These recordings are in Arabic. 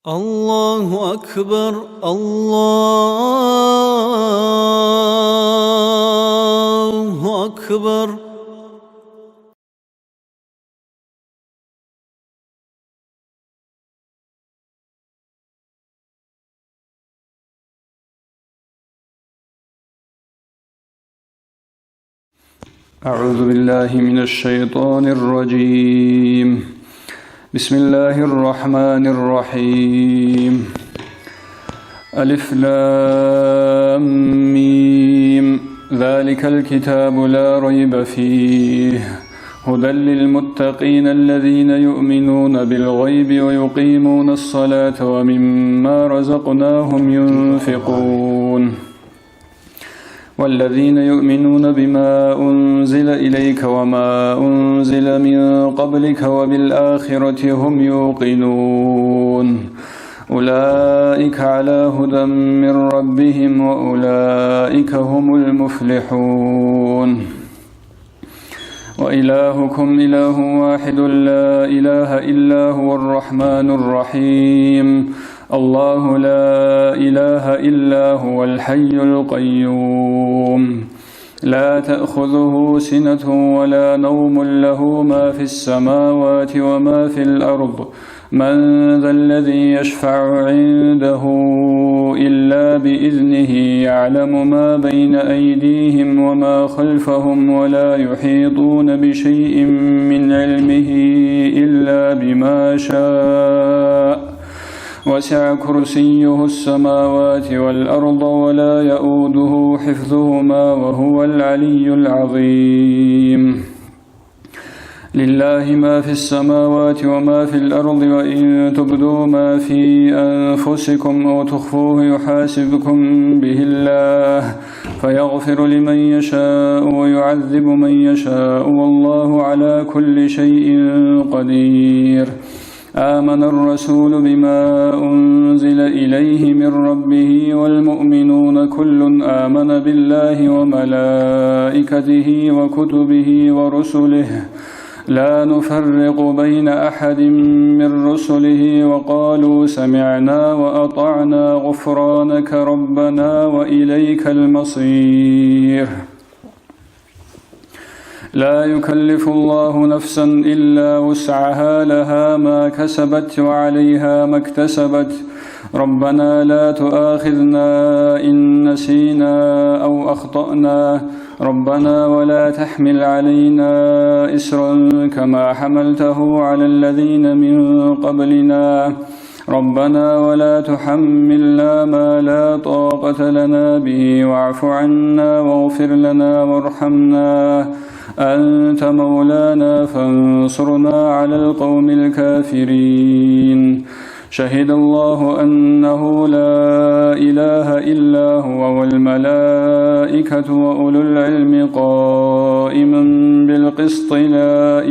الله أكبر الله أكبر. أعوذ بالله من الشيطان الرجيم. بسم الله الرحمن الرحيم. ألف لام ميم. ذلك الكتاب لا ريب فيه هدى للمتقين الذين يؤمنون بالغيب ويقيمون الصلاة ومما رزقناهم ينفقون والذين يؤمنون بما أنزل إليك وما أنزل من قبلك وبالآخرة هم يوقنون أولئك على هدى من ربهم وأولئك هم المفلحون. وإلهكم إله واحد لا إله إلا هو الرحمن الرحيم. الله لا إله إلا هو الحي القيوم لا تأخذه سنة ولا نوم له ما في السماوات وما في الأرض من ذا الذي يشفع عنده إلا بإذنه يعلم ما بين أيديهم وما خلفهم ولا يحيطون بشيء من علمه إلا بما شاء وسع كرسيه السماوات والأرض ولا يؤوده حفظهما وهو العلي العظيم. لله ما في السماوات وما في الأرض وإن تبدوا ما في أنفسكم أو تخفوه يحاسبكم به الله فيغفر لمن يشاء ويعذب من يشاء والله على كل شيء قدير. آمن الرسول بما أنزل إليه من ربه والمؤمنون كل آمن بالله وملائكته وكتبه ورسله لا نفرق بين أحد من رسله وقالوا سمعنا وأطعنا غفرانك ربنا وإليك المصير. لا يكلف الله نفسا إلا وسعها لها ما كسبت وعليها ما اكتسبت ربنا لا تؤاخذنا إن نسينا أو أخطأنا ربنا ولا تحمل علينا إسرا كما حملته على الذين من قبلنا ربنا ولا تحملنا ما لا طاقة لنا به واعف عنا واغفر لنا وارحمنا أنت مولانا فانصرنا على القوم الكافرين. شهد الله أنه لا إله إلا هو والملائكة وأولو العلم قائما بالقسط لا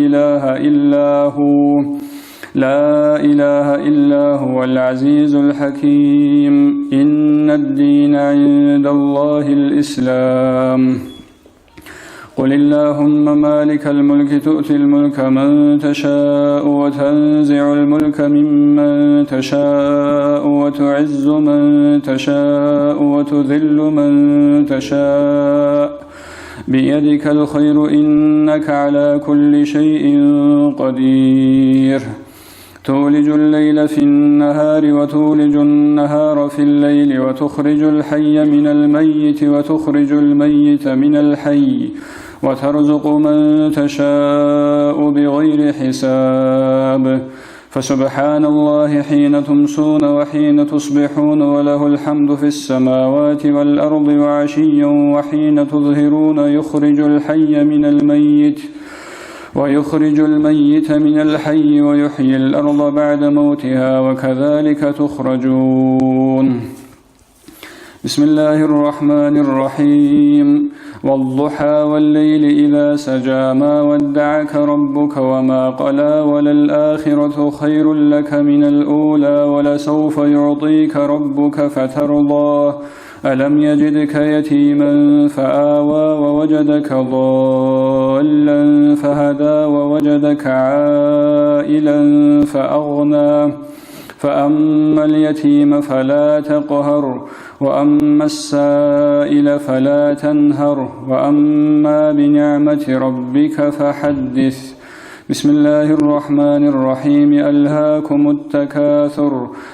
إله إلا هو العزيز الحكيم. إن الدين عند الله الإسلام. قل اللهم مالك الملك تؤتي الملك من تشاء وتنزع الملك ممن تشاء وتعز من تشاء وتذل من تشاء بيدك الخير إنك على كل شيء قدير. تولج الليل في النهار وتولج النهار في الليل وتخرج الحي من الميت وتخرج الميت من الحي وترزق من تشاء بغير حساب. فسبحان الله حين تمسون وحين تصبحون وله الحمد في السماوات والأرض وعشيا وحين تظهرون يخرج الميت من الحي ويحيي الأرض بعد موتها وكذلك تخرجون. بسم الله الرحمن الرحيم. والضحى والليل إذا سجى ما ودعك ربك وما قلى وللآخرة خير لك من الأولى ولسوف يعطيك ربك فترضى. ألم يجدك يتيما فآوى ووجدك ضالا فهدى ووجدك عائلا فأغنى فأما اليتيم فلا تقهر وأما السائل فلا تنهر وأما بنعمة ربك فحدث. بسم الله الرحمن الرحيم. ألهاكم التكاثر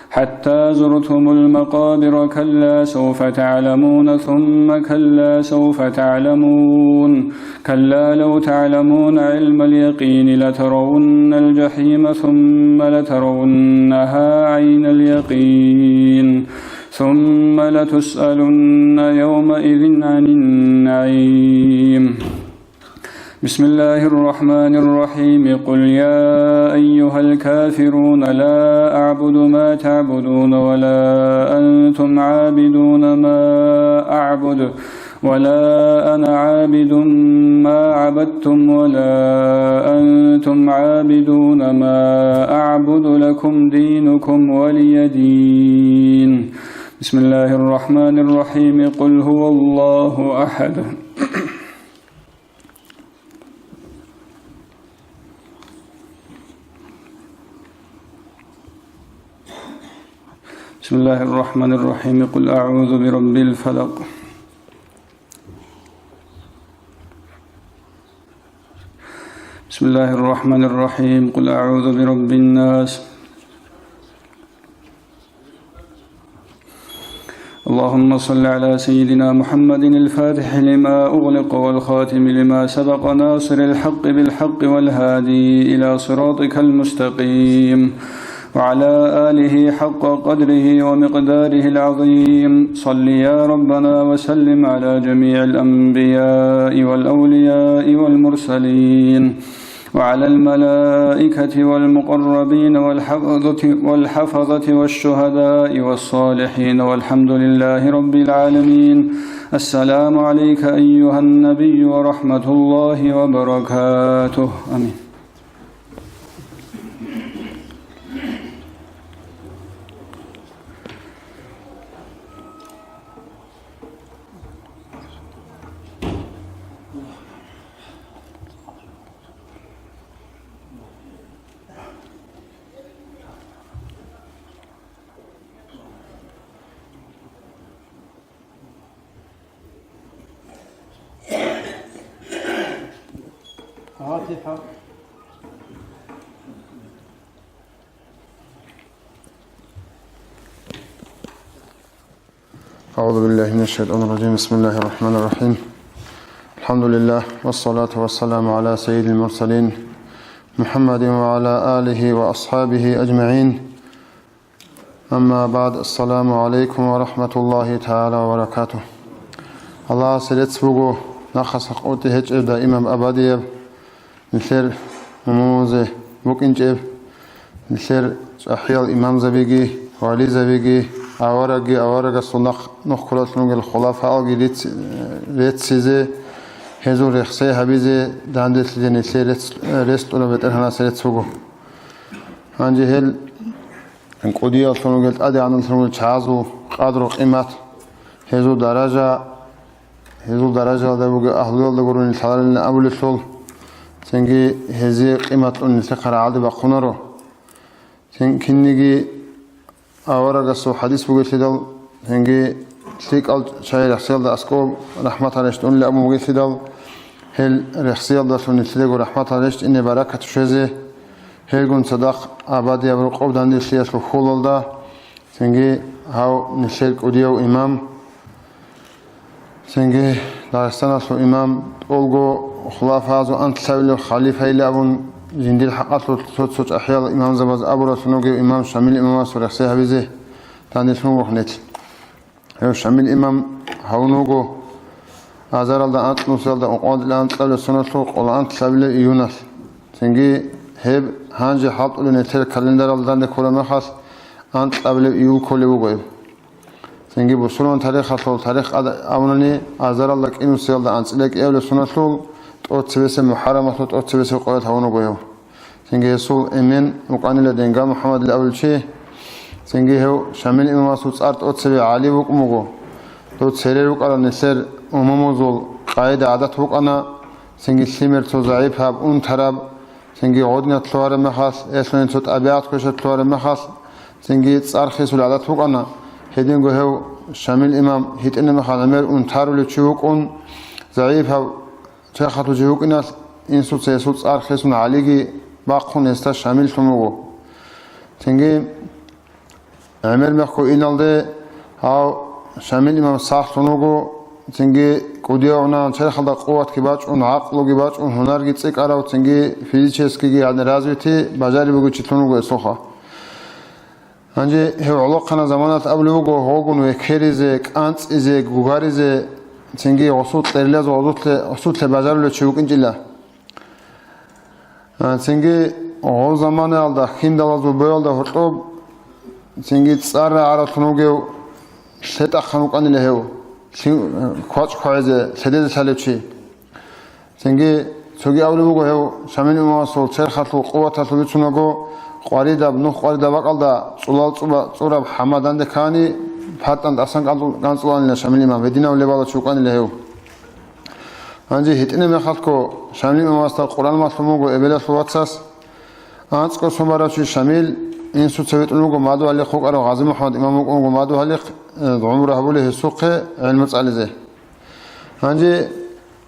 حتى زرتم المقابر كلا سوف تعلمون ثم كلا سوف تعلمون كلا لو تعلمون علم اليقين لترون الجحيم ثم لترونها عين اليقين ثم لتسألن يومئذ عن النعيم. بسم الله الرحمن الرحيم. قل يا أيها الكافرون لا أعبد ما تعبدون ولا أنتم عابدون ما أعبد ولا أنا عابد ما عبدتم ولا أنتم عابدون ما أعبد لكم دينكم ولي دين. بسم الله الرحمن الرحيم. قل هو الله أحد. بسم الله الرحمن الرحيم. قل أعوذ برب الفلق. بسم الله الرحمن الرحيم. قل أعوذ برب الناس. اللهم صل على سيدنا محمد الفاتح لما أغلق والخاتم لما سبق ناصر الحق بالحق والهادي إلى صراطك المستقيم وعلى آله حق قدره ومقداره العظيم. صل يا ربنا وسلم على جميع الأنبياء والأولياء والمرسلين وعلى الملائكة والمقربين والحفظة والشهداء والصالحين والحمد لله رب العالمين. السلام عليك أيها النبي ورحمة الله وبركاته. آمين. فاتحة. أعوذ بالله من الشيطان الرجيم. بسم الله الرحمن الرحيم. الحمد لله والصلاة والسلام على سيد المرسلين محمد وعلى آله وأصحابه أجمعين. أما بعد. السلام عليكم ورحمة الله تعالى وبركاته. الله سيدسبوغو نخص قوتي هج إبدا إمام أباديب نشر مموزه بوكينجيب نشر أحيال إمام زبيجي والي زبيجي أورغي صنخ نخلص نقول الخلافة ألقي ليتسيزه هزو رخصي حبيزه داندت لجنسي رست ولا بترهنا سيرت سوغو هانجي هل انقودي أصلا قلت أدي عن الصنوع شازو قادر قيمة هزو درجة ده بقى أهل الله يقولون الحلال لنا أول الشغل سنجي هذه قيمة النسخة عادي بقنره سنجي أورا قصو حديث بقول سيدال سنجي سيك أل شاي رخصيال ده أسكو رحمة الله يشتون لأبو بقول سيدال هل رخصيال ده سون سيدال ورحمة الله يشت إن بركة شزه هل قن صدق أبادي أبو قب داندي سياس بخول ده سنجي هاو نشيك أديو إمام سنجي دارستان سو إمام أولغو خلافة زو أنت سويل خليفة إلى أبون زنديل حقات صوت أحيال إمام زباز أبو رسولوجي إمام شامل إمام سوريخسي هبيزه تاني شنو وخنيت هو شامل إمام هونوجو أزار الله أنت نوصل ده أقعد لأنت سويل سنوسوق ولا أنت سويل يونس سنجي هب هانجي حاط له نتر كالندر الله ده كل ما خاص أنت سويل يول كل بوجي سنجي بسرون تاريخ خاص تاريخ أونني أزار الله كإنه سيل ده أنت لك أول سنوسوق أوتسبس محرمة أوتسبس قوات هونوجو سنجي يسول إمين مقاني لدينجا محمد الأول شيء سنجي هو شامل إمام سوت أرت أوتسبي علي وقموجو توت سرير وقال نسر أمموزول قاعدة عادات وقنا سنجي سيمر تزعيب هاب تراب سنجي عودنا تلوار مخاص إسلام توت أبيات كوشة تلوار مخاص تنجي تصارخيس ولا عادات وقنا هدين جهو شامل إمام هيتنا مخالمر ونتارو لتشوقون ضعيفها تأخذ جهوك الناس إنسو تسيسو تصارخيس ونعاليجي باقون يستا شامل تنوغو تنجي عمر مخو إنالده هاو شامل إمام صاح تنوغو تنجي قديونا تأخذ قوة كباج ونعقل كباج ونهنر جتسك أراو تنجي فيزيكسكي يعني رازوتي بجاري بقول تنوغو يسوخا هنجي هو علاقنا زمانات أبلوغو هوغون وكيريزك أنت إزك غوغاريزه تنجي وصوت تريلاز وصوت لبجارو لتشوك إنجيلا تنجي هو زمان alda خيندالaz وبيالda هرطوب تنجي تصار على تنوغيو شتا خنوقان لهو كواج كوايزه سديد سالبشي تنجي سوغي أبلوغو هو شامل مواسو ترخاتو قواتاتو بيتونغو قاريدا بنو قاريدا وقالدا صلال صورة حمادان دكاني فاتن داسان قانصلان لشامل إمام ودينا ولبالا شوقان لهو هنجي هتنا مخالكو شامل إمام واسطة القرآن مطلوموغو إبلا فواتساس أنسكو سمباراشي شامل إنسو تسويت ألوغو مادو هالي خوك أرو غازي محمد إمام مقومغو مادو هالي عمره هبوله السوق علم تسألزه هنجي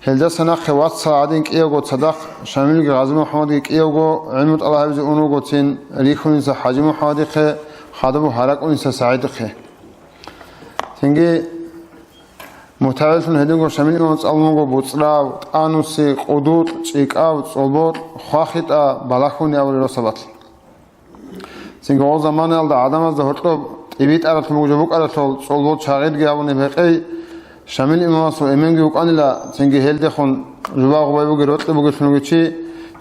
هلدا سناخ واتسا عادين كيوغو تصدق شامل غازي محمد كيوغو علم الله بيزي أونوغو تين ريخون إنسا حاجي محمد خادمو حرق إنسا سعيد تنجي متعلفون هدينغو شامل إمام تسألموغو بوصراو تانوسي قدود چيكاو صلبوت خواخيطا بالاخوني أولي رسالات تنجي أول زمان يالدا عدم از دهورتو إبيت أرطو مجبوك أرطو صلبوت شاغيد گيابوني بقي شامل إمام سو إمنگي وقانيلا تنجي هلده خون جواغو بايبوغي روتو بوغي شنوغي چي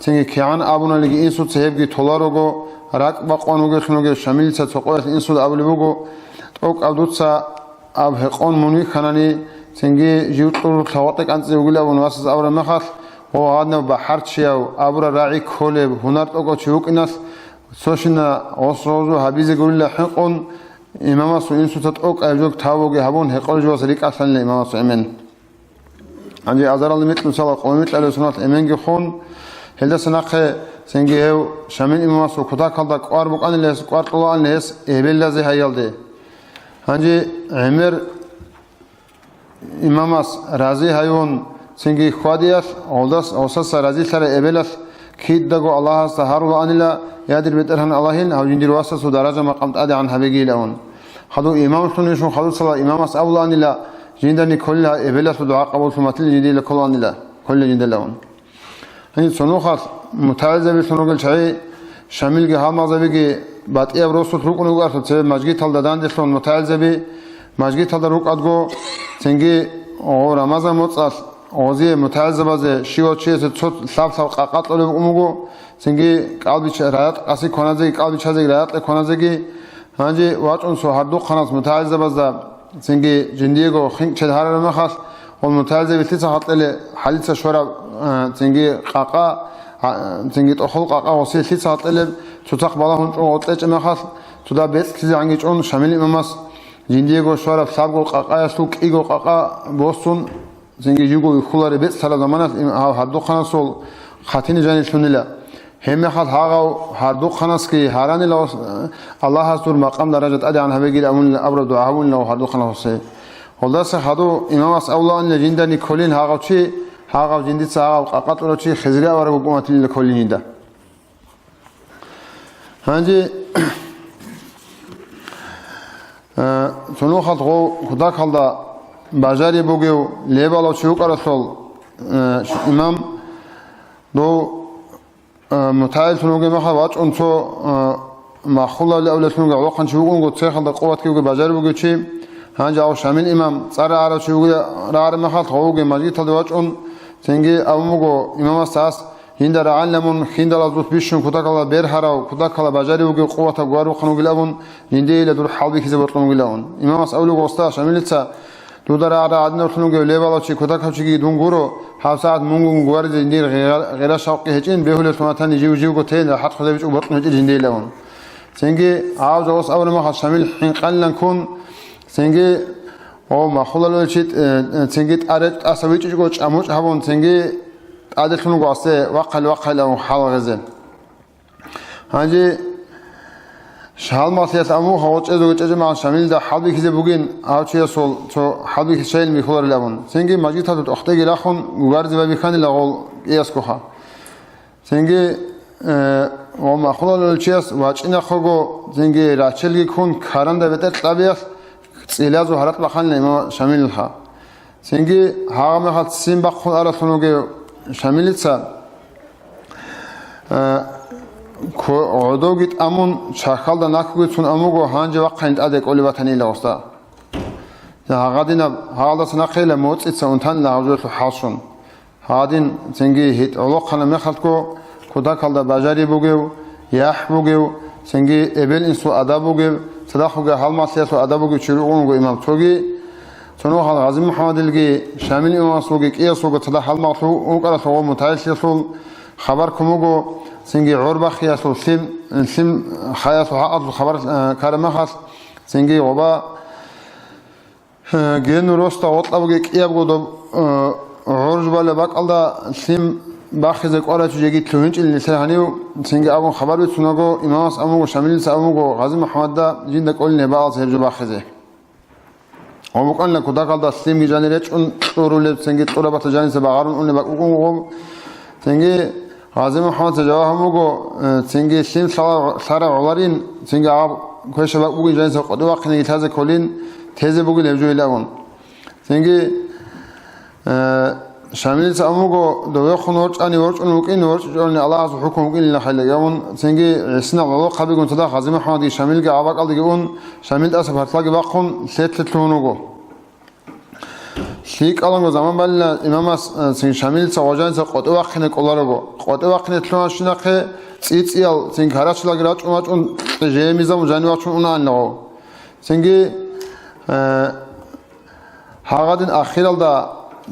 تنجي كيان آبونا لگي إنسو تسهبگي تولاروغو راك باقوانوغي شنوغي شامل سا تقويت إنسو دا أولي بوغو توك أبدوت سا أب هقون منوي خناني تنجي جيوتور ثواتك أنت يقوله ونواسس أورا مخاف هو عادنا بحر شياو أبورا راعي كولب هنار توقع شوك الناس سوشنا وصروزو حبيزي قولي حقون إماما سو إنسو تتوق أبجوك تاوغي هبون هقول جواز ليك أصلا لإماما سو إمن عندي أزار الله مثل صلاة قومت على سنة إمن خون هلدا سناقه تنجي هو شامل إماما سو كتا كالدا قوار بقان الليس قوار طلوع الليس إهبال لازي هيالده هنجي عمر إماماس رازي هايون تنجي خوادياس أولداس أوساس رازي سر إبلاس كيد دعو الله سهار الله أنيلا يادر بترهن اللهين أو جندير واسس ودرجة مقامت أدي عن حبيجي لون خدو إمام سنيشون خدو صلاة إماماس أول أنيلا جندني كلها إبلاس ودعاء قبول سماتل جديد لكل أنيلا كل جند لون هني سنوخات متعزة بسنوغل شيء شامل جهام مزبيجي بعد إيه بروسو تروكون يقارف تسبب مجيء تلدان دستون متعزة بي مجيء تلدروك أدغو تنجي أو رمضان متصل أوزي متعزة بزه شيوة شيء تصد سب قاقات لو بقومو تنجي قلبي شرایط قصی کنازی قلبی چازی رایط کنازی هنجي واجون سو هر دو خناس متعزة بزه تنجي جنديگو خنگ چهار مخاص والمتعزة بتلت حطله حلت شورا تنجي قاقا تنجي تأخذ قاقا وصيل تلت حطله تتقبلهم أو تلت مخاص تدا بيت كذا عنجي جون شامل إمامس جنديگو شورا سابقو قاقا يسوق إيجو قاقا بوستون زنجي يجو يخلر بيت سلا زمانات هردو خناس سول خاتين جاني سنلا هم خات هاغو هردو خناس كي هاراني لو الله حضور مقام درجة أدي عن هبيجي الأمون أبرد دعاون لو هردو خناس خلاص هادو إمامس أولا أن جندني كلين هاغو شيء هاغو جندي ساغو قاقات ولا شيء خزريا ورا حكومة الكلين ده هنجي سنو خات غو خدا خالدا بازاری بوگیو لیبالو چوک ارسال امام دو متعال تنوگی مخواج اونسو مخولا لأولاد تنوگی علاقان چوگون گو تسخل دا قوت کیوگی بازاری بوگیو چی هنجا او شامل امام سر عرا چوگی رار مخال خوگی مجید تلواج اون تنگی اومگو امام استاس هندر علمون هندر ازوت بیشون کتا کلا بیر هراو کتا کلا بازاری بوگی قوت گوارو خنوگی لبون هندی لدور حالبی کسی برطنوگی لبون امام اس اولو گوستا شامل تسا دودار عرا عدنا رتنوگی لیبالا چی کتا کچی دونگورو حسات مونگون گوارد جندیر غیر شوقی هچین بهول سماتانی جیو گوتین حد خدا بیچ برطن هچ جندیر لون سنگی عاوز اوس اول ما خد شامل حين قلن كون سنگی او ما خلالو چیت سنگی ارت اسویچ جو چاموچ هبون سنگی عادتونو گاسته وقل او حال غزل هانجی شهالماسيات أمو هوت إذا قلت أجمع شامل ده حلبي كذا بوجين أوتشي صول تو حلبي كشيل ميخور لابون سنجي ماجيت هذا أختي لأخون وغارز ببيخان لغول يسكوها سنجي وما خلال الشيس واجينا خو سنجي راتشلي كون كارن ده بتر طبيعة إلازو هرت بخان لما شاملها سنجي هاغم خالد سين بخون على ثنوجي شاملتها عدوغيت أمون شاخالدا ناكوغيت سون أموغو هانجا وقاينت أدك أولي وطني لغستا هاغادينا هاغالدا سناقيلا موت إتسا أنتان لغزوتو حالشون هادين سنجي هيت أولوقنا مخالتكو كودا كالدا باجاري بوغيو ياح بوغيو سنجي إبل إنسو أدا بوغيو صداخوغا هالماسياسو أدا بوغيو شروعونغو إمام توغي سنو خال غازي محمد الجي شامل إمام سوغي كياسوغا صدا هالماسو وقالا سوغو متعيشيسول خبر كموغو سنجي عربة خياسو سم خياسو حقط خبر كارمخاس سنجي غبا جينو روستا وطلبوغي كيابغو دو عرج بالا باقالدا سم باخذك أولا تجيجي تلوهنج اللي نسيحانيو سنجي أبو خبر بيتسوناغو إمامس أموغو شامل سأموغو غازي محمد دا جيندك أولي نباعل سيرجو باخذي ومقال لك ودا قالدا سليم جاني ريتش اون طورو سنجي طورا باتا جاني سباغارون اون باقوغو سنجي غازي محمد جواهموغو سنجي سليم سارا عولارين سنجي عاب كويشا باقوغي جاني سقودو واقني تازي كولين تيزي بوغي لبجوي لاغون سنجي شامل سأموغو دوغي خون ورش اني ورش اون مكين ورش جولني الله عز حكم مكين لنا حيلا يغون سنجي عسنا الله قابيقون تدا غازي محمد شامل عاباق الدي اون شامل اسف هرتلاقي باقون سيتلتلونوغو شيك ألانغو زمان بالله إمامس سين شامل سواجان سقطوا وقتنا كلارو قطوا وقتنا تلون شناقة سيتيال سين كراش لاجرات وماش اون جيميزام جاني واشون اون عنو سينجي هاغادين أخيرال دا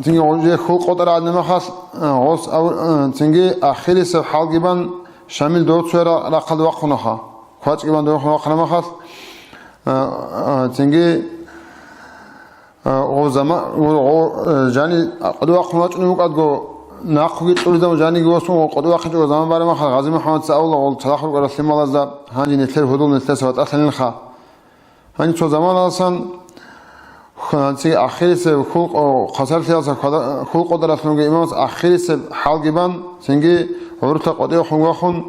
سينجي وجه خلق قدر عندنا خاص غوص أو سينجي أخيري سب حال جبان شامل دوت سورة رقد وقناها خاص جبان دوت وقنا خاص سينجي او زمان او جاني قدوا قنوات نوقدغو ناقوي طولدم جاني غوسو قدوا خجو زمان بارما غازي محمد ساول او تلاخر رسم الله ذا هاني نتر هدول نتر سوات اصلا خا هاني تو زمان اصلا خانسي اخر سه خلق او خسر سياسه خلق قدرت نوغي امام اخر سه حال جبان سنگي ورتا قدوا خون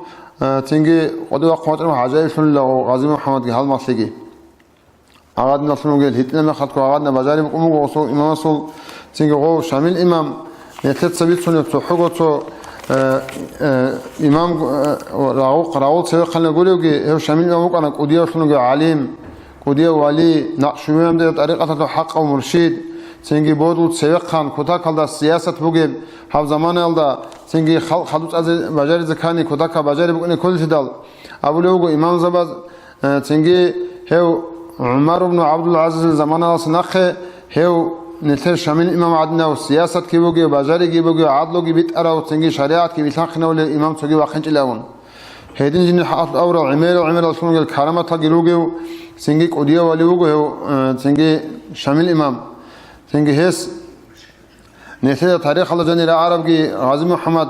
سنگي قدوا قوات حاجه الله غازي محمد حال مسلگي أغادنا سنوجل هتنا ما خدكوا أغادنا بجاري بقوموا وصل إمام وصل سنجوا شامل إمام يتلت سبيت سنة تحقق تو إمام راو سوى خلنا نقوله هو شامل إمام أنا كوديا سنوجل عليم كوديا ولي نقشوهم ده طريقة حق أو مرشد سنجي بودو سوى خان كودا كلا السياسة بوجب هذا زمان يلدا سنجي خلوت از بجاري زكاني كودا كبجاري بقولي كل تدل أبو لوجو إمام زبز سنجي هو عمر بن عبد العزيز زمان سنخه هو نتر شامل إمام عدنا والسياسة كي بوجي وبجاري كي بوجي وعدلو كي بيت أرى وتنجي شريعة كي بيتلاقنا ولا إمام تجي وخنج الأون هيدين جن حاط أورا عمير رسول الكرامة تجلوجي سنجي قديا وليوجي هو سنجي شامل إمام سنجي هس نتر تاريخ الله جني العرب كي غازي محمد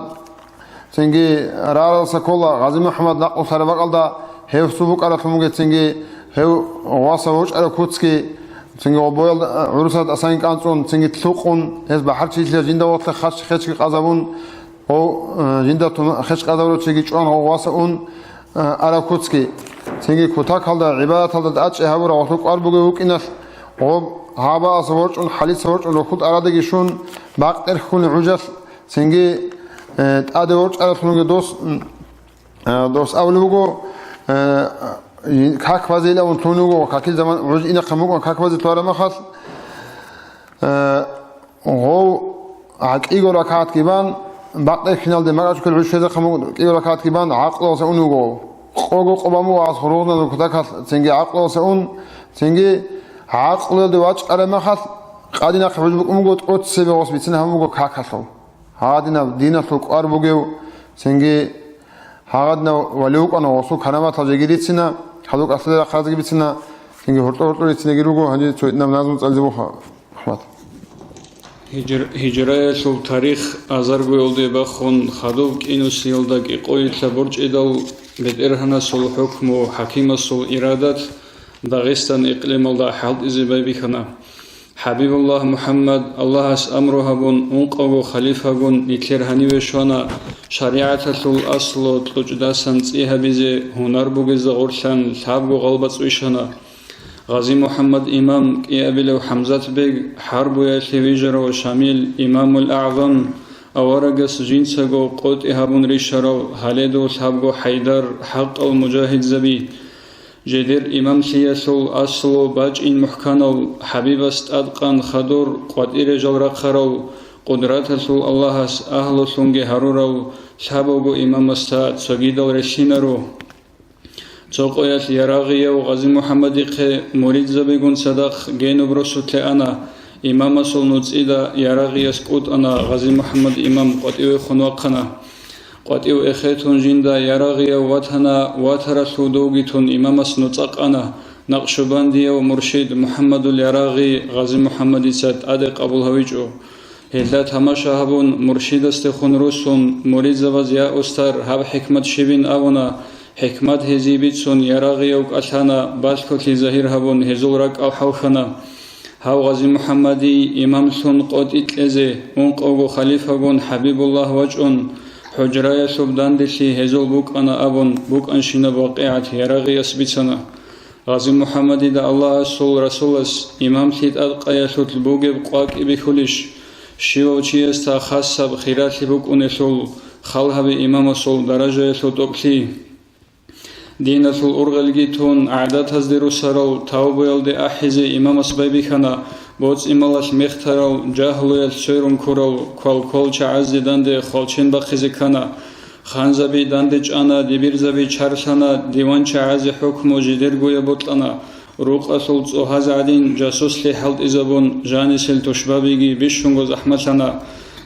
سنجي رأى سكولا غازي محمد نقل سربق الله هو سبوك على ثموجي سنجي هو واسوش على كوتسكي سنجي وبويل عروسات أسان كانتون سنجي تلوقون هز بحر شيء جندا وقت خش قزابون أو جندا خش قزابون تيجي جوان هو واسون على كوتسكي سنجي كوتاك هذا عبادة هذا أتش هبورا وثوق أربعة وكيناس أو هابا سوورش أن حلي سوورش أن لخود أرادة جيشون باقتر خون عجز سنجي تأدورش على ثمانية دوس أولوجو كاك فازيلا ونتونوغو وكاكيل زمان عج إنا قموغو كاك فازي طوارا مخص هو عق إيغو ركعات كيبان باقي خنال دي مغاش كل عج فازي قموغو إيغو ركعات كيبان عقلو سأونوغو قوغو قبامو وعز خروغنا دو كتاكات سنجي عقلو سأون سنجي عقلو دي واج أرى مخص قادينا قفج بكموغو تقوت سيبه وصبيتنا هموغو كاكاسو هادينا دينا سوق أربوغيو سنجي هادنا ولوك أنا وصوك هنما تجيريتنا هذوك أصلا خازق بيتنا كينج هرتو يتنجروجو هني تويتنا منازم تلزموها أحمد هجرة سول تاريخ أزرق يولد بخون خدوك إنو سيلدك إقوي تبرج إدل بدرهنا سول حكم وحكيم سول إرادات داغستان إقليم الله حالد إزباي بخنا حبيب الله محمد الله أس أمرها بون أنقو خليفة بون نتلر هنيوشونا شريعة سول أصل تلجداسان تيها بيزي هنر بوغز غرسان ثابو غلبت ويشنا غازي محمد إمام إيابيل وحمزة بيغ حرب يالتويجر وشامل إمام الأعظم أورغس جنسغو قوت إهابون ريشارو هاليدو ثابو حيدر حق المجاهد زبي جدير إمام سياسول أصلو باج إن محكانو حبيب استادقان خدور قوات إرجال رقخرو قدرات سول الله أهل سونجي هارورو ثابو إمام استاد سجيدو رسينرو توقيت يراغي وغازي محمد مريد زبيغون صدق جينو بروسوت أنا إمام سولنوت إذا يراغي يسقط أنا غازي محمد إمام قطيو خنوقنا قطيو إخيتون جندا يراغي واتنا واترا سودوغيتون إمام سنوتق أنا نقشباندي ومرشد محمد اليراغي غازي محمد سات أدق أبو الهويجو هلا تماشا هبون مرشد استخون روسون مريد زبازيا أستر هب حكمت شبين أونا حكمت هزيبيتسون يراغي وقتنا باسكوتي زهير هبون هزولرك أو حوخنا هاو غازي محمدي إمام سون قد إتلزي ونقوغو خليفة بون حبيب الله وجعون حجرايا سبدان دسي هزول بوك أنا أبون بوك أنشينا بواقعات يراغي يسبيتسنا غازي محمدي دا الله سول رسولس إمام سيد أدقايا سوت البوغي بقواك إبي خلش شيو چيستا خاصة بخيرات بوك أنسول خالها بإمام سول درجة سوت أبسي دين سول أرغلجيتون أعداد هزدرو سرو توبو يلدي أحزي إمام أسبابي خنا بوز إمالاش مخترو جاهلو يلسيرون كورو كول چعزي دانده خالچين بخيزي خنا خانزبي دانده جانا ديبيرزبي چارسانا ديوان چعزي حكمو جدرگو يبوطلنا روق أسول زوهاز عدين جاسوس لي حلد إزابون جاني سل تشبابيگي بيشونگو زحمتنا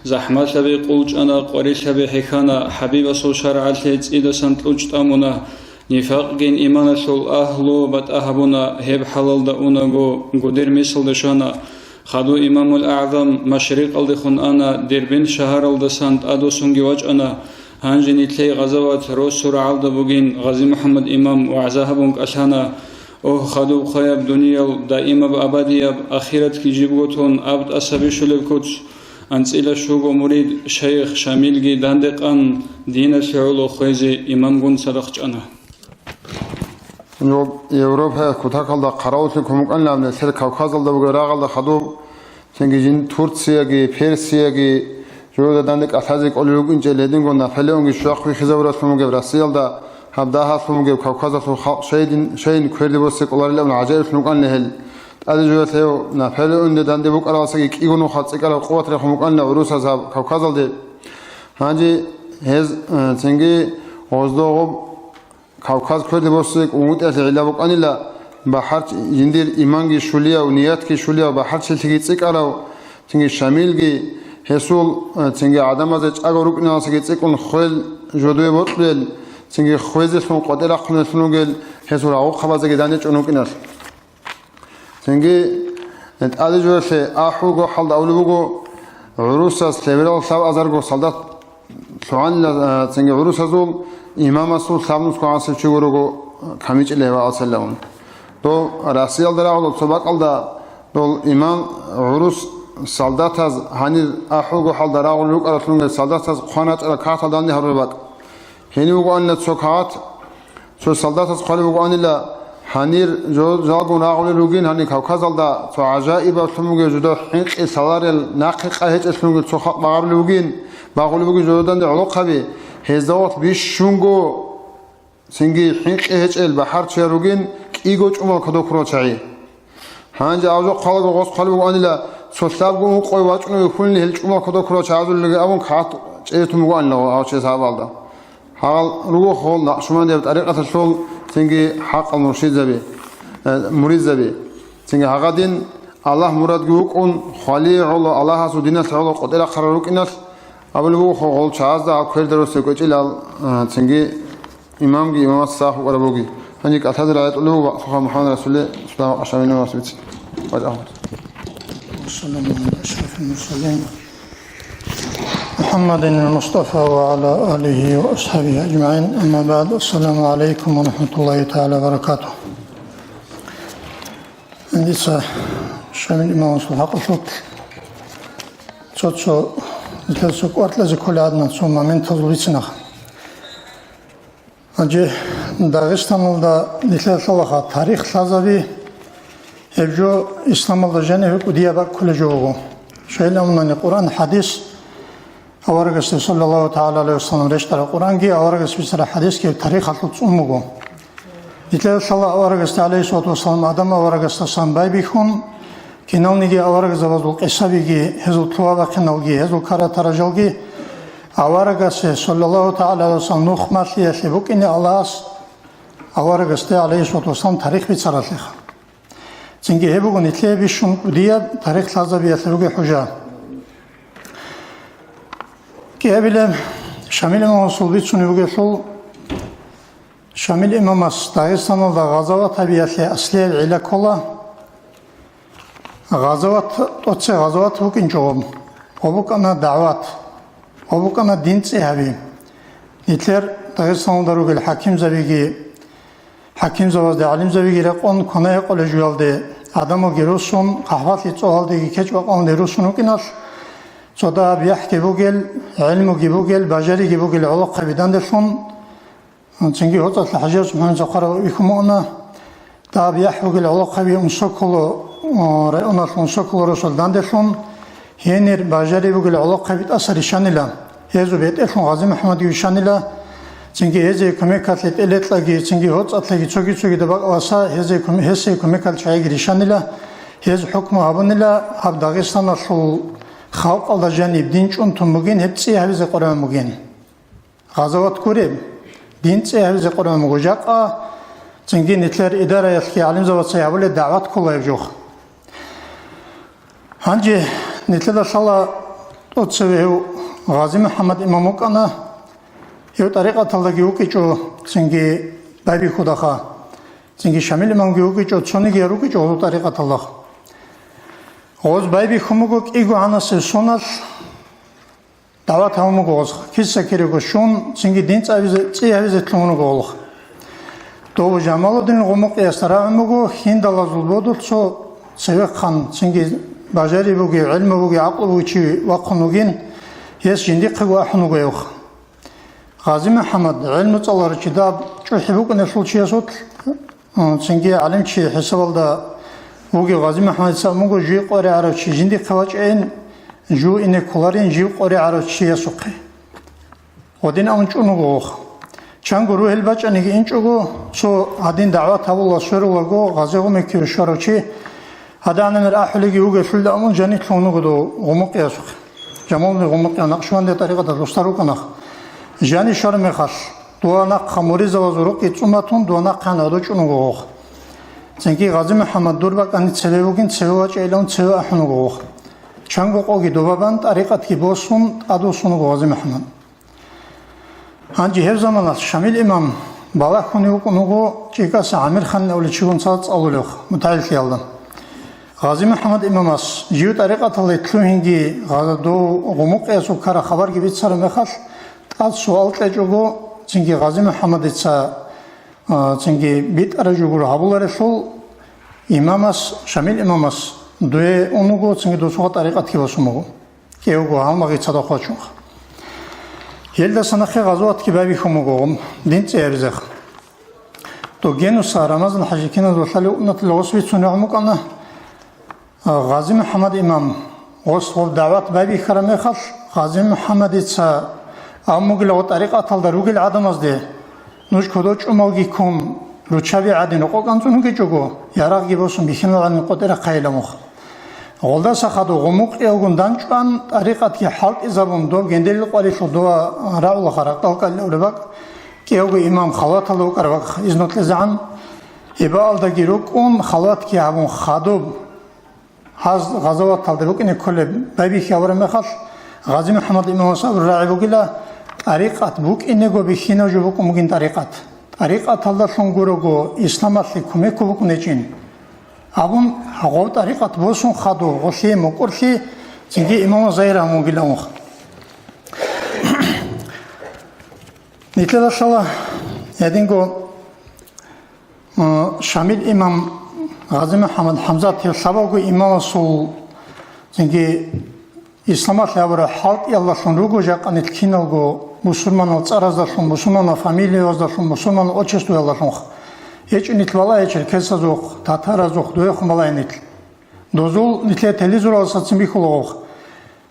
زحمت لبي قولج أنا قريش لبي حكانا حبيب أسول شرعات ليتس إيدا سنتلوج تامونا نفاق جين إيمان سول أهلو بات أهبونا هب حلال داوناغو قدر مثل دشانا خدو إمام الأعظم مشرق الدخون أنا دربين شهر الدسانت أدو سنجي واج أنا هنجني تلي غزوات روس سرعة بوغين غازي محمد إمام وعزاهبونك أسانا أوه خدو خياب دنيا دائما بأبادية بأخيرت كي جيبوتون أبد أسابي شلبكوت أنت إلى شوغو مريد شيخ شاملجي داندق أن دين سعولو خيزي إمام قن صدقج أنا Европа кутакалда караутикум канламне сер Кавказалда бугарагалда хадуб сенгижин Турцияги Персияги жодадандик асазик олугунче ледингон нафелеонги шуахви хизаврасумуге Россиялда хабдахасумуге Кавказасу шейн квердибосик оларилам ажайфнукан лехел ади жодатео нафелеонде данде букарасаги кигуну хацикала қуватрахумукан урусаз Кавказалде ханжи hez сенги оздогу Kavkaz köyde bosuk umut etile bak anila bahar jindir imangi şuliya ve niyatki şuliya bahar çeltigi tsikalav tingi şamilgi hesul tingi adamaz çagoruk nası gitsik on khol jodoy botlel tingi khoyze son qadera qnasunu gel hesul au khabaze gidane çonuk inas tingi et adijose ahugo halda ulugo urusas level sav azargo saldat soğan tingi urusazul إمام رسول سامنوس كواسف شغورو كميج لهوا أصلهم تو راسيال درا أول سباق ألدا تو إمام عروس سالدات از هني أحوج حال درا أول لوك أرسلون سالدات از خانات الكات داني هرباك هني وقان لتسوكات شو سالدات از خالي وقان لا هنير جو جاغون أول لوجين هني كوكاز ألدا تو عجائب أسلمون جدا حنق سالار الناقق أهج أسلمون تسوخ بعار لوجين بعار لوجين جدا ده علق خبي هزات بیش شونگو سنگی حق هج البحر چروگین ایگو چوما کدو کروچایی هنج آوجو خالق غوس خالق آنیلا سوساب گو قوی واچنو یخونی هل چوما کدو کروچایی ازول لگه اون خات چیتو مگو آنیلا آو چیز هاوالدا حال رو خال نقشمان دیت طریقت شول سنگی حق المرشد زبی مرید زبی سنگی حق دین الله مراد گوک اون خالی علا الله هسو دینس علا قدر قرارک اینس أول بو خال شاز ده أكثر درس يقول إلى تنجي إمام جي إمام الصاح وربوجي هنيك أتحدث رأيت له وقت محمد رسول الله صلى الله عليه وسلم والسلام على أشرف المرسلين محمد المصطفى وعلى آله وأصحابه أجمعين. أما بعد، السلام عليكم ورحمة الله تعالى وبركاته. عندي شامل إمام الحق صوت صوت لتلسك واتلز كل عدنا ثم من تزويتنا أجي داغستان دا نتلس الله تاريخ لازبي هبجو إسلام الله جنه وديابا كل جوه شيء من القرآن حديث أورجس صلى الله تعالى عليه وسلم رشتر القرآن جي أورجس بسر حديث كي تاريخ خلط أمه نتلس الله أورجس عليه الصلاة والسلام آدم أورجس صام بايبيخون كنال نيجي أورجس وزول قصابيجي هزول توابا كنالجي هزول كارا ترجلجي أورجس صلى الله تعالى عليه وسلم نوخ ماشية سبوك إن الله أورجس عليه الصلاة والسلام تاريخ بيتصرف çünkü hebugun itle bir şun diye tarih lazım bir sebebi hoca. Ki bilem Şamil İmam Sulbi için bu geçol Şamil İmam Dağıstan'da Gazavat tabiyatı asli ile kola Gazavat bugün çoğum. O bu kana davet. O bu kana din sahibi. Hitler Dağıstan'da rugul hakim zabigi Hakim zavazda alim zavigi rekon konaya koleji aldı. Adamı görüyorsun, kahvaltı çoğaldı, geç bakan görüyorsun o kinas. Soda biyah gibi gel, ilmu gibi gel, bacari gibi gel, Allah kabidan dersun. Çünkü o da Hacı Subhanahu Zakara hükümüne da biyah gel, Allah kabi unsakulu, ona unsakulu Resul'dan dersun. Yenir bacari gel, Allah kabid asar işanıyla. Hezu beyt elfun Gazi Muhammed işanıyla. Çünkü heze kömek atlet eletlagi, çünkü hot atlagi çok de bak asa heze kömek atlet girişanıyla heze hükmü abunuyla hab Dağıstan'da sol halk alacağını dinç untun bugün hepsi havize Kur'an bugün. Gazavat kureb dinç havize Kur'an bugacak çünkü netler idare etki alim zavat sayabule davet kolayacak. Hangi netler sala otsev Gazi Muhammed İmamuk ana Yo tariqa talda ki ço çünkü babi khudaha çünkü Şamil İmam ki ço çoni geru ki ço tariqa talda oz babi khumuk ego anası sonar davat hamuk oz kisse kere şun çünkü din avize tlonu gol to Jamaluddin gumuk yasara hamuk hindala zulbodu ço sevek khan çünkü bacari bu ilmu bu aklı bu çi vaqnugin yes jindi qwa hnugo yok Gazi Muhammed ilmi çalar kitap çoğu ne sulçiye sot çünkü alim ki hesabalda bu Gazi Muhammed samugo ji qori arabçı jindi kavaç en ju ine kolarin ji qori arabçıya soqi odin amçunu go çanguru elbaç ani inçugo so adin davet Allah soru go Gazi Muhammed şarçı hadan mer ahli go sulda amun janit onu go umuk yasuk jamal umuk naqshband tariqada dostaro kana Jani şarme khas duana khamuri zavazuruk etsumatun duana kanado chunugo çünkü Gazi Muhammed durbak ani çelebugin çevaç elan çeva ahnugo chango qogi dobaban tariqat ki bosun adosunugo Gazi Muhammed hangi her zaman Şamil İmam bala kunugo çikas Amir Khan ule chigun sat aluluk mutayil yaldan Gazi Muhammed İmam jiu tariqat letluhingi gazado gumuk esu kara khabar gibi sarme khas Az sual tecugu çünkü Gazi Muhammed ise çünkü bit aracıguru habuları sol imamas Şamil imamas doye onu go çünkü dosuğa tarikat ki basumu ki o go almak için da koçum. Yelde sana ki gazuat ki babi khumugo din çerzek. To genusa Ramazan hajikina dosali umnat losbi sunu'muk ana Gazi Muhammed imam osov davet babi kharame khas Gazi Muhammed ise Amugil o tariqa talda rugil adamaz de nuj kodoç umalgi kum ruçavi adino qoqantunu geçogo yaraq gibi olsun bixinalan qotera qaylamux olda saxado gumuk elgundan çuan tariqat ki halk izabun do gendelil qalifu do raul xaraq talqal ulbak ki o imam xawatalu qarvaq iznot lezan eba alda giruk xawat ki abun xadub haz gazavat talda bukine kole babi xawrame xas Gazi Muhammed İmam Sabr ra'ibu gila tariqat buk inego bixina jubuk mugin tariqat Allah songorogo İslam asli kumek buk necin أبون هقول طريقة بوسون خدو غشي مكورشي تيجي إمام زاير موجلامخ نتلا شلا يدينكو شامل إمام غازي محمد حمزة يسابقو إمام سول تيجي إسلامات لابرا حالت يلا شنروجو جاك أن الكينالجو مسلمان الصارزاشون مسلمان فاميليا وزاشون مسلمان أوتشستو يلا شنخ هيك نتلا هيك كيسا زوخ تاتارا زوخ دوخ ملاي نتل دوزول نتلا تلفزيون الصاتين بيخلوخ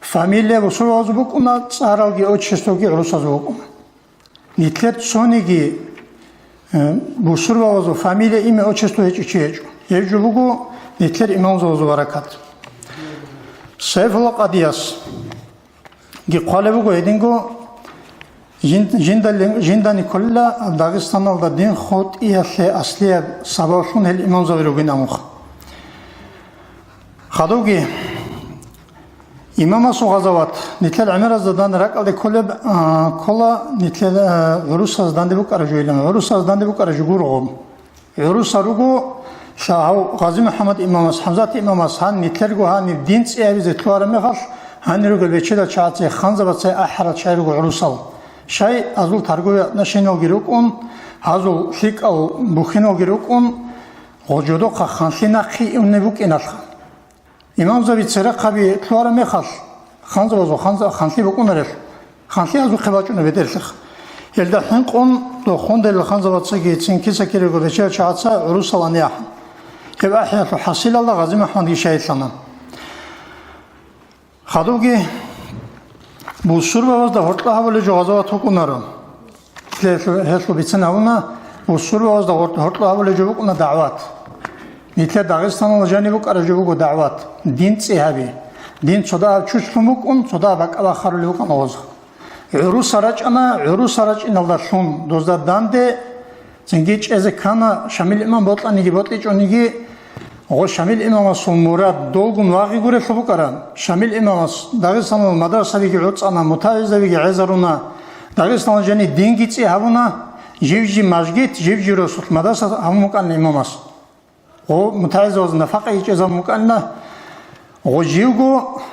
فاميليا وسول زبوك ونا صارالجي أوتشستوجي عروسا زوك نتلا سونيجي بوسول وزو فاميليا إما أوتشستو هيك هيك يجوبو نتلا إمام زوزو بركات سيف القدياس جي قالبو يدينكو جنداني كلها داغستان الدين خود إيهالي أصلية سباشون الإمام زويروغين أموخ خدوغي إمام سو غزوات نتلال عمر زدان راك دي كلا نتلال عروس زدان دي بوك أرجو إلما عروس زدان دي بوك أرجو غورغم عروس أرجو شاهو غازي محمد إمام حمزة إمام هان نتلرغو هان الدين سيابي زيتوار مخش هان رغو البيتشيدا چاعتي خانزبات سي أحرات شايرغو عروسال شاي أزول ترغوية نشينو گيروكون أزول شيك أو بوخينو گيروكون غجودو خانسينا خي اونبوك إنالخان إمام زوي تسرق قبي توار مخش خانزبازو خانسي بوكون رش خانسي أزول خباچو نبيدرسخ يلدا حنقون دو خوندل خانزبات سيجي تسنكي سكيرغو بيتشيدا چاعتسا عروسال أنياحن يبقى أحيانا حصيل الله غازي محمد شاهد لنا خدوغي بوسور بوازده هرطلها ولی جوازات حکونارم هسلو بیتسن هونا بوسور بوازده هرطلها ولی جوابنا دعوات نتلا داغستان الجاني بوك أرجو بوك دعوات دين تسيهابي دين صدا تشوشلموك صدا بك أباخر لبوك نوزخ عروس سراج أنا عروس سراج إن الله شون دوزدا دانده زنجيج إذا كان شامل إمام بطلاني بطليج أنيجي غو شامل إمام سون مراد دولغون واقعي غوري شبو كران شامل إمام داغستان المدرسة بيجي عطس أنا متعزة بيجي عزارونا داغستان الجاني دين جيتسي هاونا جيوجي ماجيت جيوجي رسول مدرسة هم مكان إمام غو متعزة وزن فقه إجازة مكان غو جيوغو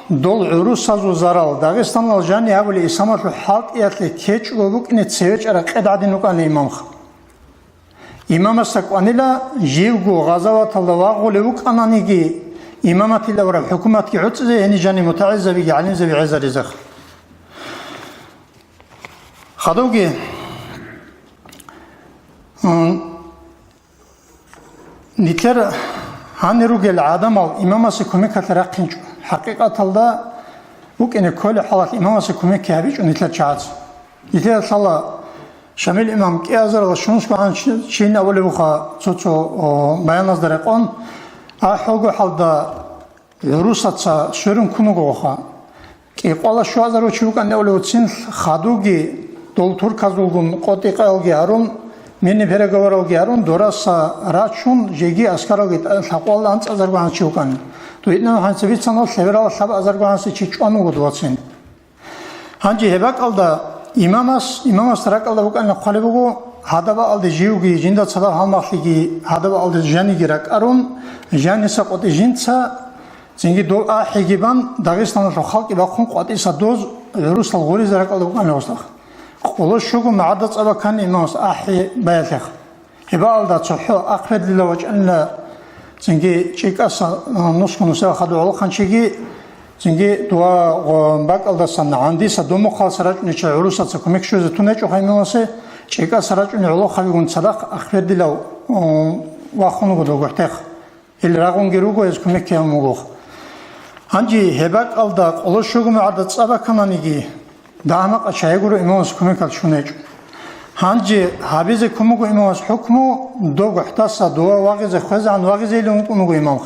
دول عروس سازو زارال داغستان الجاني هاولي إسامات الحالت إياتلي كيش وبوك إن تسيوش أرق إدعادين مكان إمام إمام استقوانيلا جيوغو غزوات الله واغوليوك أنانيجي إمامات الله ورب حكومات كي عطزي هني جاني متعزة بيجي علين زبي عزة رزخ خدوغي نتلر هاني روغي العادم إمام سيكوميك هتراقينجو حقيقة الله وك إن كل حالات إمام سيكوميك هابيج ونتلر شعاز نتلر صلى شامل إمام كي أزر وشونش كان شين أولي بخا تسو بيان أصدرقون أحوغو حالدا روساتسا شورن كونوغو بخا كي قوالا شو أزر وشوكان أولي وتسين خادوغي دول تركازوغون قوتي قايلغي هارون مني переговоралги هارون دوراسا راتشون جيجي أسكاروغي تقوالا أنت أزر وان شوكان تو إتنا حان سبيتسانو سيورال سب أزر وان سيچوانوغو دواتسين هانجي هباك ألدا İmamaz tarakal bu kanla qalbugo hadaba aldı jiugi jinda sada halmaxligi hadaba aldı jani girak arun jani saqot jinsa zingi do ahigiban Dağıstan'ın xalqi baqun qatisa doz rusal gori zarakal bu kanla ostaq qolo şugu maadat abakan imamaz ahi bayax heba alda çoxu aqfed lilawaj anla zingi çikasa nuskunu sa xadu alxanchigi زنجي دوا باك الله سنة عندي صدوم خالصرات نيش عروسة سكمك شو زتونة شو خايم نواسه شيكا سرات إنه الله خبيون صدق أخبر دلوا واخونه بدو قحتك اللي راقون جروجو يسكمك يوم مغوخ هنجي هباك الله الله شو قم عدد سبعة كمان يجي دامك أشياء يقولوا إمام سكمك الشونج هنجي حبيز كمغو إمام حكمه دو قحتاسا دوا واقز خوز عن واقز يلون كمغو إمام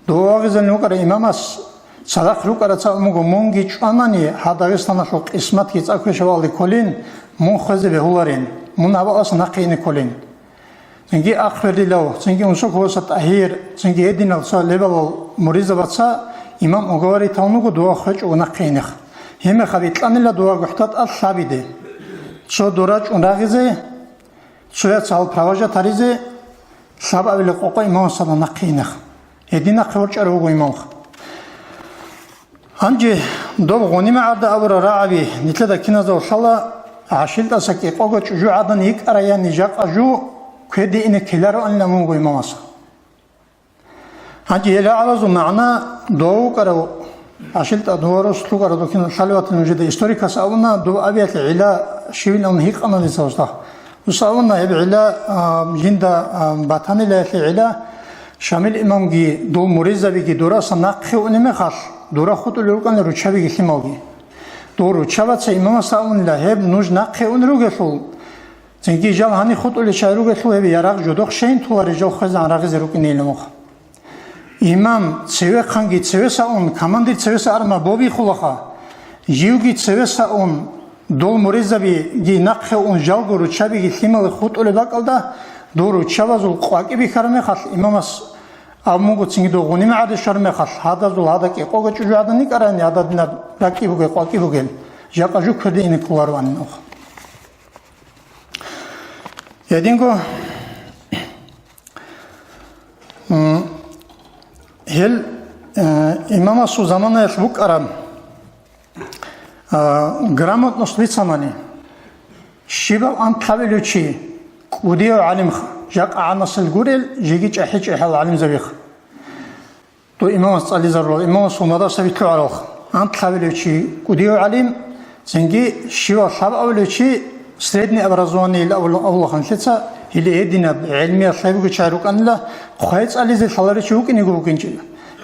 دوا واقز يلون كره إمام صدق رو کرده مگو مونگی چانانی هدایستانش رو قسمت کیت اکوشوالی کلین مون خزه به هوارین مون هوا اصلا نقین کلین زنگی اخبری لو زنگی اونسو کوسات اهیر زنگی هدین السا لیبل مریض باتسا امام اگواری تاونگو دعا خج و نقینخ همه خبیتلانی لدعا گفتاد الثابیده سو دوراج اون راغیزه سویت سال پرواجه تریزه سب اولی قوقا امام صدا نقینخ Едина хворчар уго имам. Анжи до гонима арда авра рааби нитлада киназа шала ашилта саки қога чужу адан ик арая нижақ ажу кеди ине келаро анна муго имамаса. Анжи ела авазу маъна доу каро ашилта доро слу каро до кина салват нужида историка сауна до абият ила шивил он хик ана дисауста. Усауна еб ила жинда батани ла ила شامل امام گی دو مریض بی کی دورا سناقه اون میخواد دورا خود لورکان روچابی گی خیماگی دو روچابت سه امام ساون لهب نوج ناقه اون رو گفت چنگی جال هانی خود ول شایرو گفت هی یارق جدوخ شین تو رجال خزان راغ زروک نیلمخ امام سوی خانگی سوی ساون کماندی سوی سارما بابی خلاخا جیوگی سوی ساون دو مریض بی گی ناقه اون جال گو روچابی گی خیمال خود ول باکالدا دورو چوازول قواکی بیکارم خال امامس آموزش چنگی دو غنی معده شرم خال هذا زول هذا کی قوی چجور هذا نیکارن هذا دینا باکی بگه قواکی بگه جاکا جو کرده این کلاروان نخ یادینگو هل امامس و زمانه بک آرام گرامات نسلی سامانی شیبا آن تابلوچی وديو عالم جاك عنص الجوريل جيجي أحيج أحد عالم زبيخ تو إمام صلى زرّو إمام صومدا سبيتلو عروخ أنت خابلو شيء وديو عالم زنجي شيوا صاب أولو شيء سردني أبرزواني الأول خمسة اللي هدينا علمي صاحبك شارك أن لا خايت على زي خلاري شوك إني جوك إنجيل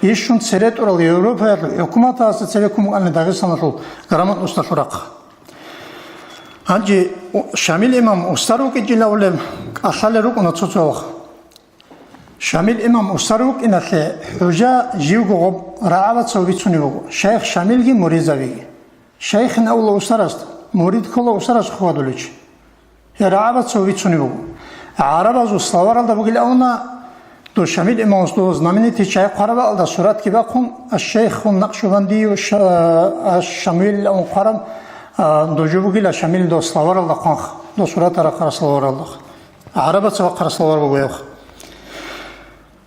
يشون سرت أورال أوروبا الحكومة تاسسلكم أن داغستان شو غرامات مستشرق هنجي شامل إمام أستروك جل وعلا أصله كنا تصوّر شامل إمام أستروك إن حجة جيوغو رعبة سويت سنيوغو شيخ شامل جي مريزاوي شيخ نأول أسترست مريد كل أسترست خوادولش رعبة سويت سنيوغو عربة زو صور الله بقول أونا دو شامل إمام أستوز نامني تشاي قربة على صورات كباقهم الشيخ النقشبندي والشامل أو قرب دو جوبي لا شامل دو صور الله قنخ دو صورات رقر صور الله عربة سوا قر صور بقولخ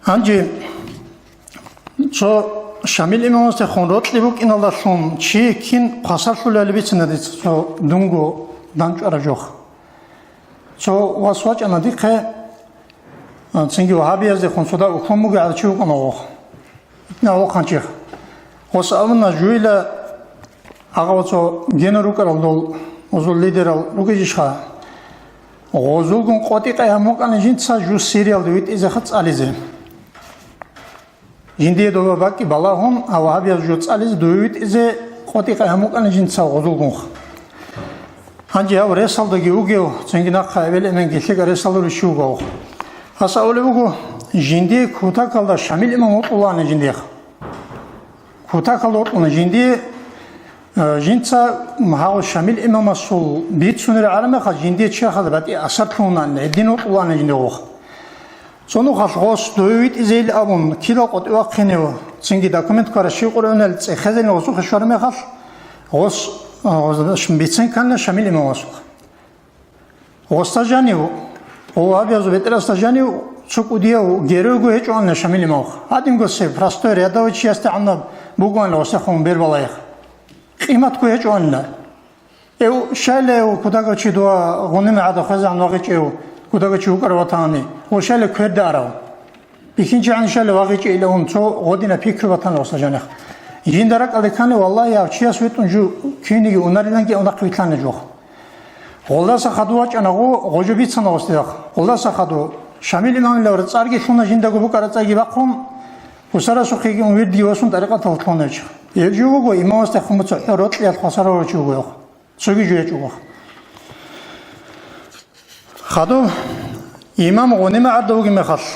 هنجي شو شامل إمام استخون روت لبوك إن الله شون شيء كين قصر شو لالبيت نديت شو دونغو دانش أرجوخ شو واسواج أنا ديك سنجي وهابي از خون صدا وكم مو قاعد شو كنا وخ ناو خانشيخ وسألنا جويلا أغاوتو جنرو كرالدول وزول ليدرال روكيجيشها غوزولكم قوتي قياموك أنا جنت ساجو سيريال دويت إذا خدت عليه جندي دوا باكي بالاهم أو هابي جوت عليه دويت إذا قوتي قياموك أنا جنت سا غوزولكم هنجي هاو رسال دقيوغيو تنجينا قابل أمن كيشيك رسال رشيوغو هسا أولوغو جندي كوتا كالدا شامل إمام الله جنديخ كوتا كالدا جندي جنسا مهاو شامل إمام الصول بيت سنر عالمه خا جندي تشا خا بات أثر كونان الدين الله نجندوخ سونو خاص غوس دويت إزيل أبون كيلو قط واقينه سنجي داكومنت كارشي قرآن الخزن وسو خشورم خاص غوس بيتسن كان شامل إمام الصول غوس تجانيو هو أبي أزو بيتر استجانيو شوك وديو جيروغو هيج عن شامل إمام هادين غوسي فراستور يداو تشي استعنا بوغان لوسه خون بيربالايخ قيمت كوية جوانا أو شاله وكذا شيء دوا غنم عاد خزان واقعي أو كذا شيء وكرواتاني هو شاله كهر دارو بيكينج عن شاله واقعي إلى هم تو غدينا بيكر وطن وصجانه يندرك على كانه والله يا شيء سويت نجو كيني ونارينك ونقوي كان نجوه والله سخدوات أنا غجبيت سنة وستيخ والله سخدو شامل إمام لو رتسارجي شونا جندقو بكرتاجي بقهم وسرا سخيجي ويدي وسون طريقة تلقونج يجوجو إمام استخدم تحرط لي الخسارة وجوجو سوي جوجو خدو إمام غنيمة عدوجي مخص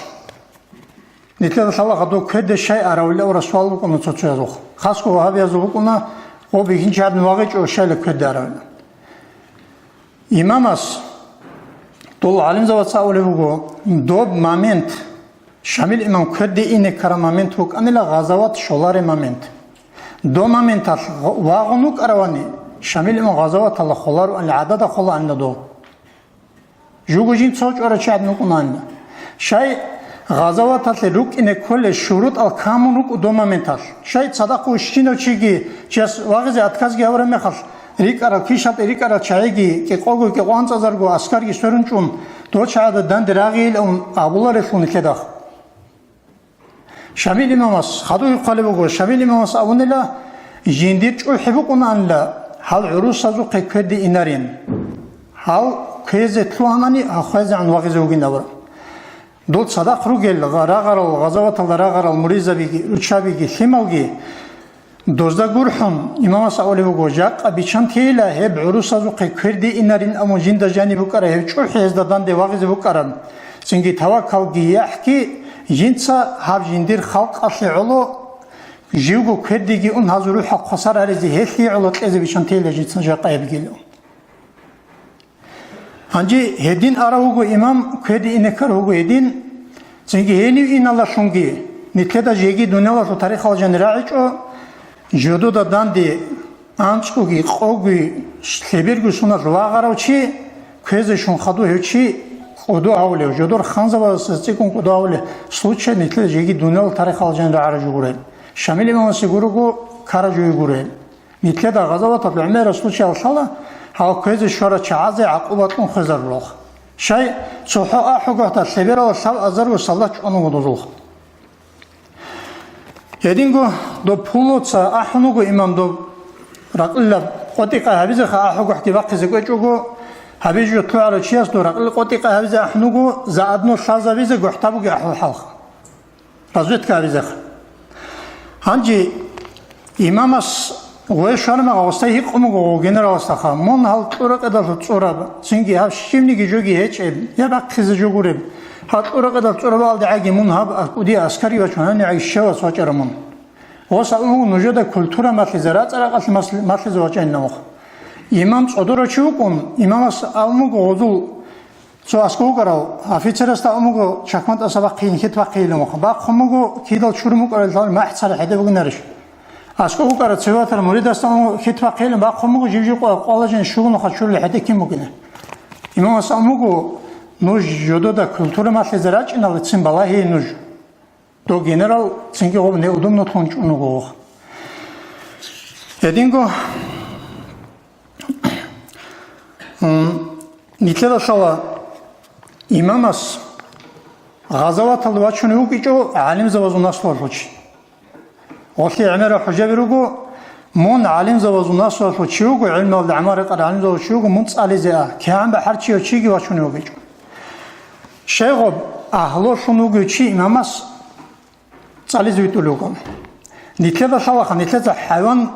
نتلا الله خدو كده شيء أراويل أو رسول الله كنا تشوفه خاص كوا هذا يزوجنا هو بيجين شاد نواقج أو شيء لكده أراويل إمامس طول عالم زوات سأوله هو دوب مامنت شامل إمام كده إنك كرام مامنت هو أنا لا غزوات شولار مامنت دو مامنت واغنوك أرواني شامل إمام غزوات الله خلار وأن العدد خلا عنا دو جوجين صوت ورا شاد نكون عنا شيء غزوات الروك إن كل الشروط الكامل روك دوما منتال شيء صدق وشينو شيء جس واقع أتكاز جاورا مخال ريك أرى كيشات ريك أرى شايعي كقوله كقوانت أزرقو أسكار يشترون شون توش هذا دان دراغيل أم أبولا رفون كده شامل إمامس خدو يقلبه شامل إمامس أونلا جندير شو يحبون أن لا هل عروس هذو كده إنارين هل كيزة تلوانني أخذ عن واقع زوجين دورا دول صدق روجل غراغر الغزوات الغراغر المريزة بيجي وشابيجي ثمالجي دوزدا غورحم إمام سأولي بوجاك أبيشان تيلا هب عروس هذو كده إنارين أمو جند جاني بكرة هب شو حيز دان ده واقع بكرة سنجي توكل جياحكي جنسا هاب جندير خلق أصل علو جيوجو كردي أن هذا حق خسر عليه هالشيء علو إذا بيشان تيلا جنسا جاقة يبجيلو هنجي هدين أراهوجو إمام كردي إنكاروجو هدين سنجي هني إن الله شونجي نتكدا جيجي دنيا وشو تاريخ الجنراعيشو جودو دا داندي أنشكوجي قوجي سبيرجو سونا رواغارو شيء كذا شون خدو هالشيء خدو أولي جودور خانزا وسيكون خدو أولي سوتشة نتكدا جيجي دنيا وتاريخ الجنراعيشو غورين شامل إمام سيجوروجو كاراجو غورين نتكدا غزوات العمر سوتشة الصلاة هاو كذا شورا شعازة عقوبات خزر الله شيء صحة أحققت السبيرة والسال أزر والصلاة أنو مدوزوه يدينغو دو بولوتسا أحنوغو إمام دو رقل قطيقة هبيزة أحقق كي وقت زكوچوغو هبيجو طلع چياس دو رقل قطيقة هبيزة أحنوغو زادنو شازا بيزة گوحتابوغي أحل حلق رزويت كهبيزة هنجي إمامس وشارما غوستاي قومغو جنرال استخا من هال طرق ادل صورب سنگي هاب شيمنيگي جوگي هيچ يا باقيز جوگورب هات طرق ادل صورب aldı agi من هاب ودي عسكري وچونن عيشه وسوچرمن وسالمو نجوده كولتورا ماتلزرات аракас матлиз وچنمو имам صدورچوقون имамас алмуго озул соаскогара офицераста алмуго чакмат асаба кыйын хет вакыйлыму ба комуго кидал чурму каралар махсар хаде бугунарыш أسكو كارا تسوات المريد أستعمل خطبة قيل باقومو جيجي قوالاجين شغل خشور لحد كم ممكنه إمام أستعملو نوج جدو دا كولتورة مثل زراج إن الله تسمى بالله هي نوج دو جنرال تسنجي غوب نيودوم نتونج أنوغو يدينغو نتلدا شالا إمام أس غزوات الواتشون يوكيجو عالم زوازو ناسوار فوشي وقتی عمر حجابیروگو من عالم زوازو ناسو فوتشیوگو علم العمار قد عالم زوازو شیوگو من تسالیزه که هم به هر چی و چیگی واشونیوگی شیخو اهلوشونوگو چی امامس تسالیزویتولوگو نیتلدا شالاخ نیتلدا حیوان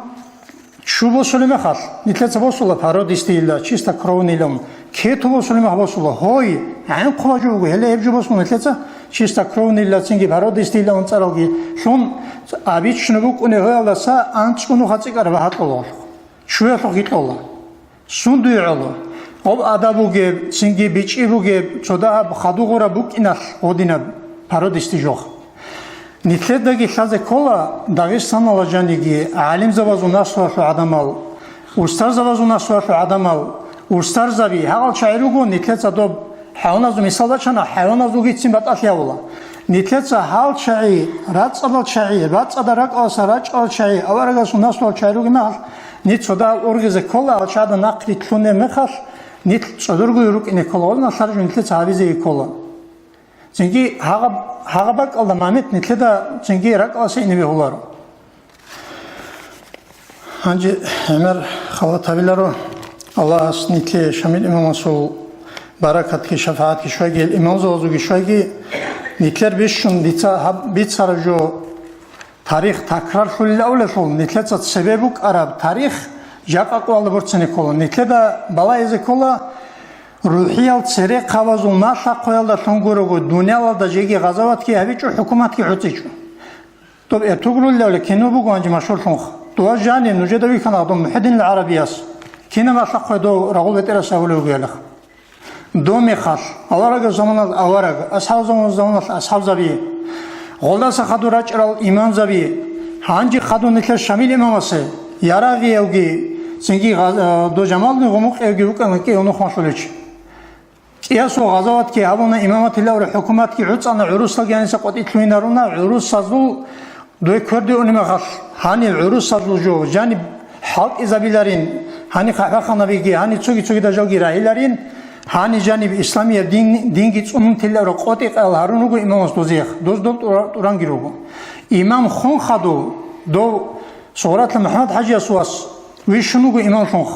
شوبو سلمه خاص نیتلدا بوسولا پارودیستیلا چیستا کرونیلم که تو بوسلمه بوسولا های عین قواجوگو هله ابجو بوسون نیتلدا چیستا کرونیلا چنگی پارودیستیلا اون تراگی شون آبیت شنوک اونه هالسا آنچونو خاطی کار به هاتلور شویه فقیتلا سوندوی علا اب آدابوگه چنگی بیچی بوگه چودا خادو غورا بوک ایناش ودینا پارودیستی جوخ نیتلدگی شازه کلا داغستان آلاجانیگی عالم زوازو ناسوافو آدمال استار زوازو ناسوافو آدمال استار زبی هال شایروگو نیتلد زدوب حیوانازو مثال چنا حیوانازو گیتیم بات آفیاولا نیتلد هال شای رات صدال شای رات صدارک آسراج آل شای آوارگاسو ناسوال شایروگی مال نیت صدا ارگز کلا آشاد نقلی تونه مخش نیت صدرگو یروک اینه کلا اول نشارج نیتلد هاویزه کلا چنگی هاga bak Allah Mehmet nitle de çengi rak asa inibi hular. Hangi Ömer xala tabilaro Allah as nitle şamil imam asul barakat ki şefaat ki şoy gel imam zozu ki şoy ki nitler beşun dita bit sarjo tarih takrar şulle avle şol nitle çat sebebuk arab tarih jak aqvalı borçene kolon nitle de balayze kola روحيال سري قواز وما شاقويال دا شنگورو دنيا دا جيگي غزوات كي هبيچو حكومات كي حوتيچو طب ارتغلو اللي كنو بوغو انجي مشهور شنخ دو جاني نجدوي كان ادم محدين العربياس كينا ما شاقوي دو رغول بترا ساولو غيلخ دو ميخاش اوارغ زمان اوارغ اصحاب زمان اصحاب زبي غولدا سخدو راچرال ايمان زبي هانجي خدو نكل شامل امامسه ياراغي اوغي سنگي دو جمال نغمق اوغي وكان كي اونو خوشولچ წიასო ღაზავად კი აბონა იმამათილაური ჰუკუმათ კი უწანა ურუსა განსა ყოტიტლუინარულნა ურუსაზულ დოე ქორდი უნიმახალ ჰანი ურუსაზულ ჯო ჯანი ხალყ იზაბილარინ ჰანი ხახანავიგი ჰანი ცუგი დაჟოგი რაილარინ ჰანი ჯანი ისლამია დინგი წუნთილარო ყოტი ყალ ჰარუნუგუ იმამას დოზიახ დოზდო ტურანგირუგუ იმამ ხონ ხადო დო სურათ მუჰამად ჰაჯი ასუას ვიშუნუგუ იმამ ხონ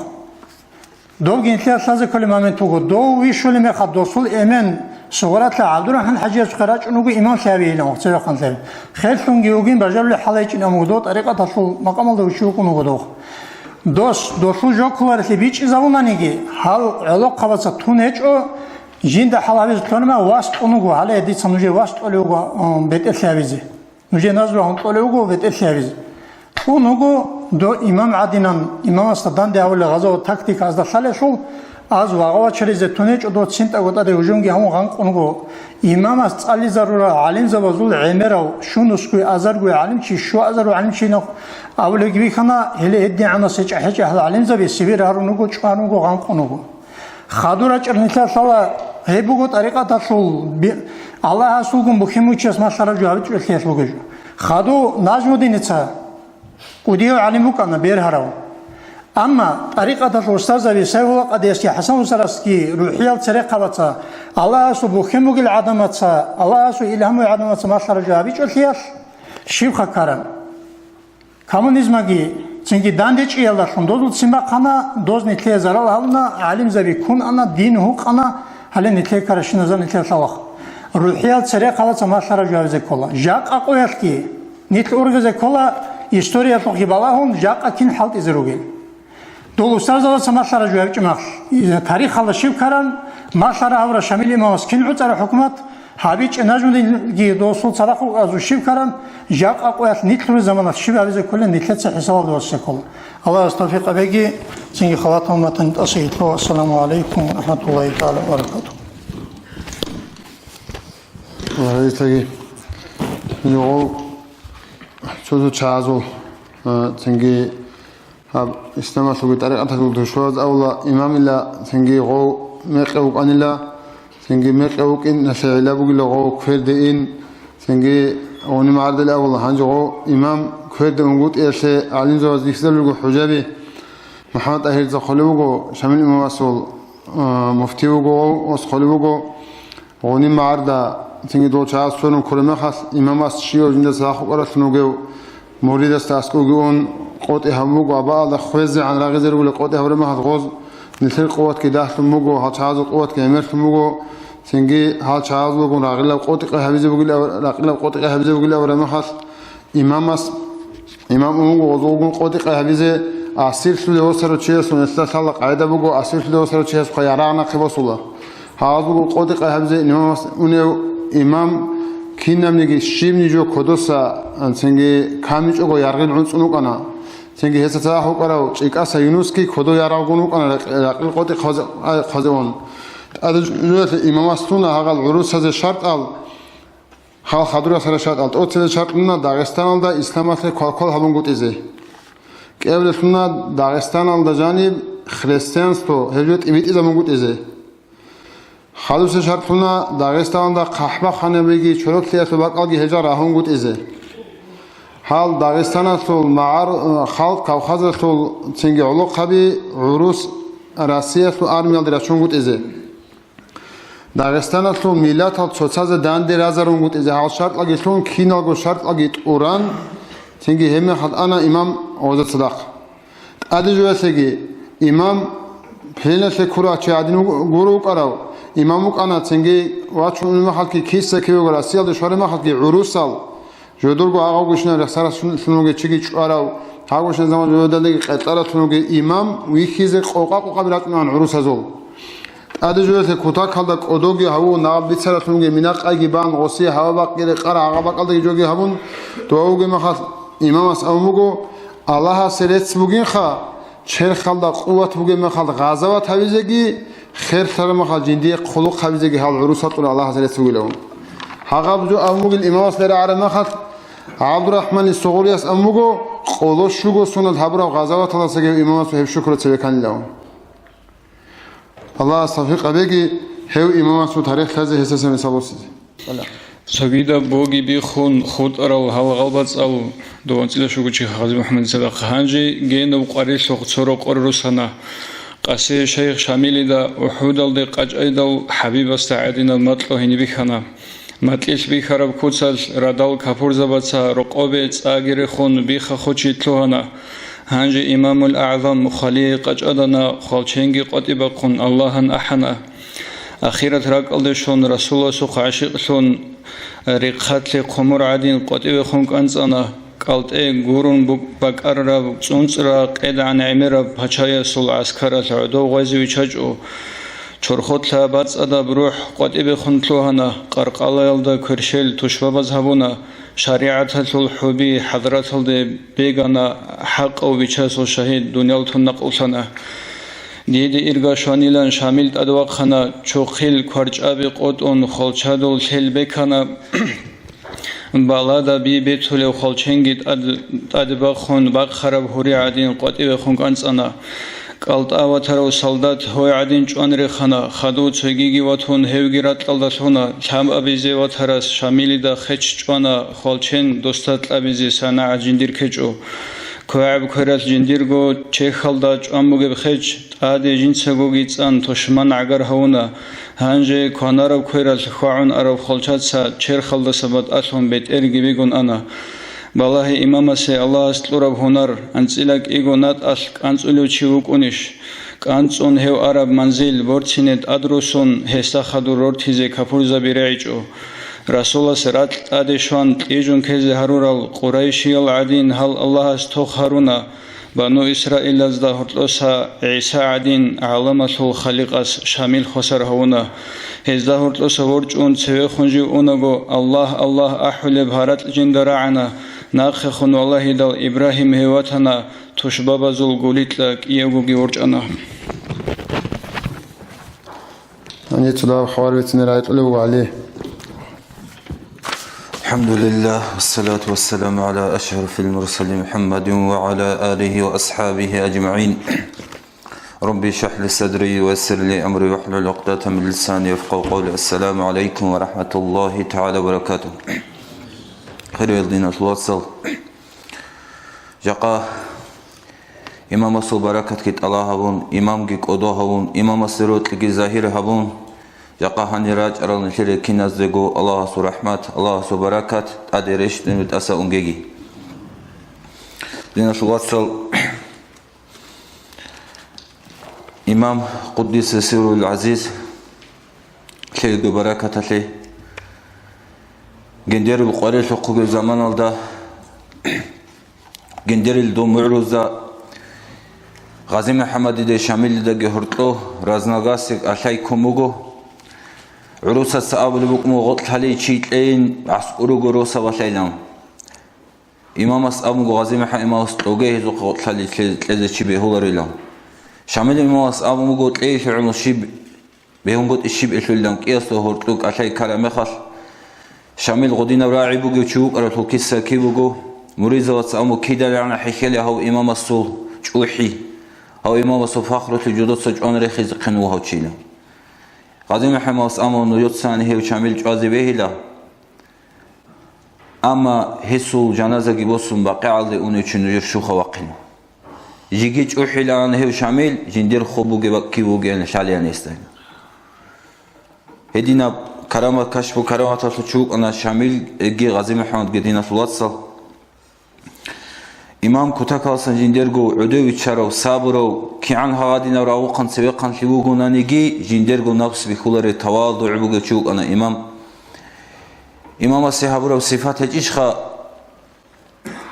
دوغين سازه كل ما من توغو دو ويشول ما خد دوصل امن صورات عبد الرحمن حجي خراج نوغو امام شافعي له سيو خنزل خير سونغي يوغين بجال حلايچ نمودو طريقه تصل مقام دو شو كنو دو دوسو جوكوار سي بيچ زاونانيگي حال علو قبصه تونچ او جيند حلاويز تونما واست اونغو على دي سنوجي واست اولوغو بيت سيابيزي نوجي نازلو اولوغو بيت سيابيزي اونغو دو امام عدنان امام استدان دي اول غزو تاكتيك از دخل شو از واقعا چریز تونچ دو سنت گودا وجونگي هم غان قونغو امام است علي ضرور عالم زوزول عمرو شونسكو ازرغو عالم چي شو ازرو عالم چي نو اولگي بي خنا هله ادي انا سچ حج عالم زبي سيبير هارونغو چانوغو غان قونغو خادورا چرنيتا سالا هيبوغو طريقه تاسول الله اسوغون بخيموچس مساله جواب چلسيسوغو خادو ناجمودينيتا وديو علموك أنا بيرهراو أما طريقة الأستاذ أبي سيفو قد يسكي حسن سرسكي روحيال طريقة بتا الله أسو بوخيموك العدمة الله أسو إلهمو العدمة ما خرجوا بيش الخياس شيخ كارم كومونيزماجي تنجي دانديش إيالله شندوزو تسمى قنا دوز نتلي زرال هلنا علم زبي كون أنا دين هوك أنا هل نتلي كارشين زر نتلي صلاح روحيال طريقة بتا ما خرجوا بيزي كولا جاك أقويالكي نتل أورغزي كولا история тохибалахун жака кин халт изругел долустарзада самашара жуявчмах тарих халашив каран машара авра шамили мас кин уцара хукумат хабич нажмуди ги досул сараху азу шив каран жака qoyat nitlur zamanat шив авизе колен нитлеца хисаб досекол аллах астафиқа беги синги халатаматан асийту ассаламу алейкум ва рахматуллахи таала ва баракатух 알겠다기 요 저도 자주 생기 이슬람 속에 따라 아타도 쇼즈 아울라 이마밀라 생기고 메qawq 안일라 생기 메qawq인 나사일라 부길고 쾌데인 생기 오니 마르들 아울라 한조 이맘 쾌데 응굿 에세 알린조 지슬고 후자비 محمد اهل زخلوغو شامل امام رسول مفتیوغو اسخلوغو اونی مردا تینگی دو چاس سونم کلمه خاص امام است شیو جنده ساخو قراتنوگو مورید است اسکوگون قوت هموگو ابا خوز عن راغزر ولا قوت هورم هات غوز نثر قوت کی داخلموگو ها چاز قوت کی امرتموگو تینگی ها چاز وگون راغل قوت قهبیزه بگل راغل قوت قهبیزه بگل ورم خاص امام است امام اموگو زوگون قوت قهبیزه اسیر سوده وسرو چیس نسلا سال قاعده بگو اسیر سوده وسرو چیس خیارانه خبصولا هاذو قوت قهبیزه امام اونه امام كينام نيجي شيم نيجو كودوسا سنجي كاميجوغو يارغين عنصنو قنا سنجي هستا هو قراو چيقاسا يونسكي كودو ياراغونو قنا راقل قوتي خازون ادجوت امام استونا هاغال عروس هذا شرط ال خال خادرا سر شرط ال اوتل شرطنا داغستان دا اسلامات كول هالون گوتيزي كيبلسنا داغستان دا جانب خريستيانستو هجوت ايميت زمان گوتيزي خالص شرطنا داغستان دا قحبه خانبگی چروک سیاست باقالگی هجا راهون گوت ازه حال داغستان سول معار خالق کاوخاز سول چنگی علوق خبی عروس راسیه سول آرمیال درشون گوت ازه داغستان سول میلاد حال چوچاز دان درازرون گوت ازه حال شرط لگی سول کینال گو شرط لگی اوران چنگی همه حال انا امام اوزد صدق ادجوه سگی امام پینس کورا چه عدینو گورو قراو امامك أنا تنجي واتشون المحل كي كيسة كيو غراسيال دشوار المحل كي عروسال جودورغو آغاوغوشنا رخصارة سنوغي چيكي چوارو آغاوغوشنا زمان جودالدگي قطارة سنوغي امام ويخيزي قوقا براتنا عن عروس هزول أدى جودالدگي كوتاك هالدك أدوغي هاو ناب بيتسارة سنوغي مناق أيگي بان غصي هوا باقي قرع آغا باقالدگي جوغي هاون دواغوغي محل امام اس أموغو الله سريتس بوغين خا چر خالدا قوات بوغي محل غازوات هاويزگي خير سلام خال جندي خلق خبيزه حال عروسات الله حضرت سويلون حقبجو اموغ الامام سر عرما خط عبد الرحمن الصغوريس اموغو قولو شوغو سنل حبر غزوات الله سگه امام سو هب شکر تبكن لهم الله صفيق بگي هو إمام سو تاريخ هذا هسه سمي سبوسي سجيدا بوجي بيخون خود أرال هال غلبت أو دوان تلا شو كشي خازي محمد صدق هانجي جين وقاريس وقصرق أرسنا قاسي شيخ شاملي دا وحود الدي قاج أيدا حبيب استعدين المطلو هني بخنا مطلش بخرب كوتسال رادال كفور زبطة رقابة أجر خون بخ خوشي تلوهنا هانجي إمام الأعظم مخالي قاج أدنا خالشينجي قطيبا قن اللهن أحنا أخيرا راك ألدشون رسول الله سوق عشق شون رقات لقمر عدين قطيبا خونك أنزانا قالت غورون بقرر صنصرا قد عن عمر بچايا سول عسكر العدو غازي وچاجو چورخوت لابات ادا بروح قطيب خنتلوهنا قرقالا يلدا كرشل تشبابز هبونا شريعت الحبي حضرت الد بيغانا حق او وچاس شهيد دنيا تنقلسنا ديدي إرغاشوانيلان شامل أدواقنا چوخيل كورچابي قطون خلچادول خلبكنا بالادا بي بيتولي خلچنگيت أدباخون باق خراب هوري عدين قطيب خونك أنسانا قالت آواترو سلدات هوي عدين چوان رخنا خدو چوگيگي واتون هوگيرات لالداتونا لهم أبيزي واترس شاميلي دا خيچ چوانا خلچن دوستات لابيزي سانا عجندير كجو كوعب كورات جنديرغو چخالدا چواموگي بخيچ آدي جنسگوگي چان توشمان عگر هونا هانجي كونارو كورات خوعون أرو خلچات سا چير خالدا سبات أسهم بيت إرگي بيگون أنا بالله إمام سي الله استلورب هنر أنسلك إيغونات أسك أنسلو چيوك أنش كأنسون هيو عرب منزل ورتسينت أدروسون هستا خدو رورتيزي كفورزا بريعجو رسول الله سرات أدشوان تيجون كيزي هرورال قريشي العدين هل الله استوخ هرونا بانو إسرائيل ازدا هرتلوسا عيسى عدين علامة الخليقاس شامل خسر هونا هزدا هرتلوسا ورجون سوي خنجي أونغو الله أحولي بهارت جندراعنا ناخ خن والله دل إبراهيم هواتنا تشباب زول قوليت لك إيوغي ورجانا أني تدار خواربتنا رايت ألو عليه الحمد لله والصلاة والسلام على أشرف المرسلين محمد وعلى آله وأصحابه أجمعين ربي اشرح لي صدري ويسر لي أمري واحلل عقدة من لساني يفقهوا قولي السلام عليكم ورحمة الله تعالى وبركاته خير يلدينا الوصل جاقا إمام أصول بركة كت الله هبون إمام جيك أدو هبون إمام السروت لكي ظاهر هبون جاقا هني راج أرال نشير كي نزدقو الله سو رحمت الله سو بركة أدريش دنوت أسا أنجيجي دينا شو وصل إمام قدس سيرو العزيز شيء بركة لي جندير بقريش حقوق الزمان الدا جندير الدو معروزة غازي محمد دي شامل دا جهرتلو رازناغاسك أشاي كوموغو عروسة سأبل بقمو غطل حالي شيتلين عسقرو غروسة وشايلام إمام أسأبو غازي محمد إمام أسطوغيه زوق غطل حالي تلزي شبه هو ريلام شامل إمام أسأبو مغوط ليه شعونو شيب بهم قد الشيب إشلام كياسو هرتلوك أشاي كارمخش شامل غدينا راعي بوجو تشوك أرتو كيسا كي بوجو مريزة وتسأمو كيدا لعنا حكيلي هاو إمام الصول شوحي هاو إمام الصول فاخرة الجدود سجعون ريخي زقنوها وتشيلا غازي محمد وتسأمو نيوت ساني هاو شامل جوازي بيهلا أما هسول جنازة جيبوسون باقي عالي أوني تشنو يشوخا وقنا جيجي شوحي لعنا هاو شامل جندير خوبو جبكي وجين شاليان يستاين هدينا كرامة كشف وكرامة تشوك أنا شامل جي غازي محمد قدينا فلاتصل إمام كتاكال سنجندرجو عدوي تشارو صابرو كيان هادينا راوقن سبقن لوجونا نيجي جندرجو نفس بخلر تواضع بوجو تشوك أنا إمام الصحابة صفات إيشخا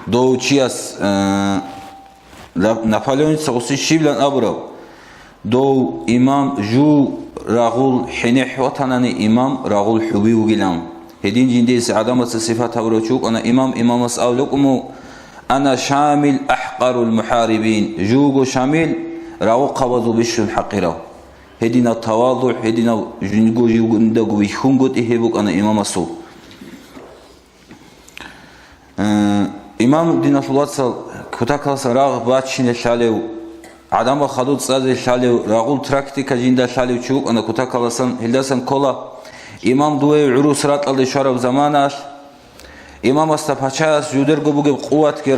دو تشياس نابليون سوسي شيبلان أبرو دو إمام جو راغول حنيح وطناني إمام راغول حبي وقلام هدين جنديس عدامة الصفات هبروشوك أنا إمام أسألكم أنا شامل أحقر المحاربين جوجو شامل راغو قوضو بشر الحقيرة هدين التواضع هدين جنجو جوجو ندقو بيخونجو إهبوك أنا إمام أسول إمام دين الفلاتسل كتاكال سراغ باتشين الشاليو عدم خدود صادر شاليو راغول تراكتيكا جيندا شاليو تشوك أنا كنت كلاسن هلداسن كولا إمام دوي عروس رات الله شرب زماناش إمام استفحشاس جودرغو بوجي قوتك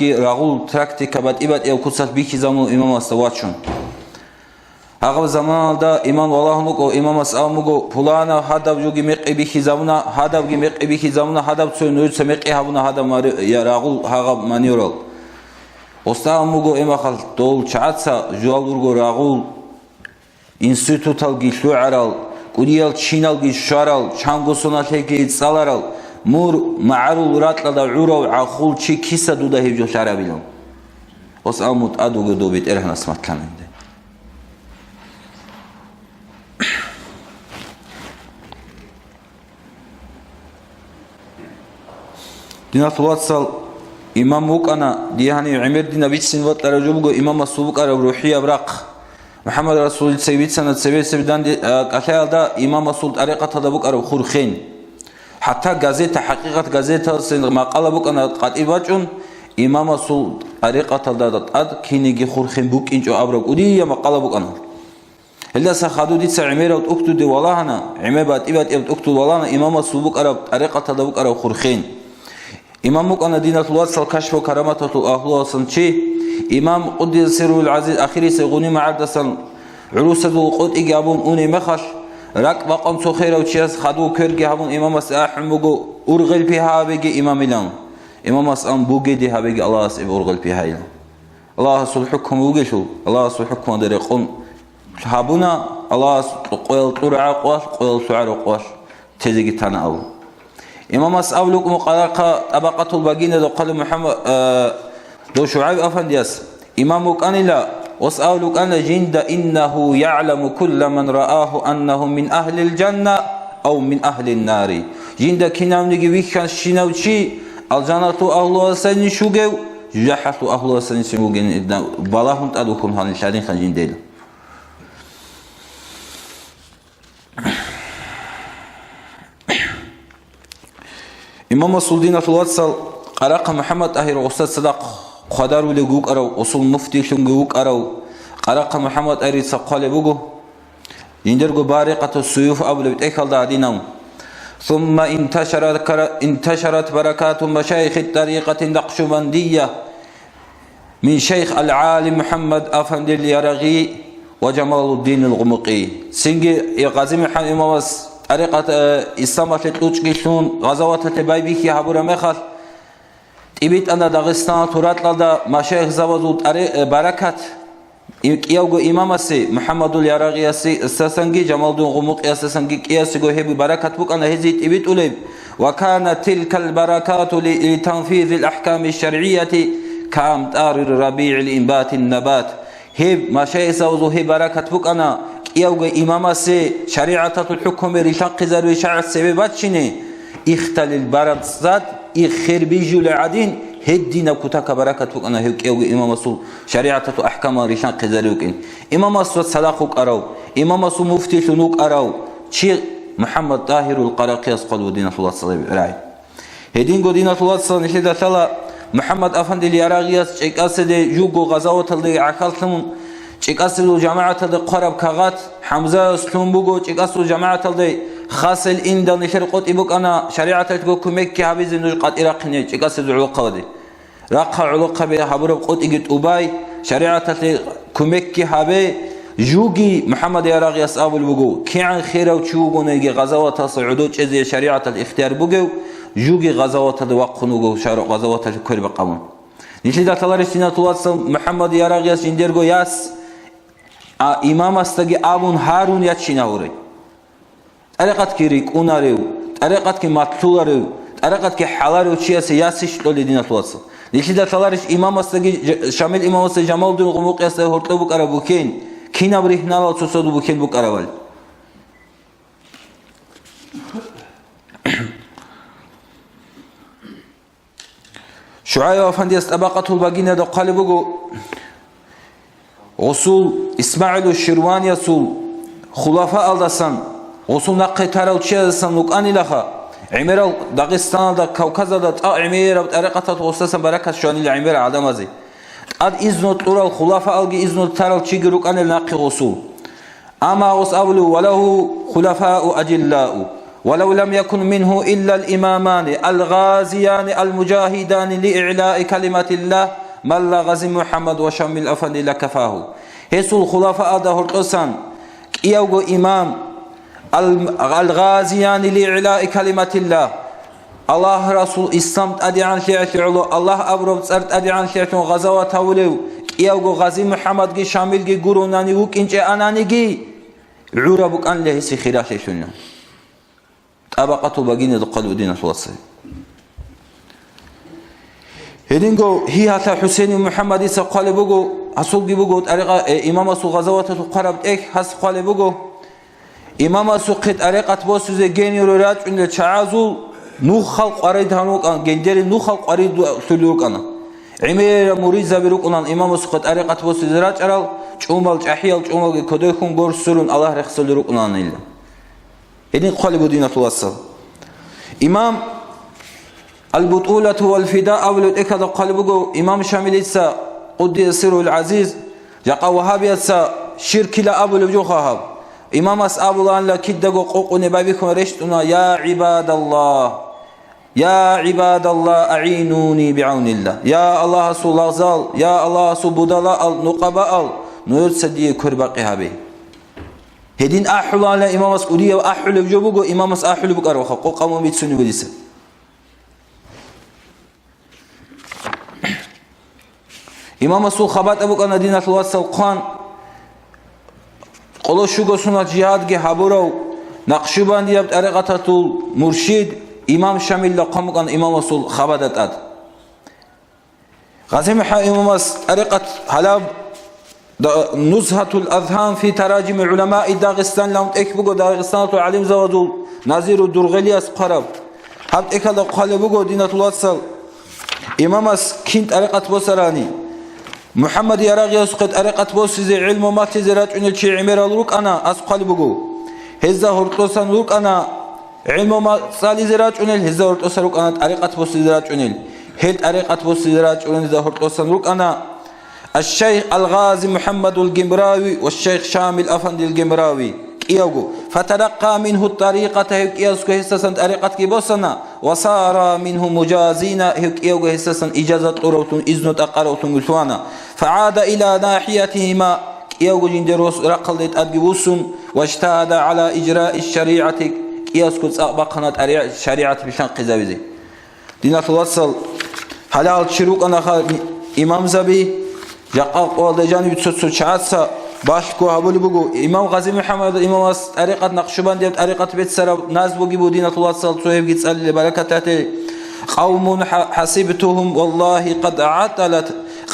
راغول تراكتيكا بات إبات إيو كسات بيكي زمو إمام استواتشون هغه زمان دا إمام والله نقو إمام أسأمو فلانا هذا بجوجي مقي بيكي زمنا هذا بجي مقي بيكي زمنا هذا بسونو سمقي هبنا هذا ماري يا راغول هغه مانيورال أستأمو إما خل دول شعاتسا جوالورغو راغول إنستيتوتال جيشلو عرال قديال تشينال جيشارال شانغوسونا تيكي تصالارال مور معرول راتلا دا عورو عخول چي كيسا دودا هيجو شارابيلون أستأمو تأدو قدو بيت إرهنا سمت كامل دينات الواتسال إمام وكأنا ديهاني عمر دينا بيتسين وات لرجوبه إمام السبوك على روحية براق محمد رسول سيبيت سنة سبيدان كشايل دا إمام السلط طريقة هذا بوك على خورخين حتى غازيتا حقيقة غازيتا سن مقالة بوك أنا قد إباجون إمام السلط طريقة هذا تاد كينيجي خورخين بوك إنجو أبرق ودي مقالة بوك أنا هلا سخادو ديت سعمير أو أكتو دي والله أنا عمر بات إبات أكتو والله أنا إمام السلط على طريقة هذا بوك على خورخين إمام مكان دينة الوصل كشف كرامته أهله صنشي إمام قدس سر العزيز أخيري سيغني معدسا عروسة القد إجابون أوني مخش رك بقم سخير وشياس خدو كرجي هبون إمام سأحم بجو أرغل بها بيجي إمام لهم إمام سأم بوجي دي هبيجي الله سيب أرغل بها لهم الله سبحكم بوجي شو الله سبحكم دريقون هبونا الله قيل طرع قواش قيل شعر قواش تزيج تناو إمام أسألك مقارقة طبقة الباقين دو قال محمد دو شعيب أفندياس إمام كان لا وأسألك أنا جند إنه يعلم كل من رآه أنه من أهل الجنة أو من أهل النار جند كنام نجي ويكان شنوشي الجنة أهل سن شوجو جحت أهل سن شوجين بلاهم تأدوكم هان الشارين خن جنديل إمام السلطين الواتسال قرأ محمد أهير أستاذ صدق خدار ولجوك أرو أصول مفتي شنجوك أرو قرأ محمد أهير سقال بوجو يندرجو بارقة السيوف أبو لبتأكل دادينهم ثم انتشرت بركات مشايخ الطريقة النقشبندية من شيخ العالم محمد أفندي اليرغي وجمال الدين الغمقي سنجي غازي محمد إمام طريقة إسلام تلوشكيشون غزوات تبايبيكي حبورا مخال تبيت أنا داغستان تورات لدا مشايخ زوازو بركات يوغو إمام سي محمد اليراغي سسنجي جمال دون غموق سسنجي كياسيغو هبي بركات بوك أنا هزي تبيت أوليب وكانت تلك البركات لتنفيذ الأحكام الشرعية كأمطار الربيع لإنبات النبات هب مشايخ زوازو هي بركات بوك أنا يوجا إمام سي شريعة الحكم رشاق زر شرع السببات شنو اختل البرد زاد إخير بيجو لعدين هدينا كتاك بركة أنا هيك يوجا إمام سو شريعة أحكام رشاق زروكين إمام سو صداقك أراو إمام سو مفتي شنوك أراو شيء محمد طاهر القراقيس قال ودينا الله صلى الله عليه هدين قدينا الله صلى الله عليه وسلم محمد أفندي اليراغيس شيء أسد يوجو غزوات اللي عقلتهم چیکاسلو جماعت د قرب کاغات حمزه سلمبوگو چیکاسلو جماعت د خاصل این دانشر قط ایبوک انا شریعت کو کمک کی حبیز نو قط عراقنی چیکاسلو علاقه ودی راقه علاقه به حبر قط ایت اوبای شریعت کمک کی حبی جوگی محمد یراغی اصحاب البوگو کی عن خیر او چوگو نگی غزوات صعود چیز شریعت الاختیار بوگو جوگی غزوات وقنوگو شرع غزوات کل بقمون نیشی داتلار سیناتوات محمد یراغی اس اندرگو یاس إمام استجي أبون هارون يتشيناوري طريقة كيريك أوناريو طريقة كي مطلوريو طريقة كي حلاريو شيء سياسيش لولي دينا توصل ليش ده تلارش إمام استجي شامل إمام استجي جمال دون غموق يسته هرتو بك أربوكين كينا بريحنا لا تصدق بكين بك أربال شعيب أفندي استباقته الباقين ده قالبوجو Osul İsmail Şirvan yasul xulafa aldasan osul naqi taralçıyasan luqanilaha İmeral Dağistan'da Kavkaz'da ta İmeral tariqata tostasan barakat şu anil İmeral adamazi قد إذنت أورا الخلفاء الجي إذنت ترى الشجرك أن الناقي غصو أما وسأولوا وله خلفاء أجلاء ولو لم يكن منه إلا الإمامان الغازيان المجاهدان لإعلاء كلمة الله مل غزي محمد وشمل أفندي لكفاه هسو الخلفاء ده القسم يوغو إمام الغازيان لإعلاء كلمة الله الله رسول إسلام أدعان شيعتعلو الله أبرب سرت أدعان شيعتعلو غزوة توليو يوغو غزي محمد جي شامل جي قروناني وكينجي أناني جي عربك أن لهسي خلاشي شنو طبقة بقين القلب دين الوصي هدينغو هي حتى حسين محمد إسا قال بقو أسوق بقو طريقة إمام أسو غزوة تقرب إيك حس قال بقو إمام أسو قد طريقة بوسو زي جيني رورات إن الشعازو نو خلق أريد هنوك أن جندري نو خلق أريد تلوك أنا عمير مريد زبيروك أن إمام أسو قد طريقة بوسو زرات أرال شومال جحيال شومال كدوكم غور سرون الله رخص لروك أنا إلا هدين قال دين الوصل إمام البطولة والفداء أولد إكاد قلبه إمام شامل إسا قدس سره العزيز جاء وهابي إسا شرك لا أبو لبجوخها إمام أسأل الله أن لا كدقوا قوقني بابكم رشتنا يا عباد الله يا عباد الله أعينوني بعون الله يا الله سو لغزال يا الله سو بدلاء نقباء نور سدي كربقها به هدين أحلى على إمام أسكولية وأحلى بجوبه إمام أحلى بكروخه قوقهم بيتسوني بديسه إمام أسول خبات أبوك أن دينة الوصل قان قلو شوكو سنة جهاد جي حبورو نقشبان ديابت أرقات مرشد إمام شامل لقامك أن إمام أسول خبات أد غازم إمام أرقات حلاب نزهة الأذهان في تراجم علماء داغستان لهم إكبقوا داغستان علم زوادول نازير الدرغلي أسقرب هبت إكاد قلبقوا دينة الوصل إمام كنت أرقات بسراني محمد يراغي يسقط أرقات بوسي علم ما تزرات عن الشيء عمير الروك أنا أسقال بقو هزا هرطوسان روك أنا علم ما صالي زرات عن هزا هرطوسان روك أنا أرقات بوسي زرات عن هل أرقات بوسي زرات عن هزا هرطوسان روك أنا الشيخ الغازي محمد الجمراوي والشيخ شامل أفندي الجمراوي كيوغو فتلقى منه الطريقة هيك هسسن طريقة كيبوسنا وصار منه مجازين هيك يوغو هسسن إجازة قروتون إذن تقروتون ملتوانا فعاد إلى ناحيتهما كيوغو جندروس رقلت أدقبوسون واجتهد على إجراء الشريعة كيوسكو تسأبقنا الشريعة بشان قزاوزي دينة الوصل حلال شروق أنا إمام زبي جاق والله جانب تسوتسو شعاتسا باشكو هبولي بقو إمام غازي محمد إمام طريقة نقشبان ديال طريقة بيت سرا ناس بقيبو دينة الوصل صهيب يتسأل لبركة قوم حسبتهم والله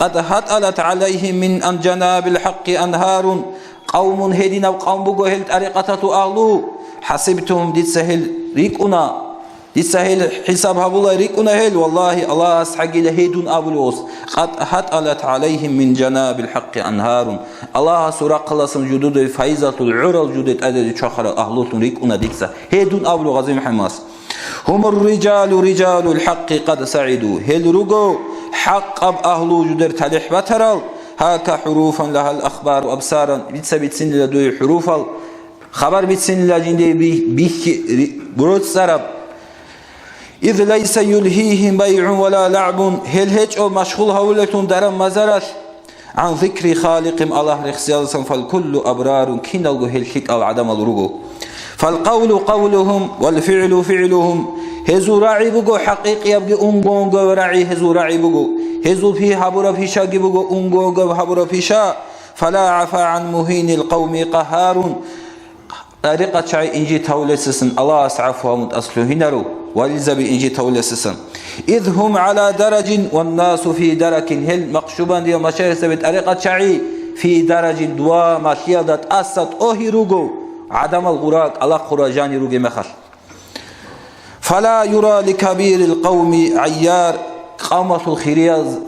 قد هطلت عليهم من أن جناب الحق أنهار قوم هدينا وقوم بقو هل طريقة أهلو حسبتهم دي سهل ريكونا دي سهل حساب هبولا ريكونا هل والله الله أسحق لهيدون أبلوس قد هطلت عليهم من جناب الحق أنهار الله سرق لسم جدود فايزة العرى الجدود أدد شخر أهلوتون ريكونا ديكسا هيدون أبلو غزي محمد هم الرجال رجال الحق قد سعدوا هل رجو حق أب أهلو جدر تلح بترال هاك حروفا لها الأخبار وأبصارا بيتسبت سن لدوي حروفا خبر بيتسن لجندي بيه برود سرب إذ ليس يلهيهم بيع ولا لعب هل هج أو مشغول هولتون درم مزرش عن ذكر خالقهم الله رخصيالسا فالكل أبرار كينالغو هل حق أو عدم الرغو فالقول قولهم والفعل فعلهم هزو راعي بغو حقيقي يبقى أنغو راعي هزو راعي بغو هزو في حبر في شاق بغو أنغو حبر في شاق فلا عفا عن مهين القوم قهار طريقة شعي إنجي تولسسن الله أسعفها متأصله هنرو والزبي إنجي تولسسن إذ هم على درج والناس في درك هل مقشوبا دي مشاهد بطريقة شعي في درج دوا مشيادة أسد أوهي روغو عدم الغراق الله خراجاني روغي مخر فلا يرى لكبير القوم عيار قامة الخرياز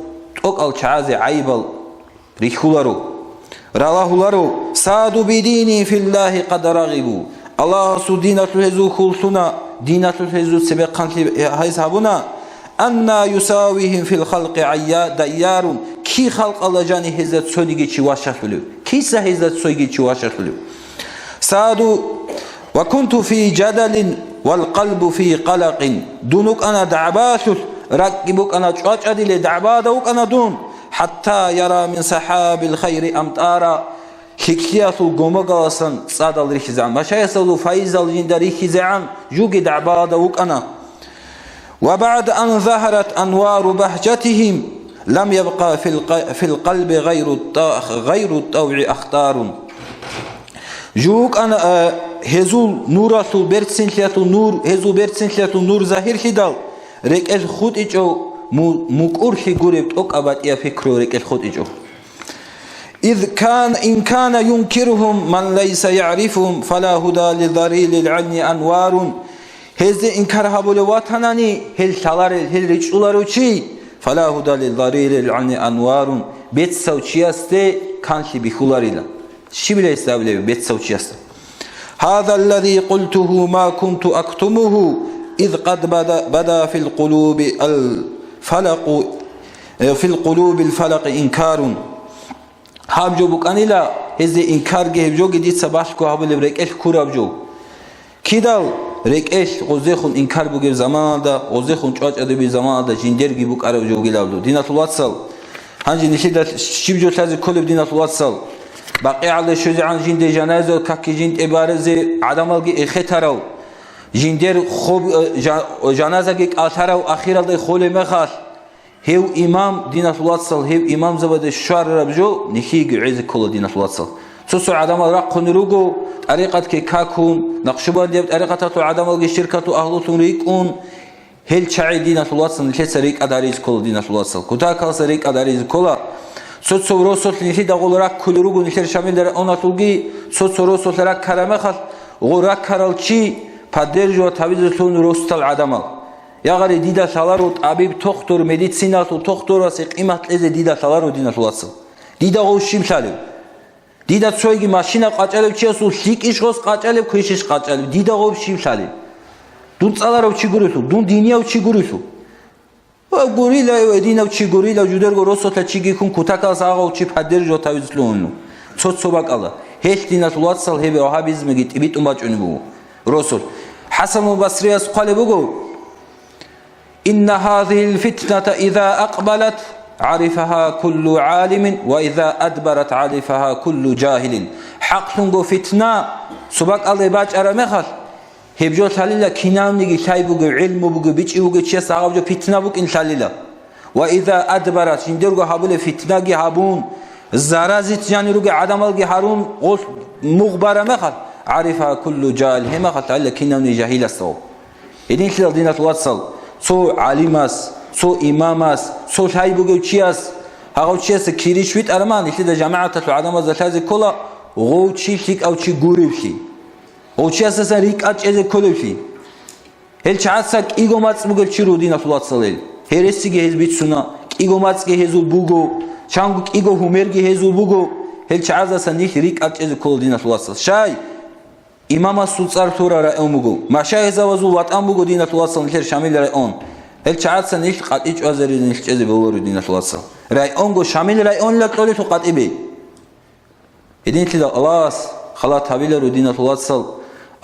أقل شعازي عيبل ريخولارو رالهولارو سادوا بديني في الله قد رغبوا الله سو دينة الهزو خلصنا دينة الهزو سبقان هيسابنا أن يساويهم في الخلق عيار ديار ki halk alacağını hizmet söylü geçi vaşakılıyor. Kisa hizmet söylü geçi vaşakılıyor. Sadu ve kuntu fi cadalin vel kalbu fi qalaqin. Dunuk ana da'batul rakibuk ana çuaç adile da'badavuk ana dun. Hatta yara min sahabil hayri amtara. Hikyatul gomagasan sadal rihizan. Maşayasalu faizal jindar rihizan. Jugi da'badavuk ana. وبعد أن ظهرت أنوار بهجتهم لم يبقى في القلب غير الطوع أختار جوك أنا هزول نوراتو برتسنتلاتو نور هزول برتسنتلاتو نور ظاهر هدال ريك الخود إجو مكور خيغوريبت أوك أبات يا فكرو ريك الخود إجو إن كان ينكرهم من ليس يعرفهم فلا هدى للضريل العلم أنوار هذا إنكار هبول وطناني هل شلار هل رجولار وشي فلا هدى للضرير العن أنوار بيت سوتشياست كانش بخلاريلا شو بلا يستقبله بيت سوتشياست هذا الذي قلته ما كنت أكتمه إذ قد بدا في القلوب الفلق إنكار هابجو بكانيلا هذا إنكار جهبجو جديد سباشكو هبول بريك إيش كورابجو كيدال ريك إيش غزيخون إنكار بوجي زماندا غزيخون تواج أدبي زماندا جندرجي بوك عرب جوجي لابدو دينة الواتسال هنجي نشيد شيبجو تلازي كل بدينة الواتسال باقي على شجع عن جند جنازة كاكي جند إبارزة عدم الجي إختارو جندر خوب جنازة جيك أثارو أخيرا ده خول مخاش هيو إمام دينة الواتسال هيو إمام زبد الشعر ربجو نخيج عز كل دينة الواتسال سوسو عدم الرق نروجو طريقة كاكون نقشبان ديب طريقة تو عدم الشركة أهلتون ريكون هل شعي دينة الواتسال نشيد سريك أداريز كل دينة الواتسال كتاكال سريك أداريز كلا سوسو روسو نشيد أقول رق كل روجو نشيد شامل در أنا تلقي سوسو روسو رق كلامه خل غرق كرالشي بدرجو تابيزتون روستال عدمال يا غري ديدا سالارو طبيب دكتور ميديسيناتو دكتور اسق قيمت لزه ديدا سالارو دينة الواتسال ديدا غوشيم سالو ديدا تسويجي ماشينا قاچالب چياسو ليك اشغوس قاچالب كويشش قاچالب ديدا غوشيم سالو دون صالارو چي گوريسو دون دينياو چي گوريسو غوريلا وديناو چي غوريلا جودرگو روسوتا چيگي كون كوتاكا ساغو چي پدرجو تاويزلونو صوت باقالا هيش دينة الواتسال هبي وهابيزم گيت ابيت اماچوني بو رسول حسن البصري قال بقول إن هذه الفتنة إذا أقبلت عرفها كل عالم وإذا أدبرت عرفها كل جاهل حق تنقو فتنة سبق الله باج أرمخل هبجو تاليلا كنام نيجي شاي بقى علم بقى بيجي بقى شيء صعب جو فتنة بقى إن تاليلا وإذا أدبرت شندرجو هبول فتنة جي هبون زرازت يعني رجع عدم الجي هارون قل مغبرة مخل عرفها كل جاهل هم خط على كنام جاهل الصو إذن كلا دينة الواتسال سو عالماس سو إماماس سو شاي بقى شياس هاو شياس كيريش ويت أرمان إذا جماعة العدم الزلازل كلا غو شيء شيك أو شيء غوري شيء غو شيء أساسا ريك أج إذا كله شيء هل شعاتك إيجو ماتس بقى شيرو دينة الواتسال هرسي جهز بيتسونا إيجو ماتس جهزو بوجو شانغ إيجو همير جهزو بوجو هل شعاز أساسا ريك أج إذا كل دينة الواتسال شاي إمام السلطان تورا رأيهم بقول ما شاهد زوجوا وطن بقول دينة الوصل نشر شامل رأيهم هل شعات سنيش قد إيش أزر نيش جذب بقول دينة الوصل رأيهم جو شامل رأيهم لا تقول تقد إبي إذن كذا الله خلاص حبيل دينة الوصل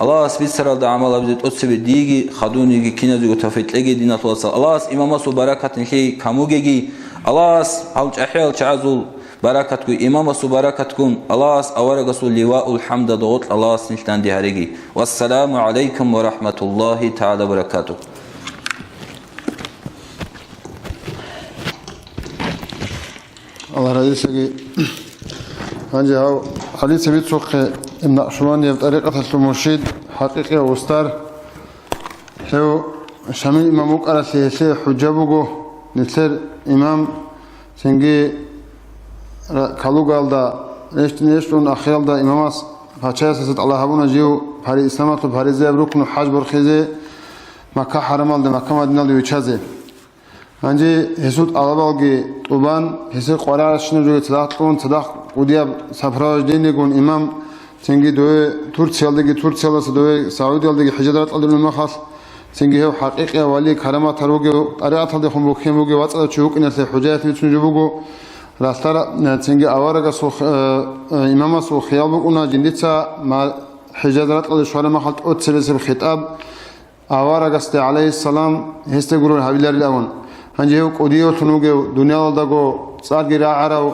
الله سبيت سر الدعامة الله بدأت أتصب ديجي خدوني كنا جو تفيت لقي دينة الوصل الله إمام سباركة نشي كموجي الله هل أحيال شعزول بركتكم إمام بركتكم الله أورجس اللواء الحمد ضغط الله سنشتان دي هرجي والسلام عليكم ورحمة الله تعالى وبركاته الله رئيسي هنجي هاو حديث بيت سوق ابن أشواني بطريقة المرشد حقيقي وستار هو شامل إمامك على سياسي حجابه نتسر إمام سنجي كالوغالدا نشتون أخيالدا إماماس فاتشاس ست الله هبونا جيو بحري إسلامات وبحري زيب ركن حاج برخيزي مكة حرمال دي مكة مدينة دي ويشازي هنجي هسود أغابالغي طوبان هسود قرار شنو جوغي تداخلون تداخ قدياب سفراج دينيقون إمام تنجي دوي تورتسيالدي تورتسيالدي دوي سعوديالدي حجادرات قدر المخاص تنجي هو حقيقي ولي كرامات هروغي طريقات هالدي خمبوكين بوغي واتسال تشوك إنسي حجايات بيتون جبوغو راستر تنجي أوارق سوخ إمام سوخ خيابونا جندتها مع حجازات قد شوارع ما خلت أتسبس الخطاب أوارق است عليه السلام هستقولون حبيل الأون هنجيو قديو تنوجو دنيا والدغو صار جرا عراو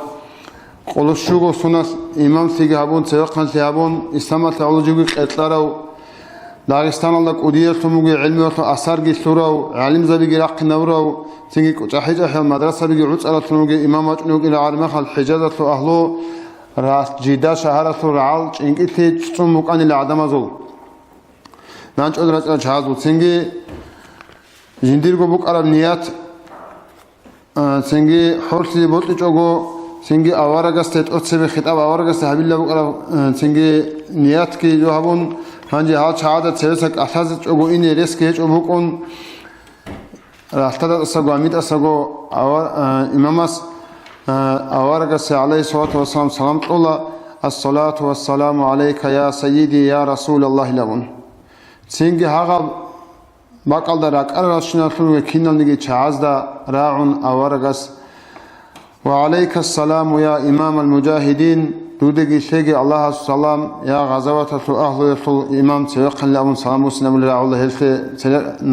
قلشوغو سناس إمام سيجابون سيقان سيابون إسلام تعالجوغي قتلارو داغستان الله قديو تنوجو علمي وأثار جسورو علم زبيجي رق نورو تنجي كتحيج أحيان مدرسة بيجي عطس على تنوجو إمامات نوجو إلى عرمه خل حجازة أهلو راس جدا شهرة الرعال إنك تجتم مكان إلى عدم زول نانش أدرس على جهاز وتنجي جنديركو بوك عرب نيات تنجي حرسي بوتجوجو تنجي أوارجست أتسبي خطاب أوارجست حبيل الله بوك عرب تنجي نيات كي جوهبون هنجي هاد شهادة سيرسك أحساس جوجو إني ريسك هيج أبوكون راحتة أسقو أميد أسقو إمامس أوارجست عليه الصلاة والسلام سلام الله الصلاة والسلام عليك يا سيدي يا رسول الله لون تنجي هاغب باقال دراك أرشنا فلوه كينال نجي شعازدا راعون أوارغس وعليك السلام يا إمام المجاهدين دودجي شيء الله السلام يا غزوات أهل الإمام سيقن لهم سلام وسلام الله الله هلك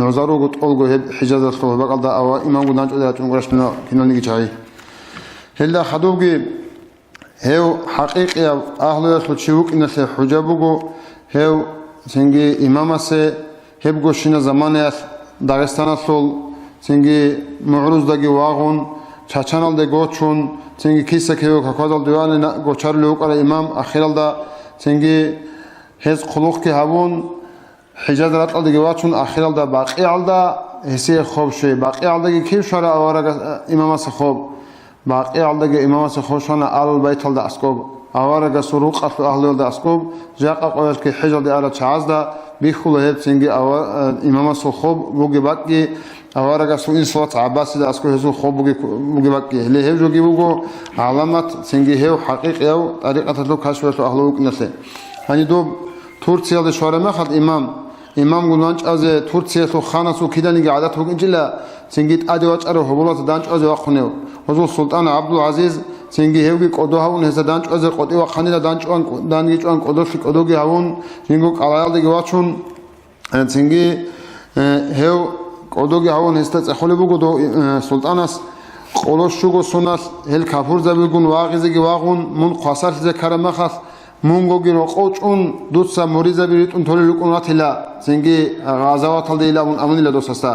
نظروا قط ألقوا حجاز الصوف باقال دا أو إمام قدانج أدرات مقرشنا كينال نجي شعي هلا خدوبجي هو حقيقي أهل الشيوخ إن حجابه هو سنجي إمام سه هبگوشینا زمانی داغستان سول سنگی معروض داگی واغون چاچانال دگوچون سنگی کیسه کیو کاکادال دیوان گوچار لوک علی امام آخرال دا سنگی هز خلوق کی هبون حجاز رات al دگی واچون آخرال دا باقی al دا حسی خوب شوی باقی al دگی کیو شارع آوارگ امام س خوب باقی al دگی امام س خوشان آل بیت al دا اسکوب آوارگ سروق اصل اهل دا اسکوب جاق قویل کی حجاز دی آل چاز دا بيخلو هيب سنجي إمام الصخوب بوجي باكي أوارق سوين صوت عباس إذا أسكو هزو خوب بوجي باكي اللي هيب جوجي بوجو علامة سنجي هيو حقيقي أو طريقة لو كشفة أهلوك نسي هني دوب تركيا لشوارع ما خد إمام قلناش از تركيا سو خانة سو كده نيجي عادات هو إنجيلا سنجيت أدوات أره هبولات دانش از وقنيو هزو السلطان عبد العزيز سنجي هيوجي قدوه هون هذا دانش از قدي وقنيلا دانش وان دانجيش وان قدوش قدوجي هون سنجو على دي جواتشون سنجي هيو قدوجي هون هستت خلي بوجو سلطانس قلوش شو سناس هل كافور زبيجون واقعي واقعون من قصر ذكر مخاف مونغوغي روقوچون دوتسا موريزا بيريتون توليلوكونات هلا سنجي غازوات هلديلا من امن لا دوساستا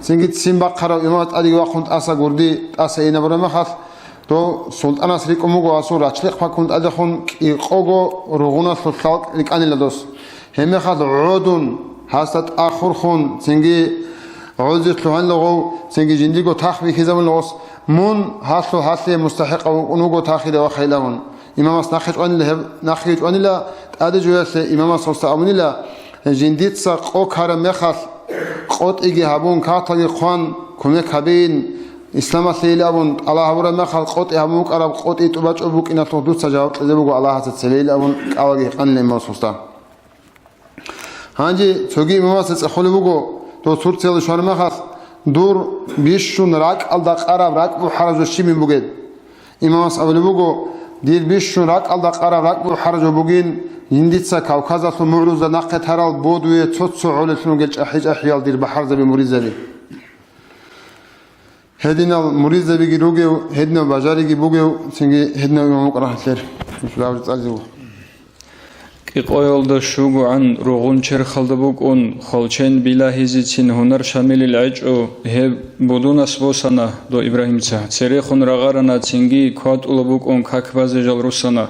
سنجي سيمبا قرا امامات ادي واقونت اسا غوردي اسا ينبر مخاف تو سلطان اسري قومغو اسو راچليق فكونت ادخون قوغو روغونا سلطان لكان لا دوس هم خد عودون حاست اخر خون سنجي عوزت لهن لغو سنجي جنديغو تخبي خزم لغوس مون حاسو حاسي مستحق ونوغو تاخيد وخيلون إمام أصناخت أن لا أدجوس إمام أصناخت أمن لا جنديت سق أو كرم مخاف قط إجي هبون كاتلي خوان كم كبين إسلام سيل أبون الله هبور مخاف قط هبوك أرب قط إتباج أبوك إن تودوت سجاوب تجيبوا الله هذا سيل أبون أواجه أن لما أصناخت هانجي تجي إمام أصناخت خلوا تو صورت سيل شوار مخاف دور بيشون راك الدق أرب راك بحرج الشيء من بوجد إمام أصناخت دير بيشون راك الدق أرب راك بحرج بوجين ينديتسا كوكازا معروض نقد هرال بودوية توتسو على سنوجج أحيال دير بحر زبي مريزبي هدينا مريزبي جروجي هدنا بجاري جبوجي سنجي هدنا يوم قراه سير مش لاوج تعزو قيقويل دا شوغو عن روغون چرخلدبوك اون خلچين بلاهيزيتين هنر شامل العجو هب بودون اسبوسانا دو إبراهيم تسا تسريخون رغارنا تنجي كوات أولبوك اون كاكبازجال روسانا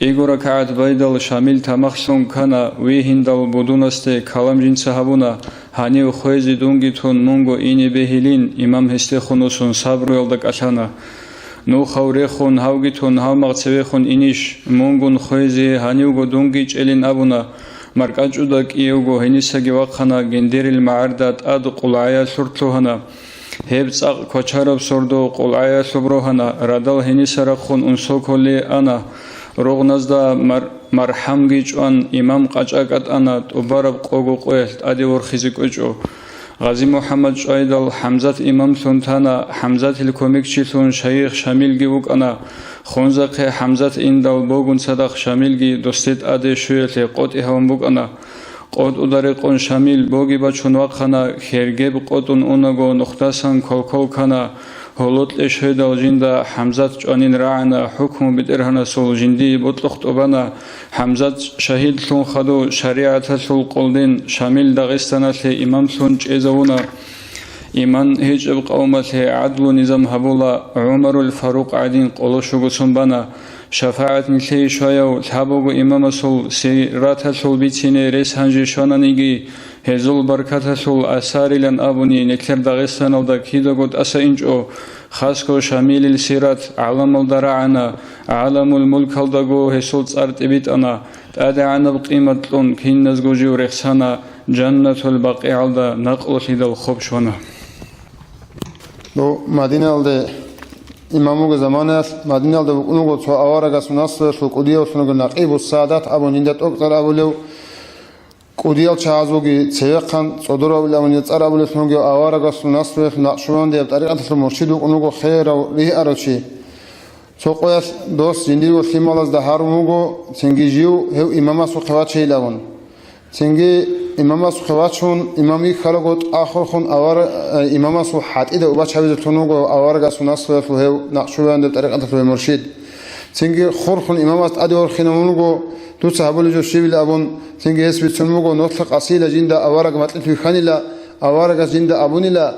إيغورا كعد بايدال شامل تمخصون كانا ويهندال بودون استي كالام جنسا هبونا هانيو خويزي دونجي تون مونغو إيني بهيلين إمام هستي خونوسون صبرو يلدك أشانا نو خوريخون هاوغيتون هاومغتسويخون إنيش مونغون خويزي هانيوغو دونجيج إلين أبونا مركاجودك إيوغو هنساقي وقنا جندير المعردات آدو قلعايا سورتلوهنا هبتساق كوچارب سوردو قلعايا سبروهنا رادال هنسارخون انسوكولي أنا روغنازدا مرحمگيج آن إمام قاچاقات أنا تبارب قوغو قويلت آدي ورخيزيك أجو غازي محمد شايدل حمزة إمام ثنتانا حمزة الكوميكشي ثون شيخ شاملجي وكأنا خونزق حمزة إندل بوغن صدق شاملجي دوستيت أدي شوية قوت إهوم بوكأنا قوت أدارقون شامل بوغي بچون وقنا خيرجيب قوتون أونغو نختاسان كل كنا هولوت لشهدال جندا حمزة جانين راعنا حكم بدرهنا سول جندي بطلقت أبنا حمزة شهيد ثون خدو شريعة ثول قلدين شامل داغستان ثي إمام ثون جيزونا إيمان هجب قومة عدل نظام هبولا عمر الفاروق عدين قولوشو بنا شفاعت مثلي شوية تابوغو إمام سول سيرات ثول بيتيني ريس هنجي شانانيجي هزول بركات ثول أساري لن أبوني نكتر داغستان أو دا كيدو قد أسا إنجو خاصكو شامل السيرات عالم الدراعنا عالم الملك الدقو هسول تسارت إبيت أنا تأدعنا بقيمة لون كين نزقو جيو رخصانا جنة البقيع دا نقل خيدا الخوب شونا دو مدينة الده إمامو زمانه مدينة الده بقولو تو أوارا سناس سو قديو سنو نقيب السادات أبو نندت أكتر أبو لو قديو چازوگی سیقان صدور أبو لو نيتار أبو لسنو أوارا سناس نقشوان ده بطريقة المرشد ونو خير وليه أرشي سو قياس دوست جندي وسلم الله زهارموگو سنجيجيو هو إمام سو خوات شيلون سنجي إمام سو خواتشون إمامي خلقت آخر خون أوار إمام سو حد إذا وباش حبيز تونوگو أوارا سناس هو نقشوان ده بطريقة المرشد سنجي خور خون إمام أدور خينامونوگو دو صحابه جو شیبل ابون سنگی اسم چنموگو نطق اصیل جنده آوارگ مطلب فی خانیلا آوارگ جنده ابونیلا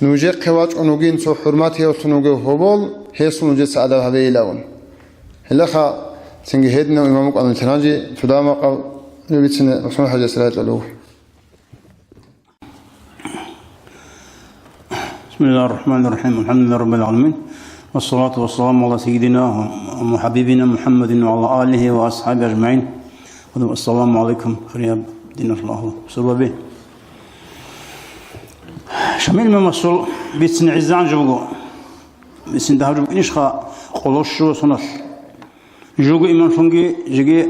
نوجه قواج اونوگین سو حرمت هی سنوگو هبول هی سنوجه سعدا هبیلاون هلا خا سنگی هدنا امامك ان تناجي تدام قال لبسنا رسول حاجه صلاه الله بسم الله الرحمن الرحيم الحمد لله رب العالمين والصلاة والسلام على سيدنا وحبيبنا محمد وعلى آله وأصحابه أجمعين السلام عليكم خريب دين الله سببي شميل ما مسؤول بيتسن عزان جوجو بيتسن ده جوجو إنش خا قلوش شو سناس جوجو إيمان فنجي جيجي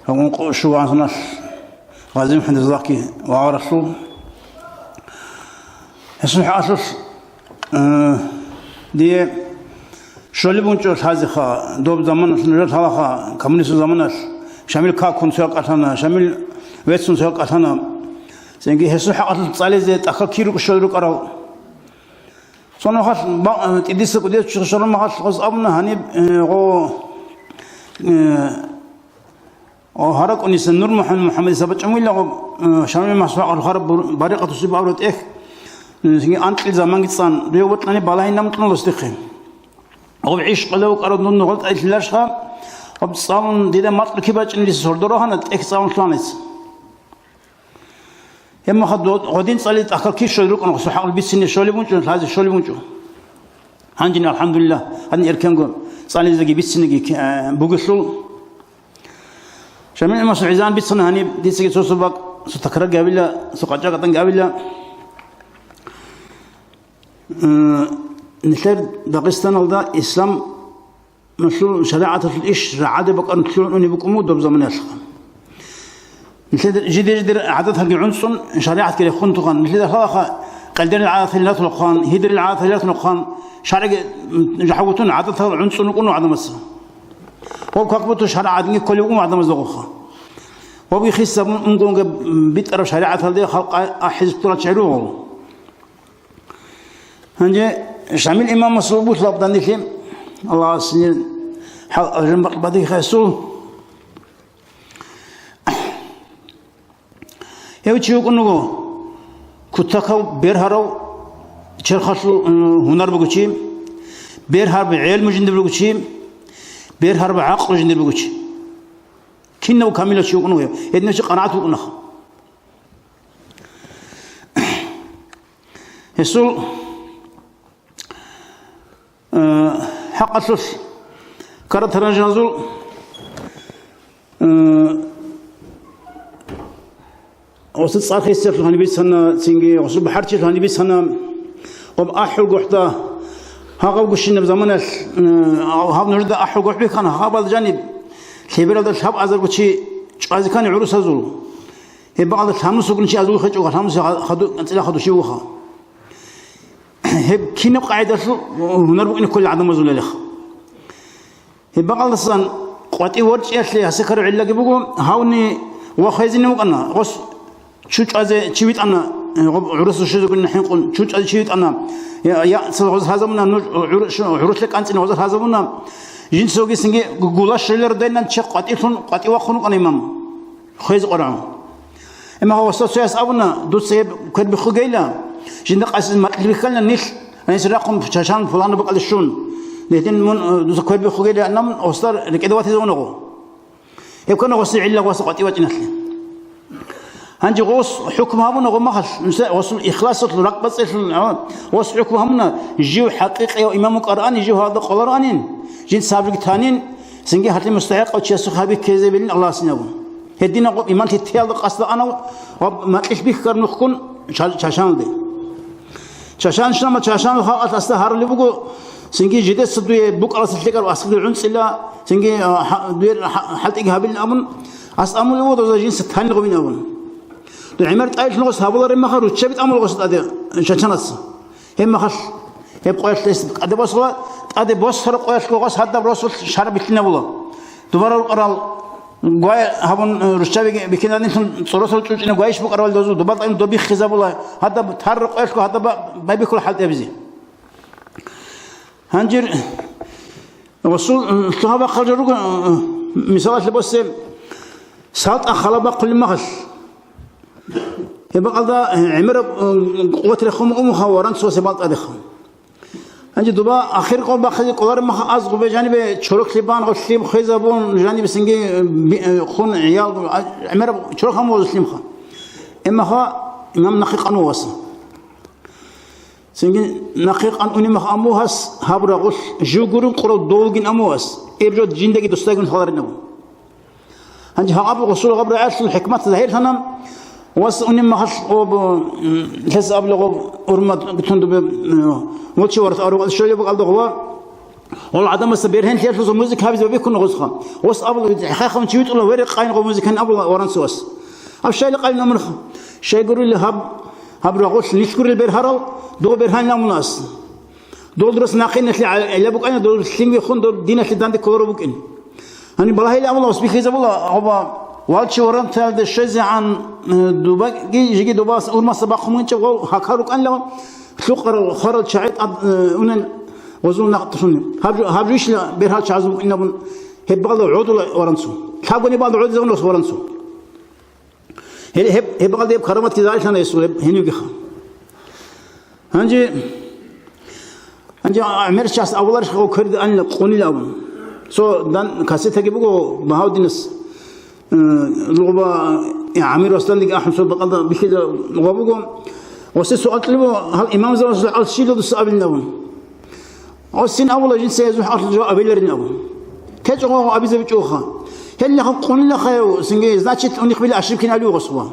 هون قلوشوا عن سناس غازي محمد الزاكي وعرسول هسه حاسس دي شولي بونچو سازخا دوب زمان نجات هلاخا كمونيست زماناس شامل كا كونسيق اتانا شامل ويتسون سيق اتانا سنگي هسو حقت صالي تاخا كيرو شولرو قراو سونو خاص تديس قديس ششرو ما خاص ابنا هني او هرق انيس نور محمد سبچمو لا شامل مسوا الخرب بريقه سباورت اخ سنگي انت زمان گيتسان ريوت اني بالاي نمتن لستخين او عيش قلو قرض نون غلط ايلاشخا وبصام ديدا مطل كيباچ اندي سوردرو هنا اكسام فلانس يما خدو غدين صليت اخر كي شولو كن صح البسني شولي بونچو هذا شولي بونچو هانجين الحمد لله ان يركنغو صلي زغي بسني بوغسل شمال ما عزان بسنا هني ديسي سوسبق ستكرا قابلا سقاجا قطن قابلا نثر داغستان الدا اسلام مسلول شريعه الإيش عاد بقى نتلون بقمود بزمن الخ مثل جدير عادتها عنصن شريعه كده خنطقان مثل هذا قلدر العاثلات الخان هدر العاثلات الخان شرع جحوتون عادتها عنصن يكونوا عدم الس هو كاكبتو شرع دي كل يوم عدم الزغخه هو بيخس ممكن بيتقرب شريعه هذه خلق حزب طلع شعروه هنجي شامل إمام مصلوبوت لابدان ديكيم الله سنين حق جنبق بدي خيسو يوتشيو كنوغو كتاكو بيرهارو تشرخصو هنر بغوشيم بيرهار بعلم جند بغوشيم بيرهار بعقل جند بغوشيم كينو كاميلو تشيو كنوغو يدنا شي قناعتو كنوغو يسول حق الثلث كرت رجازول وسط صار خيسر هني بيت سنة سنجي وصب حرتي هني بيت سنة وبأحل قحطة هاقو قشين بزمانه هاب نرد أحل قحبي كان هاب الجانب كبير هذا الشاب أزر بتشي عايز كان عروس هزول هي بعض الثامن سوق نشي أزوج خد وخامن خدوا أنت خدوا شيء وخا هي كنا قاعدة ونربو إن كل عدم مزول له هي بعض الصن قوتي ورج يشلي هسكر علا جبوكم هاوني وخيزين مقنا غص شو أزي شويت أنا عرس شو قلنا حين قل شو أزي شويت أنا يا سوز هذا منا عرس لك أنت نوز هذا منا جين سوقي سنجي قولاش شلر دينا نشق قاتي وخنوق أنا إمام خيز قرعه إما هو سوسياس أبونا دوت سيب كد بخوجيلا جين قاس ما تلبكلنا نيش أنا سرقهم شاشان فلان بقى الشون لكن من دوت كد بخوجيلا نام أصدر لكده وقت زونه يبقى غص علا غص قاتي وجناه هنجي غص حكم هابونا غما خش غص إخلاص الرق بس غص حكم هابونا جيو حقيقي وإمام القرآن جيو هذا قرآنين جين سابق ثانين سنجي هاتي مستحق أو شيء سخابي كذا بين الله سنجون هدينا إيمان تتيال قصد أنا وما تلش بيه كرنو خكون شاشان دي شاشان شنو ما شاشان الخاطر أستهار اللي بقول سنجي جديد صدوي بوك على سلكر وأصل العنس إلا سنجي دير حالت إجهاب الأمن أمن الوضع زي جنس الثاني غبين أمن العمارة أيش نقص هابولا رم خر وتشبت أمر قصد أدي شاشان أص هم خش يبقى يشتري أدي بصوا أدي بص فرق قص هذا براسه شرب كنا ولا دوباره القرال قوي هبون رشابي بكنا نحن صورة إنه قويش بقرال دوزو دوباره إنه دوبي خزاب ولا هذا بتحرك إيش هذا بيبي كل حد يبزي هنجر وصل الصحابة خرجوا مثال لبس سات أخلبا كل ما خش يبقى هذا عمر قوة الخم خوران سوى سبات أدخل أنجي دوبا آخر قوم بخذ قدر ما أزغ بجانب شروك لبان غشيم خيزابون جانب سنجي خون عيال عمر شروك هم وزسلم خا إما خا إمام نقيق أنو وصل سنجي نقيق أن أني مخ أموهس هابرا غش جوجرون قرو دولجين أموهس إبجود جندقي دستاجون خالرنا أنجي هابر غسول غبر عاش الحكمة ظهير هنام وس أني ما خش أب لس أبلغ أرمد بتوند موتشي ورث أروق الشيء يبغى الله هو والله عدم السبيرهن خير شو موسيقى هذا بيكون غصخا وس أبلغ حقهم شيء تقول ورق قاين غو موسيقى أبلغ وران سوس الشيء اللي قاين نمرخ شيء يقول لي هب رغوش نشكر البرهرال دو برهان نامناس دول درس ناقين اللي على بوك أنا دول سلمي خون دول دين اللي داند كلورو بوك إن هني بالله إلا الله وسبيك إذا بالله هو والشي ورم تال الشيء عن دوبا يجي دوباس أول ما سبق خمين شغل هكاروك أن لما سكر خرج شعيط أن وزن نقطشون هبجيش لا برهال شعزو إنهم هب بعض العود ورنسو حاجوني بعض العود زون ورنسو هب بعض كرامات كذا عشان يسوي هني بخا هنجي عمر شخص أول شيء كرد أن قوني لهم سو دان كاسيت هجيبوه بهاودينس لغبا عمير وصل لك أحمد صوب قلدا بكذا لغبوهم وسألت له هل إمام زوج على الشيء اللي دس قبل نوم أو السن أول جنس يزوج على الجو قبل النوم كجوا أبي زوج أخا هل لهم قون له خير سنجي زاتشت أني قبل 20 كنا له غصبا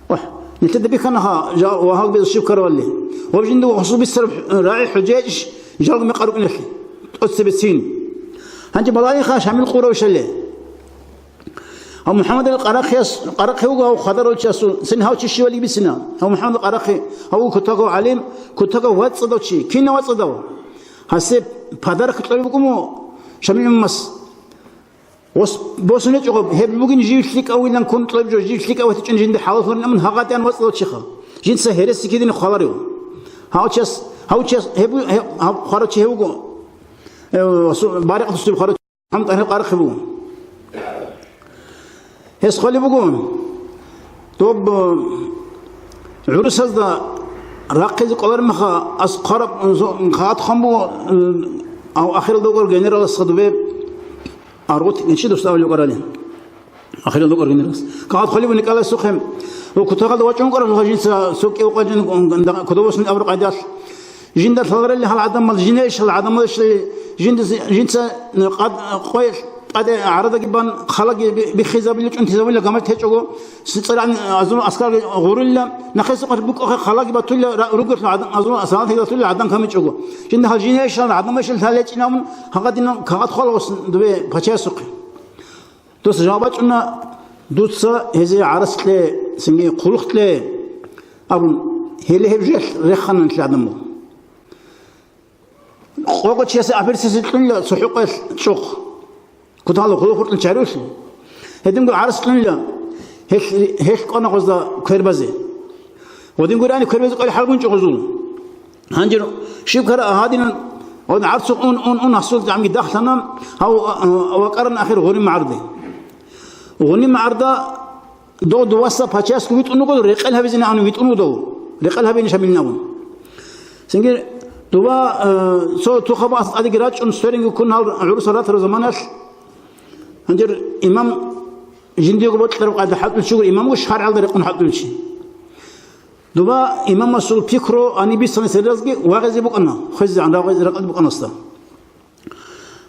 وح نتدبي كانها جا وهاق بيشوف كرولي وبجنده غصب السرب راعي حجاج جرق مقارب نخي أتسبسين هنجي بلاي خاش عمل قرى وشله هو محمد القراخي هو خضر وشاسو سن هاو تشي ولي بسنا هو محمد القراخي هو كتاكو عليم كتاكو واتصدو شي كينا واتصدو حسب فدارك طلبكمو شمل مس وس بوسنه جوب هب بوغين جيفليك او لان كون طلب جو جيفليك او تشن جند حاول من هغاتان واتصدو شيخه جين سهرس كيدين خبريو هاو تشس هب خرج هو بارق تصيب خرج محمد القراخي بو هس خلي بقول طب عرس هذا راقز قدر مخا أسقرب خات خمبو أو آخر دوغر جنرال الصدبة أروت نشيد استوى لقرالين آخر دوغر جنرال قاعد خلي بنقال السخم وكتاقل دواتشون قرر خجين سوق يوقجن كتبوس من أبرق عداش جند الثغر اللي هالعدم مال جنيش العدم مال جند قد قوي قد عرض جبان خلق بخزاب اللي أنت زوجي لقمت هيجوا ستصير عن أظن أسكار غوريلا نخس قربك خلق بتقول رجل العدم أظن أسرار هي تقول العدم كم يجوا جند هالجينيش العدم مش الثالث إنهم هقدر كهات خلاص دبي بتشي سوق توس جوابات إنه دوتسا هذه عرس له سنجي خلقت له أبون هله هبجل رخنا نتلعدمه وقت شيء أبرز ستلون سحوق شوق كنت هذا خلق الشعروش هدين قول عرس لون هيش قانا قصدا كربزة ودين قول أنا كربزة قال حلقون شغزول هنجر شيء كرا هادين أو عرس أون حصلت عم يدخلنا هو وقرن آخر غني معرضة غني معرضة دو واسا بحاجة كويت أنو قدر رقلها بيزنا عنو بيت أنو دو رقلها بين شاملنا ون سنجر دوا سو تخبأ أدي جراج أن ستورينج يكون عروس رات زمانش هنجر إمام جندي قبض ترى قاعد حاط الشغل إمام وش حار على رقم حاط الشيء دوا إمام مسؤول فكره أني بيس سنة سرزقي واغزي بقنا خز عن واغزي رقم بقنا استا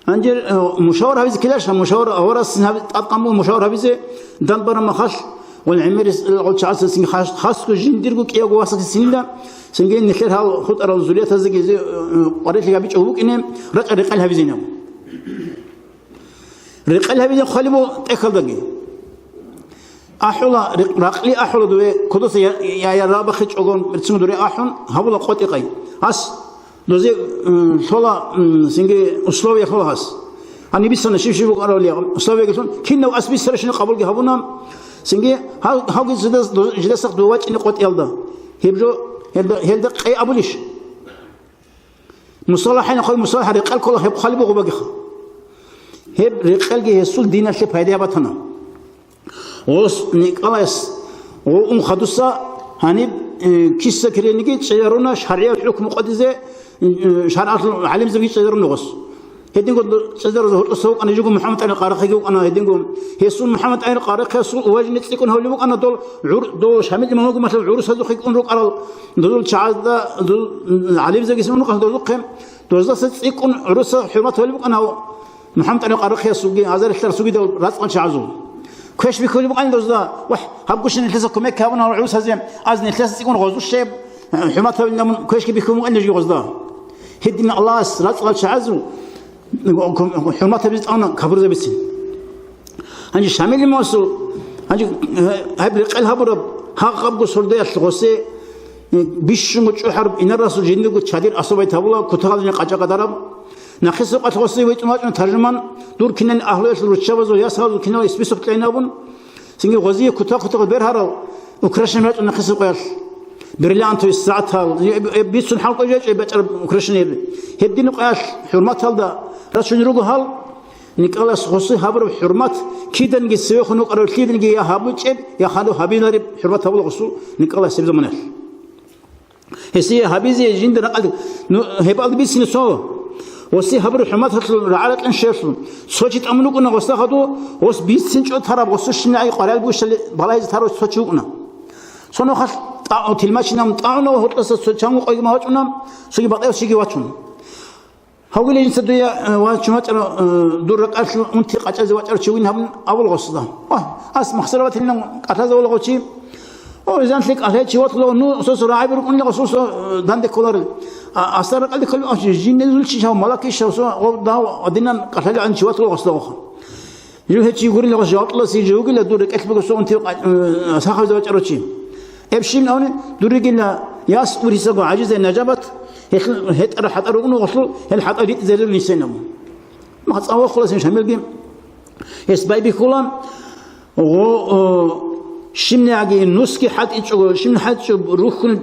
هنجر مشاور هذي كلاش مشاور أورس أتقامو مشاور هذي دان برا مخاش والعمر العود شعاس سين خاص كجندي رقو كيا قواسك سنلا سنجين نخير هال خد أرى الزوليات هذي قريت لي قبيش أبوك إنهم رجع رقل هذي زينهم رقل هذي خالبو تأكل دقي أحولا رقلي أحولا دوي كدوس يا رابع خش أقول برسم دوري أحون هبلا قوتي قاي هس دوزي صلا سنجي أسلوبي خلاص أنا بيسنا شيء بقرأ لي أسلوبي كشون كنا أسبي سرشني قبل جهبنا سنجي هاو جلس دوات إني قوت يلدا هبجو هلدا أي أبوليش مصالحين أقول مصالح رقل كله هب خالبو غبقخ هب رقل جه السول دين الشيء هيدا بتنا وس نيكلاس خدوسا هني كيسة كرينيكي تشيرونا شرعية الحكم مقدسة شرعات العلم زوجي تشيرون نغص هدين قد تشير ظهور السوق أنا جوكم محمد علي القارق يجوك أنا هدين قوم هيسون محمد علي القارق هيسون واجي نتسيكون هولي بوك أنا دول شامل ما هو مثل عروس هذو خيكون روك على دول شعاد دول العلم زوجي اسمه نقص دول قيم دول تسيكون عروس حرمات هولي بوك أنا محمد علي القارق هيسوقي هذا الشر سوقي دول راسق شعزو كيش بيكون يبغى عنده زدا وح هبقوش نتلسق كم كابنا وعروس هزيم أز نتلسق يكون غزو الشيب حماتها من كيش بيكون عنده جي غزدا هدينا الله رات قال شعزو حماتها بيت أنا كبر ذا بسين هنجي شامل الموسو هنجي هبرق الهبرب ها قبقو سردية الغسي بيشو متشو حرب إن الرسول جندو شادير أصبعي تابولا كتغال نقاجا قدرب نخص قط غسي ويتماجن ترجمان دور كنن أهلوش الرشاوز وياسهال كنن يسبيسوك تلاينابون سنجي غزية كتا بيرهارو وكرشن ماجن نخص قياش بريلانتو الساعتها بيسون حلقة جاج بيتر وكرشن يبي هدين قياش حرمات هالدا راشون يروقو هال نيكالاس غسي هابر حرمات كيدن جي سيوخ نقرر كيدن جي يا هابو تشيب يا خالو هابيناري حرمات هابو غسو نيكالاس سيب زمانه هسي هابيزي جند نقل هبال بيسين سو وسي هبر حمات هتل رعالة انشافون سوتشت أمنو كنا غستا خدو وس بيس سنجو ترى غسوش نعي قرال بوش بلايز ترى سوتشو كنا سونو خل أو تلماش نام طعنو هتلس سوتشامو قيم هاتشونام سوي بقى سيجي واتشون هقول لي جنس دويا واتشمات دور رقاش أنت قاعد واتشر شوين هم أول غستا أس محسرات لنا قاعد أول غشي أو إذا أنت قاعد شيء واتلو نو سوس راعي بيركون لي غسوس داندك كولر أصلا قال لك جين نزول شيء شو ملاكي شو سو ده أدينا قتل عن شوات لو غسله آخر يجوا هتشي يقولون لي غسجات الله سيجوا يقول له دورك أكتب قصة أنت ساخذ زوج أروتشي أبشين هون دورك إن ياس وريسقو عاجز النجابت هت راح أروقنا غسله هل حتى ريت زي النسينهم ما تصور خلاص مش هميل جيم يسباي بيكولام شمني عجي نسكي حد يشوف شمني حد يشوف روحن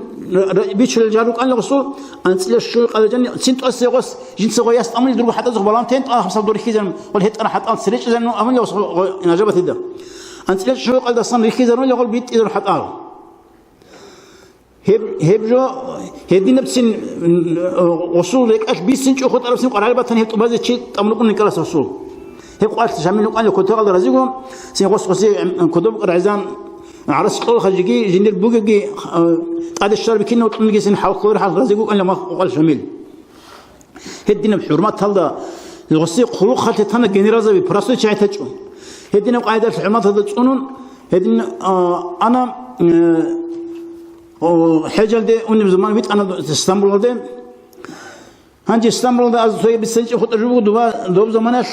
بيشل الجاروك أنا غسول أنت ليش شو قال جني سنت أسيغوس جنس غياس أمني دروب حتى زغبالان تنت خمسة دور خيزان والهت أنا حتى سريش زين أمني وصل نجابة هدا أنت ليش شو قال ده صن خيزان ولا قال بيت إذا حتى هب جو هدينا بسن وصول لك أش بيسنج أخذ أربع سنين قرار بتني هت بعض الشيء أملك من كلاس وصول هب قال شامل قال كنت قال رزقهم سين غص غصي كتب رعزان عرس قول خجيجي جندل بوجي قاد الشرب كنا وطنجي سن حاول كور حال رزقوا أن ما قال شامل هدينا بحرمات هذا الغصي خلق خلت تنا جنرازة ببراسو شيء تجون هدينا قاعدة الحرمات هذا تجونون هدينا أنا حجل ده أني زمان بيت أنا اسطنبول ده هنجي اسطنبول ده أزوي بسنج خد الجو دوب زمانش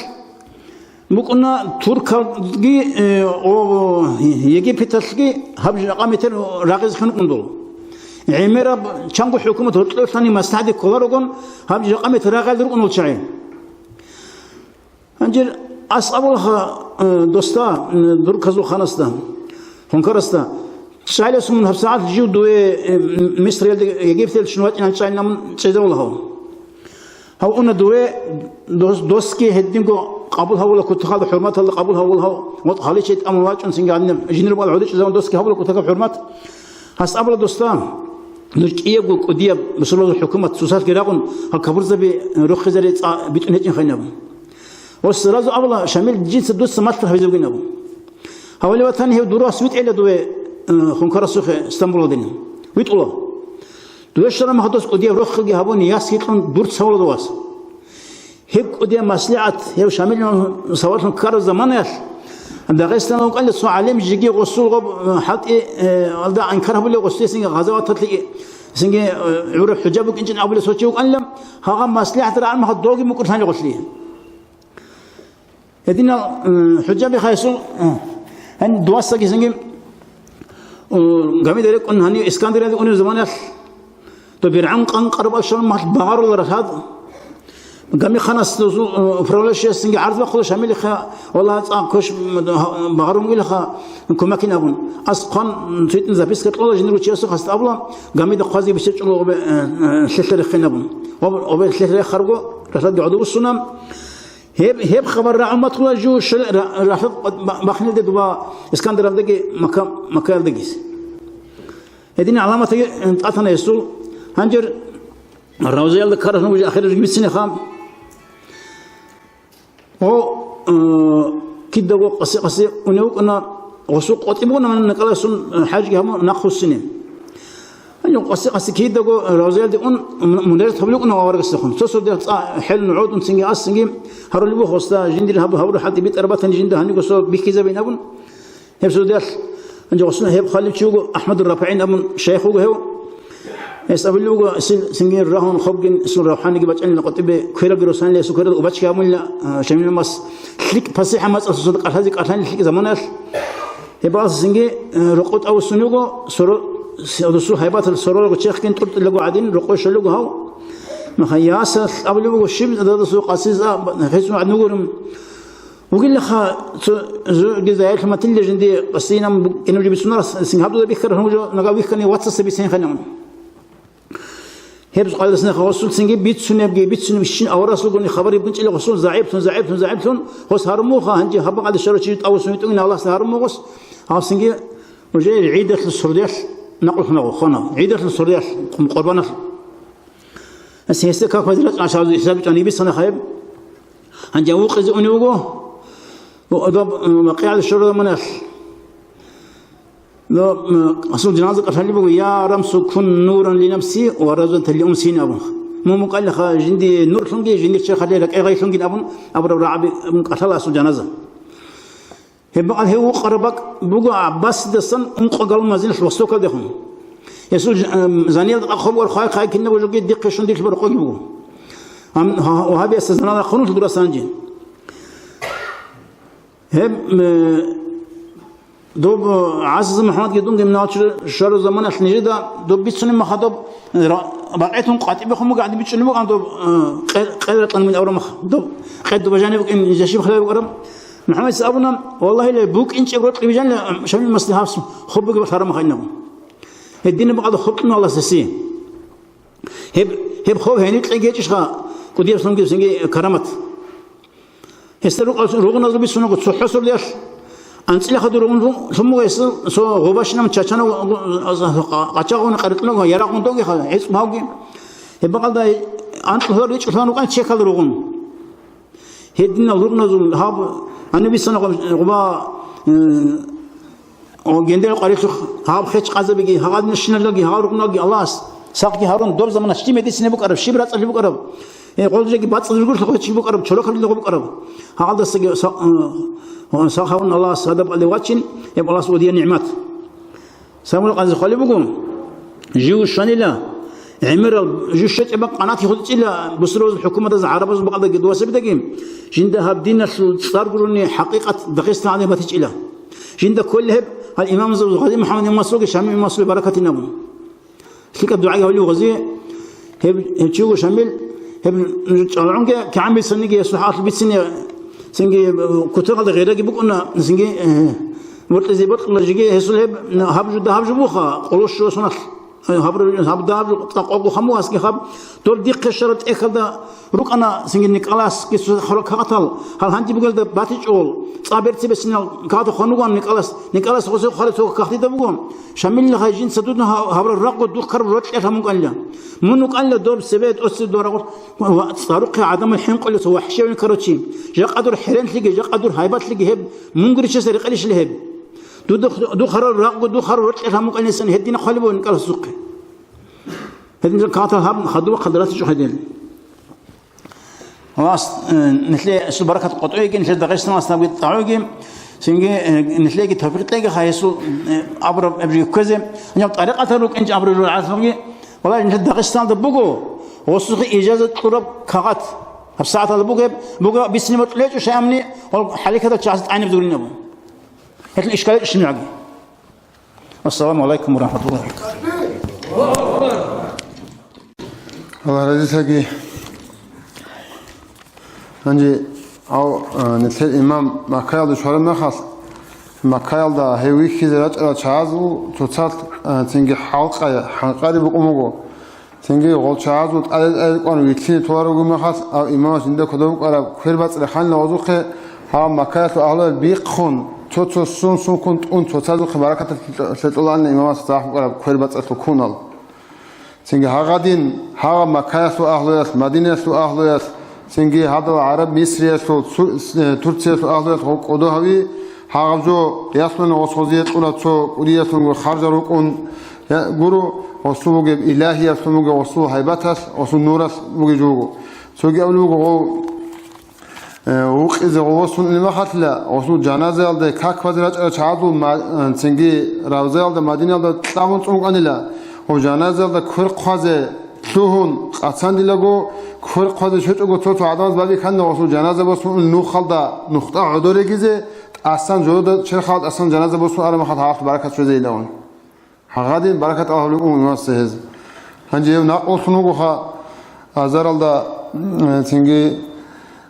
بقولنا تركي أو يجيبتلقي هبج قامتر راقز خنق ندول عمرة شنقو حكومة تطلع ثاني مستعد كولارجون هبج قامتر راقز رقم الشعين أنجر أصابها دوستا دركزو خانستا هنكرستا شايل اسمه هبساعات جيو دوي مصر يجيبتل شنوات إن شايل نام تجدون لهم هو أن دوي دوسكي هدينكو قبول هؤلاء كنت خالد حرمات الله قبول هؤلاء وطحالي شيء أمواج أنسين قاعدين جنرال بالعودة زمان دوسكي هؤلاء كنت خالد حرمات هس أبلا دوستان نرجع يقول قديم بسرعة الحكومة سوسات كراقون هالكبر زبي رخ زريت بيتونيتين خينابو والسرازو أبلا شامل جنس دوست ماتر في زوجينابو هؤلاء وثاني هو دروس ويت إلى دوي خنكر السوق اسطنبول دين ويت الله دوي شرا ما خدوس قديم رخ خلقي هبون ياس يطلون دور سوال دواس هيك قديم مصلحة هو شامل سوالهم كار زمانه داغستان وقال سو عالم جيجي غسول غب حتى والدا انكره بلي غسل سين غزوات تطلق سين عرف حجابك انجن اول سوتشي وقال ها مصلحة راه ما دوغي مكر ثاني غسليه يدينا حجابي خايسو ان دواسكي سين غامي درك ان هني اسكندريه ان زمانه تو بيرعن قن قرب شلون ما بغار ولا هذا قامي خناس فرولش سنجي عرض بخلو شامل خا والله كوش بغرم قيل خا كما كنا بون اسقن تيتن زابيس كتلو جنرو تشيسو خاست ابلا قامي دقازي بيشچلو شتر خنا بون او شتر خرجو رصد عضو السنم هيب خبر رعمه تقول جو رافق بخنل دبا اسكندر دقي مكان دقيس هذين علامه انطاتنا يسو هنجر الروزيال ذكرنا وجه اخر جبسني خام هو كده قصي ونوق أنا وسوق قطيبونا من نقلسون حاجة هم نأخذ سنين أنا قصي كده روزيال دي أن مدرس حبلونا وورق السخن سوسو ده حل نعود نسنجي أسنجي هرولي بو خستا جندير هبو حد بيت أربعة جندها هني قصو بيكيزا بينابون هبسو ده أنجو قصنا هب خالد شو أحمد الرافعين أبون شيخه هو يستقبلوا سنجين راهون خبجن سن روحاني جبت أن قطيب كيرا جروسان لي سكر وبتش كامل شميل مس خليك فصيحة مس أصدق هذيك أثناء خليك زمانه يبقى سنجي رقود أو سنوجو سرو سو هيبات السرور وشيخ كنت قلت لقوا عادين رقوش لقوا هاو مخياس قبلوا الشيب هذا سوق عسيزة فيسمع نورم وقل لها جزائر ما تلي جندي قصينا إنه جبت سنار سنهابدو بيكر هم جو نقابيك كني واتس بيسين خنون هبز قال لسنا خواصل سنجي بيت سنة مشين أو راسل قلني خبر يبنش إلى خصوص زعيبتون خص هرموخا هنجي هبق على الشرط شيء أو سنة تقولنا الله هرموخس ها سنجي وجاي عيدة السرديش نقل خنا عيدة السرديش قربانة السياسة كافة عشان حساب جانبي سنة خيب هنجي وقز أنيوجو وأدب مقيع الشرط مناخ لو أصل جنازة قتلني بقول يا رمس كن نورا لنفسي ورزقت لأمسين أبو مو قال لك جندي نور ثنجي جندي شيخ خلي لك أي غير ثنجي أبو رعبي من قتل أصل جنازة هبقى هو قربك بقى عباس دسن قال ما زين الوسوق دهم يسوع زانيل أخبر خاي كنا وجوجي دقة شندي البرقوي بقول وهذا استزنا خنوش دراسانجين هب دوب عزيز محمد جدون من ناتشر شهر زمان النجدة دوب بيتسون ما خطب بقيتهم قاتبهم قاعد بيتسون ما دوب قدرت من أورا مخ دوب قد بجانبك إن جشيب خلاه بقرب محمد سأبنا والله لا بوك إنش قرط بيجان شامل مصلحة خبك بحرام خينهم الدين بعض خبنا الله سسين هب خوف هني تلاقي جيش خا كدير سنجي كرامات هستروق روغنا زبي سنو قد حصل ليش أنت لخدوا رغم ثم يصير سو غباشنا متشانا قاتشاقون قرطلون يراقون توقي خا عيس ماوقي يبقى ده أنت هو ريش كثان وقان شيء خد رغم هدينا رغنا زول هاب النبي صلى الله عليه وسلم غبا وجندل قريش هاب خيش قازة بيجي هاد نشنا لقي هاد رغنا لقي الله ساقي هارون دور زمان اشتي مدينة بقرب شبرات اللي بقرب يقول لك بعض الرجال تقول شيء بقرب شلون خلي لقوا بقرب هذا ساخون الله صادق على واتشين يبقى الله سوديا نعمات سامول قاز خلي بقوم جيو شانيلا عمر جوشت أبقى قناة يخد إلى بصروز الحكومة العربية بقى قد واسب دقيم جندها بدينا صار قروني حقيقة دقيقة على ما تجي له جند كلهم الإمام الغزي محمد المسروق شامل المسروق بركة النبو فيك الدعاء يقول له غزي هب تشوف شامل هب عنك كعمل سنجي صحات البيت سنجي كتر هذا غيره يبقى قلنا سنجي مرتزي بطل الله جي هسول هب جد هب جبوخا قلوش شو صنف هب داب تقوق خمو اسكي خب دور دي قشرت اكلدا روك انا سنجي نيكلاس كيس خلق قتل هل هانتي بقول ده باتيج اول صابرتي بسنا كاد خنوغان نيكلاس خو خالص كختي دبغون شامل لهاجين سدودنا هبر الرق دو خرب روت افهم قال منو قال دور سبيت اس دور صاروخ عدم الحين قال سو وحشي كروتشي جا قدر حرين تلقي جا قدر هايبات تلقي هب منغريش سرق ليش لهب دو خرر الرق دو خرب روت افهم قال سن هدينا خلبون قال سوق هذين كاتل هب خدوا قدرات شو هدين خلاص نتلاقي شو بركة قطعي نتلاقي دغشنا استبقي طعوي سنجي نتلاقي تفرق تلاقي خايسو عبر أبري كذا نجيب طريقة تروك إنج عبر العالم والله نتلاقي دغشنا دبوجو وصوص إجازة طلب كغات بساعة دبوجو بسنة ليش وش عملي حالك هذا جالس عين بدون نبو هذا الإشكال إيش نعقي والسلام عليكم ورحمة الله الله رزقك هنجي أو نتل الإمام ما كيال شهر ما خاص ما كيال ده هوي كذا لا شازو توصل تنجي حلقة بقومه تنجي غول شازو قانون ويكتين توارو ما خاص أو إمام عندك كلام على كل بس الحين لوزوق ها ما كيال أهله بيقخن توصل كنت توصل خبرك تطلع عن الإمام صاحب على كل بس تكونال تنجي هاقدين ها ما كيال أهله مدينة أهله سنجي هذا العرب مصر يسول تركيا يسول أهل قدو هوي هاجو يسون وصوزيت ولا تو وديسون خارج روكون غورو وصوغ إلهي يسون وصو هيبتاس وصو نورس بوجوجو سوغي أولوغو وق إذا وصون المحتلا وصو جنازة على كاك فزرج شعادو سنجي روزة على مدينة على تامون أنيلا وجنازة على كل قازة تلون قصان دلقو كل قاضي شو تو عدم بعدی خنده واسو جنازه بسون نخالده نقطه عدوری گیزه اصلا جود چه خالد اصلا جنازه بسون آره مخاط حق برکت شده ایلون حقادین برکت آهلی اون ماستهز هنجی نقل سنوگو خا ازارال دا تینگی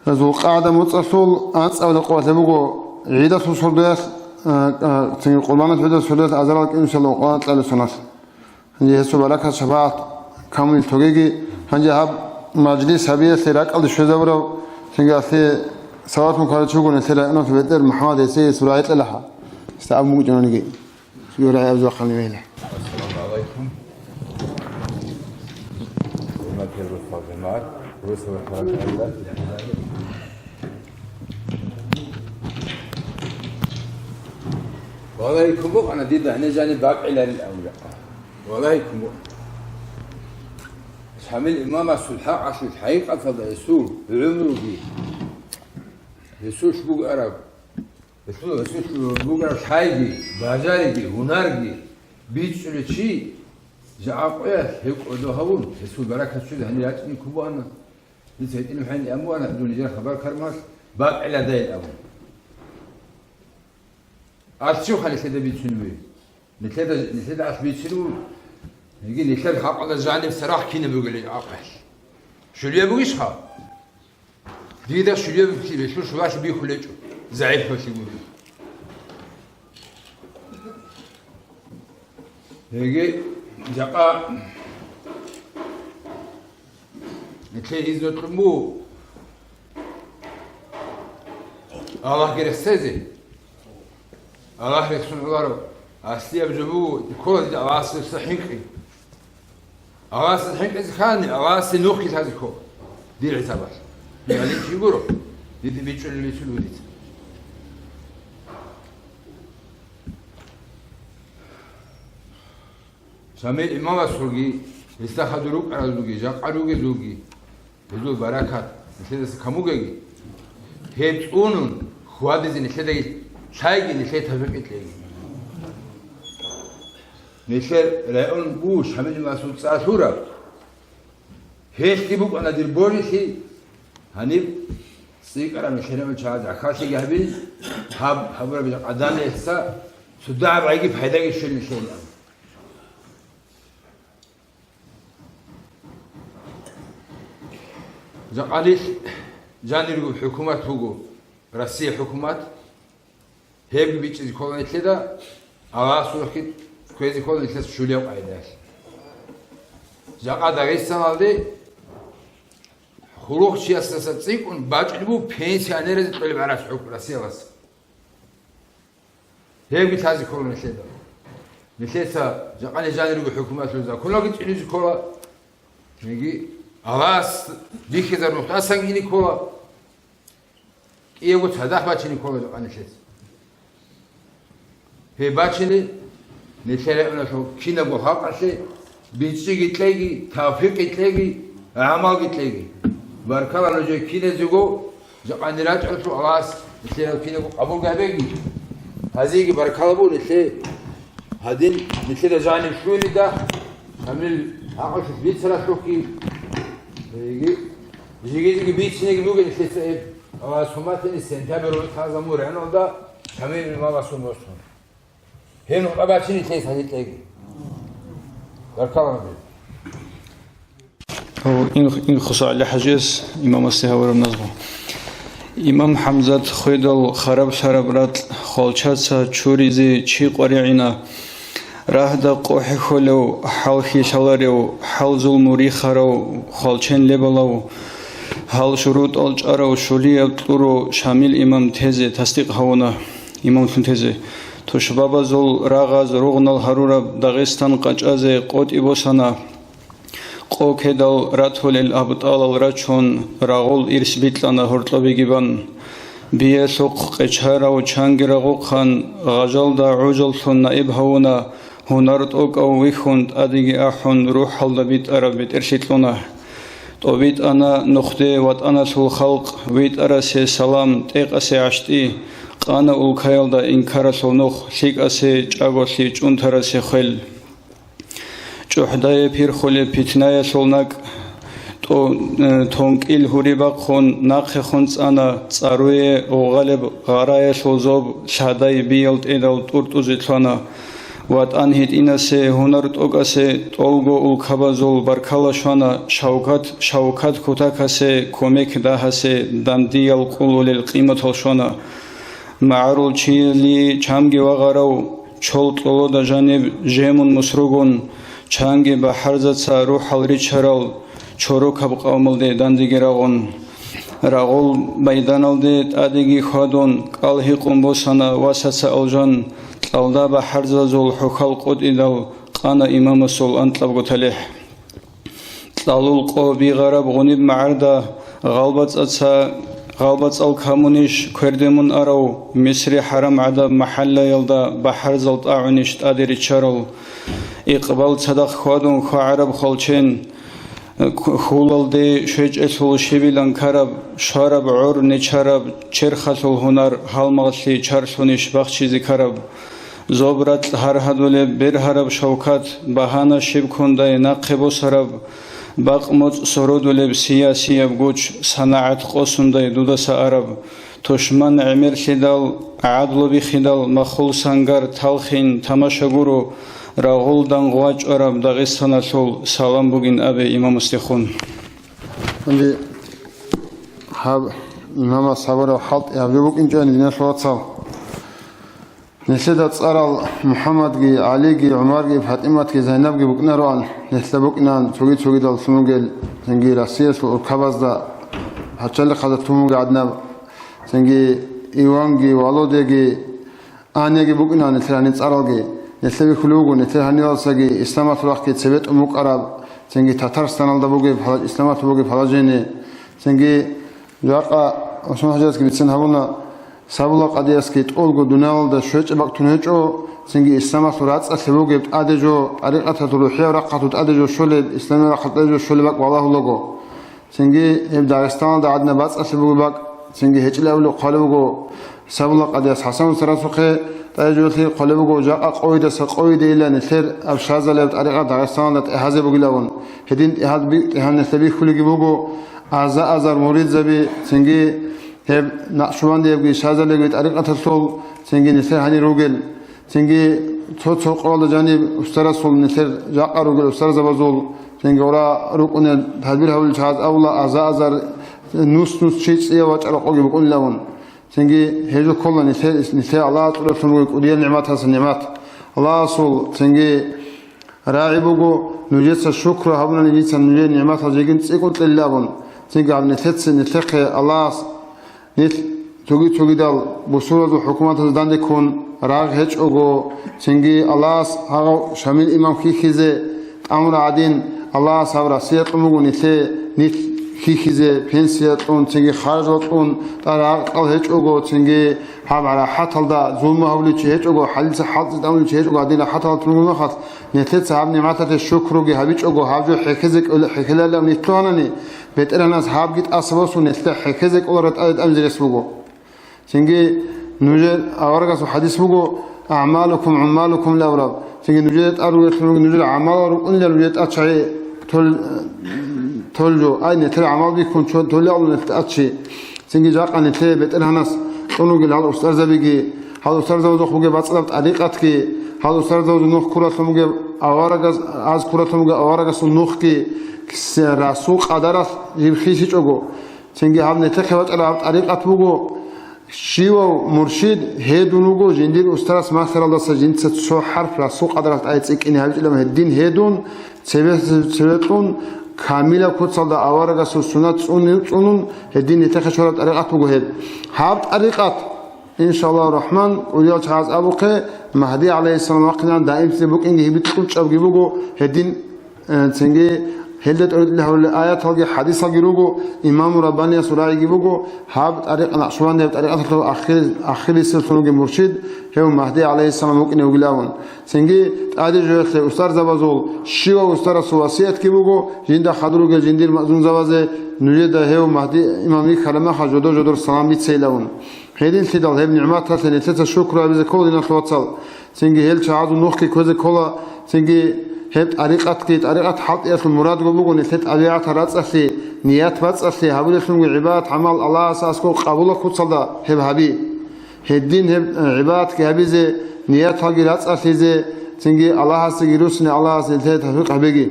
زوق آدم متصل انس اول قوت بگو عیدا سوسول دیس تینگی قربانت بده سولت ازارال که انشالله قربانت لاله سناس هنجی هستو برکت شباعت کامل توگی هنجی هب مجلس هبيه سيراك على شو زورو سنجاسي سوات مكان تشوفون سيرا أنا في بيتر محمد يسي سرايت لها استعب مو جنوني سورة أبزو خلني مهله السلام عليكم ما كيرو فاطمات وسوى فاطمة والله يكون أنا ديدا هنا جاني باق إلى الأولى والله يكون حمل إمام الصلحاء عشان الحقيقة فضل يسوع بعمره بيه يسوع شبوق عرب يسوع شبوق عرب حاجي بازاري هنرجي بيت سلتشي جاقيا هيك ودهون يسوع بركة شو ده هني ياتني كوبانا نسيت إنه حين أمو أنا بدون جرا خبر كرماس باق على ذي الأمر أشوف خلي كده بيت سنوي نتلاقي عش بيت سنوي يجي نتلاقي حق على الجانب صراحة كنا بقول لي عقل شو اللي يبغيش خا دي ده شو اللي يبغي شو واش بيخلجه زعيف وش يقول يجي جاقا نتلاقي إذا تلمو الله غير سازي الله يكسر الله أصلي بجبو كل أواصل صحيحي أواصل صحيح إذا كان أواصل نوخي هذا كو دي العتبر يعني شو يقولوا دي بيجوا اللي بيجوا دي سامي الإمام السوري استخدروك على زوجي جاك على زوجي يزول بركات مثل كموجي هيتونون خوادي زين كده شاي نشيء تفرق تلاقي نشيء رأيون بوش حمل مسؤول ساسورة هيك بوك أنا دير بوريسي هنيب سيكرا مشينا من شهادة عكاسي جابين هبرة بجقدان لسه سداع بعيق بحيداق الشيء مشينا جقاليش جاني رجو حكومات هو روسيا حكومات هيك بيجي يكون كده على سوق كويس يكون لسه شوليا قاعدة جاقا داغستان алды خلوق سياسة تسيكون باجنبو بنسيانير تقول بعرف حكم روسيا بس هيك بتازي كل نشيد نشيدها جاقا جاني رجو حكومات لوزا كل وقت يجي كولا يجي 아와스 니케자로 따상이니 코라 이거 자다 바치니 코라 안으셨어 해 바치니 니체레나서 키나고 하까시 비치기 tlegi 타피기 tlegi 아마기 tlegi 바르카라로 저 키네주고 저 안이라트 아와스 니체레 키나고 아부 가베기 하지기 바르카라보 니체 하딘 니체레 자니 슈리다 아밀 아가시 비츠라 쇼키 يجي بيتشني يقولون إيش واسماتني سنتابر وتازمور هنا وده كمين ما بسوموش هنا أبغى تيجي هذي بركان هو إن خصوصا على حجز إمام السهور النظم إمام حمزة خيدل خراب شربرات خالشات شوريزي شي قريعنا راهدا قوحي خلو حالخي شالاريو حالزول موري خارو خالچن لبلاو حال شروط الجارو شولي ابطورو شامل امام تيزي تصديق هاونا امام تيزي تو شبابا زول راغاز روغنال هارورا داغستان قاچازي قوت ابوسانا قو كدال راتول الابطال الرچون راغول ارسبيتلانا هورتلوبيگيبان بيه سوق قچهاراو چانگراغو خان غاجالدا عوجلتون نائب هاونا هنرت أو ويخوند أديجي أحون روح الله بيت أربيت إرشيتلونا توبيت أنا نخدي وات أنا سول خلق بيت أرسي سلام تيق أسي عشتي قانا أولكايل دا إنكار سول نخ سيك أسي جاغو سي جونترسي خيل جوحداي بير خولي بيتناي سولناك تونك إل هوريباق خون ناقخ خونس أنا تساروي وغالب غاراي سولزوب شهداي بيلت إدال تورتوزيتلونا وات أنهيت إنسي هنرت أوكاسي تولغو أولكابازول بركالاشوانا شاوكات كوتاكاسي كوميك داهاسي دانديال قولو للقيمة تلشوانا معرول چيلي چامگي وغاراو چولت لولو دا جانب جيمون مسروغون چانگي بحرزتسا روح الريچرال چورو كبقاومل دي دانديگراغون راغول بيدانال دي تاديگي خوادون قالهي قنبوسانا واساتسا الجان алда бахарза зул хукал қуд идал қана имам сул антлаб гуталих тлалул қо биғараб ғуниб маарда ғалбац ал камуниш көрдемун арау мисри харам адаб махалла ялда бахарзал тауниш тадири чарал иқбал цадақ хуадун хуараб холчен хулалди шеч эсул шевилан караб шараб ур нечараб черхасул хунар халмағси чарсуниш бахчизи караб زوبرات هر هدول بر هرب شوکت بهانه شب کنده نقب و سرب باقمت سرودول سیاسی بگوش صناعت قصنده دودس عرب تشمن عمر خدال عدل بی خدال مخول سنگر تلخین تماشاگورو راغول دنگواج عرب داغستان سول سلام بگین ابی امام استخون عندي هاب امام صبر وحط يا بيبوك انت عندنا شوط صار نسيت أتصارل محمد جي علي جي عمر جي فاطمة جي زينب جي بكنا روان نسلبكنا شوقي دال سموجل سنجي راسيس والكباز دا هتشل خذ توموج عدنا سنجي إيوان جي والود جي أنا جي بكنا نسلا نتصارل جي نسلبي خلوجو نسلا هنيالس جي إسلام تروح كي تثبت أمك عرب سنجي تترستان على دبوجي فلا إسلام تبوجي فلا جيني سنجي جاقة عثمان حجاز كي بتسن هبونا سابلا قديس كيت أولغو دونال دا شويت أباك تنهجو سنجي إسلام سورات أسلوغو جبت أدجو طريقة تروحية ورقة أدجو شولي إسلامي رقة أدجو شولي باك والله لغو سنجي داغستان دا عدنا باس أسلوغو باك سنجي هجل أولو قالوغو سابلا قديس حسن سراسوخي تاجوثي قلبو جاء قويدة سقويدة إلا نثير أبشازة لبت أريقا داغستان لت إحازة بقلاون هدين إحاز بي إحان نثبي خلقي بوغو أعزاء أزار مريد زبي تنجي هب نقشوان دي يبقي شازة لبت أريقا تطول تنجي نثير هاني روغل تنجي توت قرال جانب أسترى صول نثير جاء روغل أسترى زبازول تنجي ورا روكونا تدبير هول شاز أولا أعزاء أزار نوس شيء إيا واجعل قوغي بقول لون تنجي هجو كلنا نثير الله تعالى تنوي وديال نعمات هذا النعمات الله صول تنجي راعي بوجو نجيت الشكر هبنا نجيت نجيت نعمات هذا جين تقول تلابون تنجي على نثق الله نث توجي دال بصورة الحكومة تزدان يكون راغ هج أوجو تنجي الله هذا شامل إمام خيزة أمر عدين الله صبر سير أمور نث خيزة بنسيتون تنجي خارجتون ترى قال هج أوجو تنجي هم على حتى دا ظلم هولي هج أوجو حليس حلت داون هج أوجو عدين حتى تروم نخاط نثت صاحب نعمات الشكر وجه هبيج أوجو هاجو حكزك ولا حكلا لا نتوانني بيتر الناس هاب جت أصبص ونثت حكزك ولا رتأد أمزر اسمه تنجي نوجد أورجس وحديث بوجو أعمالكم عمالكم لا ورب تنجي نوجد أروج نوجد أعمال وإلا نوجد أشعي تولجو أي نتر عمال بيكون شو تولي الله نتأشي تنجي جاك أن نتر بيتر الناس تنوجد هذا أستاذ زبيجي هذا أستاذ زوج خوجي بتصرف طريقتك هذا أستاذ زوج نوخ كرة ثموجي أورجس عز كرة ثموجي أورجس النوخ كي راسوق قدرت يبخيش يجوجو تنجي هم نتر خوات على طريقة بوجو شيوا مرشد هيدونوجو جندير أستاذ ما خير الله سجين تسوع حرف راسوق قدرت أيتك إن هذا لما الدين هيدون سبتون كاملة كتصل دا أورجا سنة سنون الدين يتخشوا طريقة وجهد هاب طريقة إن شاء الله الرحمن وياك عز أبوك مهدي عليه السلام وقنا دائم سبوك إنه بتكون شاب جيبوجو الدين تنجي هلت له الآيات هذه حديث جيبوجو إمام رباني سورة جيبوجو هاب طريقة نقشوان ده طريقة آخر سلسلة مرشد هو مهدي عليه السلام ممكن يقولون تنجي هذا جوهر أستاذ زبازول شيوا أستاذ سواسيات كيبوجو جند خدروج جندير مأذون زبازة نريد هو مهدي إمامي خلما خجودو السلام بيتسيلون هذين تدل هم نعمات ثلاثة تشكر على ذكول نخلصل تنجي هل شعادو نوخي كوزي كولا تنجي هب طريقة حط يا المراد جبوجو نثت أبيعت رأسه نيات رأسه هبول يسمو عباد عمل الله أساسكو قبولك وتصل هب هبي هالدين هب عباد كهبيزة نيات هاجي رأسه زي تنجي الله سجيروسني الله سنتهي تفرق هبيجي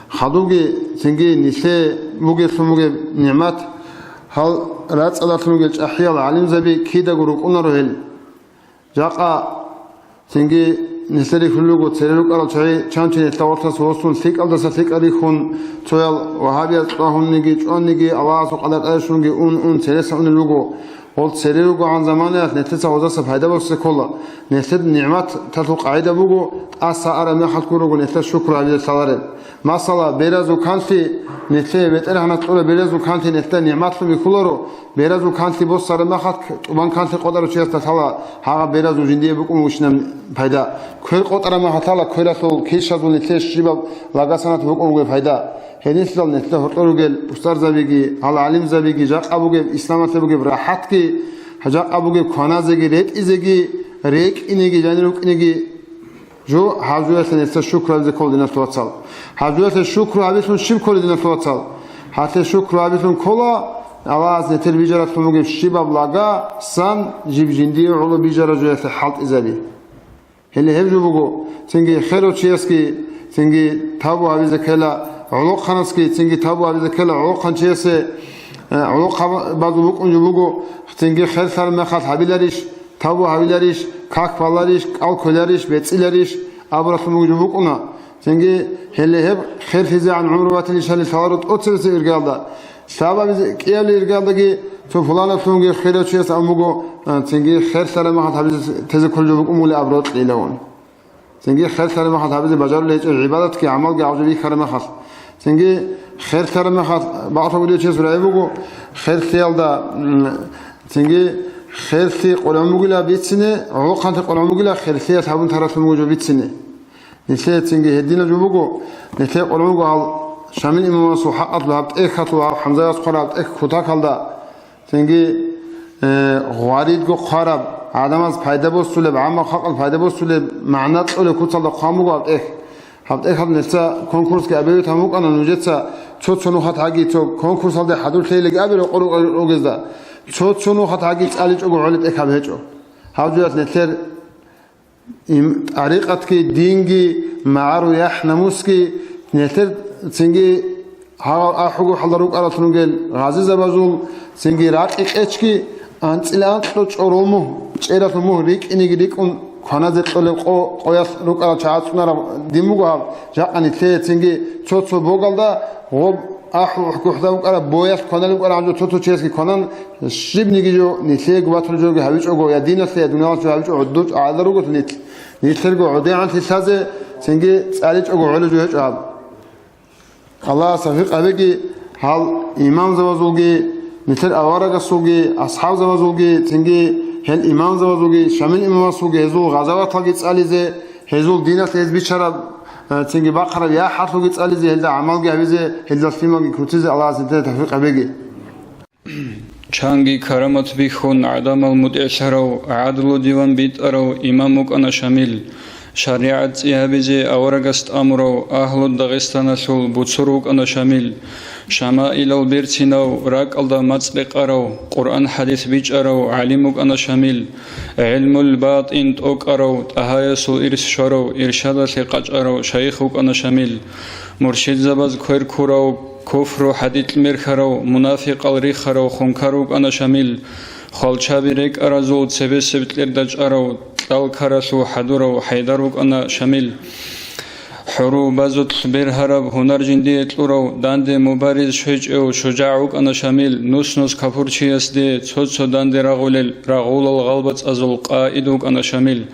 خدوجي تنجي نثى موجي ثموجي نعمات هل رأس الله ثموجي أحيا العلم زبي كيدا جروك أنرهل جاقا تنجي نسري خلوجو تسريلوك على شيء شانشين التوارث سوسون ثيك على ثيك عليهم تويل وهابي طاهون نيجي جون نيجي الله سبحانه وتعالى شونجي أون سريس عن اللوجو قلت سريلوجو عن زمانه نتسع وزاس فايدة بس كله نسد نعمات تطلق عيدا بوجو أسعار من حد كروجو نسد شكر على الصلاة ما صلا بيرزو كانتي نسد بتر هنا تقول بيرزو كانتي نسد نعمات في كلورو بيرزو كانتي بس صار ما حد وان كانتي قدر شيء تطلع ها بيرزو جندي بكم وشنا فايدة كل قطر ما حصل كل كيش هذول نسد شباب لاجسنا بكم فايدة هني سلال نسد هرطلوجل أستاذ زبيجي على علم زبيجي جاك أبوجي إسلام زبيجي راحت كي هجاك أبوجي خانة زبيجي ريت إزبيجي ريك إنيجي جانروك إنيجي جو حاجوات نسد شكر على ذكول دينا توصل حاجوات الشكر عبيتون شيب كل دينا توصل حتى الشكر عبيتون كلا أواز نتر بيجرة فموجي شباب لاجا سان جيب جندي علو بيجرة جوات حالت إزبي اللي هبجو بقو تنجي خيرو تشيسكي تنجي تابو عبيزة كلا علوق خنسكي تنجي تابو عبيزة كلا علوق خنشيسي علوق بعضو بقو بقو تنجي خير ثار مخات حبيلاريش تابو حبيلاريش كاك بالاريش أو كلاريش بيتسيلاريش أبرا فموجو بقونا تنجي اللي هب خير فيزي عن عمروات اللي شالي ثارت أتسلسي إرقال دا سابا بيزي كيالي إرقال دا كي فلانة تنجي خيرو تشيس أموجو تنجي خير ثار مخات حبيزة تزكل جو بقو مولي أبرات ليلون تنجي خير ثار مخات حبيزة بجار ليش عبادت كي عمل كي عجبي خير مخات تنجي خير ثار مخات بعض ولي تشيس رأيبوجو خير ثيال دا تنجي خير ثي قلنا مقولة بيتسنة عقان تقولنا مقولة خير ثي أصحابون ترى موجود بيتسنة نسيت تنجي هدينا جوبوجو نسيت قلنا مقول على شامل إمام صحات لعبت إيه خطوة حمزة يسقط لعبت إيه خطاك هذا تنجي غاريد جو خراب عدم فایده بسوله عام خلق فایده بسوله معنات ولی کتال قامو قال هفت هفت نسا کنکورس که ابی تموم کنن نوجت چوت شنو خط حقی تو کنکورس هل ده حدود خیلی ابی رو اوگزده چوت شنو خط حقی تعلیج او علت اکاب هجو هاوجات نتر طریقت کی دینگی معرو یح نموسکی نتر سنگی ها حقوق حضروك على تنقل غازي زبازول سنجي راقق اتشكي انتلان تلوش اورولمو چيرات مو ريك انيگي ريك اون كانا زتول قوياس روك على چااتسونار ديموغو هاب جاقاني تي سنجي چوتسو بوغالدا غوب احو حقوق على بوياس كانالو على عجو چوتسو چيسكي كانان شيبنيگي جو نيتلي گواتل جوگي هاويچ اوگو يا ديناس يا دنيا جو هاويچ عدوچ عادروگو نيتلگو عدي عن تسازي سنجي صاليچ اوگو علو جو هچ هاب الله صفيق أبيكي هال إمام زوجي مثل أوارق السوقي أصحاب زوجي تنجي هل إمام زوجي شامل إمام زوجي هزول غزوات تلقيت عليه زي هزول دينة تيز بيشرب تنجي بقرة يا حرف تلقيت عليه زي هل عمل جاهز هل الفيلم كروتيز الله سنتين تفرق أبيكي چانگی کرامت بیخون عدم المدعشرو عدل دیوان بیت ارو إمامك أنا شامل شریعت یابیزی آورگست امرو اهل داغستان سول بوتسروک أنا شامل شمائل البرتينو راك الله مطلق أرو قرآن حديث بيج أرو علمك أنا شامل علم الباطن توك أرو أهايس الإرس شرو إرشاد ثقاج أرو شيخك أنا شامل مرشد زباز كوير كورو كفر حديث المرخرو منافق الريخرو خنكروك أنا شامل خالشابيرك أرازول سبس بتلردج أرو الكرسو حدورو حيدروك أنا شامل حرو بازوت برهرب هنر جندي تلورو داند مبارز شج او شجاعوك أنا شامل نوس كفورشي اسدي تسوتسو داند رغول الغلبت ازول قائدوك أنا شامل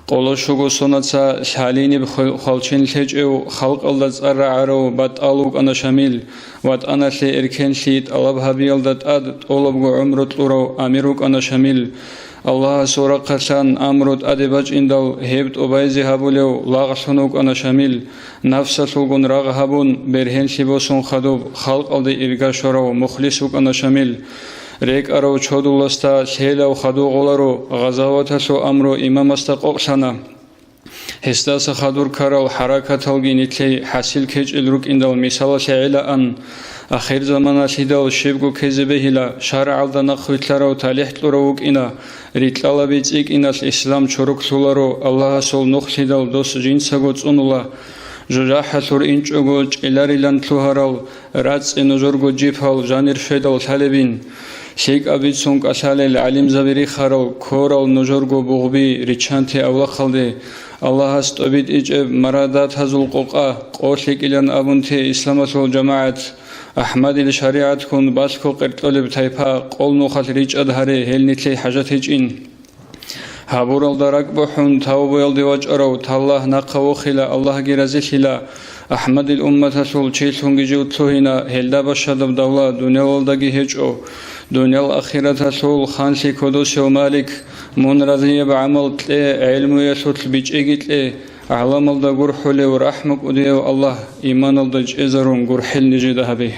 قولشوغو سوناتسا شاليني بخالشين لج او خلق الله تسرعرو باتالوك أنا شامل وات أنا لي إركن شيت ألبها بيالدت أد طولبغو عمرو تلورو أميروك أنا شامل الله سورة قسان أمرت أدبج إندل هبت أبايزي هابوليو لاغسونوك أنا شامل نفس سوغن راغ هابون برهن شبوسون خدوب خلق ألدي إرغا شورو مخلصوك أنا شامل ريك أرو چودو لستا سهيلو خدو غولارو غزاواتسو أمرو إمام استقوق سانا هستاس خدور كارل حركة الجنيتلي حاسيل كيج الروك إندل مثال سعيلا أن آخر زمان سيدال شبكو كذبهلا شرع الدنا خويتلارو تاليحت لروك إنا ريتلالا بيتيك إنا الإسلام شروك سولارو الله سول نخ سيدال دوس جنساغو تسونولا جوجاحة سور إنچوغو إلاري لانتلوهارال راتس إنوزورغو جيبهال جانير فيدال تالبين شيك أبيت سونك أسالي العلم زبيري خارل كورال نوزورغو بغبي ريچانتي أولا خالدي الله استوبيت إجب مرادات هزول قوقا قوشيك إلان أبنتي إسلامة الجماعة أحمد الشريعة كون باسكو قرطولب تايبا قول نوخات ريج أدهاري هل نتلي حاجات هجين هابور الدرك بحون تاوبو يلدواج أرو تالله ناقو خلا الله جرازي خلا أحمد الأمة سول چيلتونجي جوتو هنا هلدا بشادب دولا دنيا والدگي هجو دنيا الأخيرة سول خانسي كودوس ومالك من رضي بعمل تلي علم يسوت بيج اجيت أعلم الله قرحولي ورحمك وديو الله إيمان الله جزرون قرحل نجده به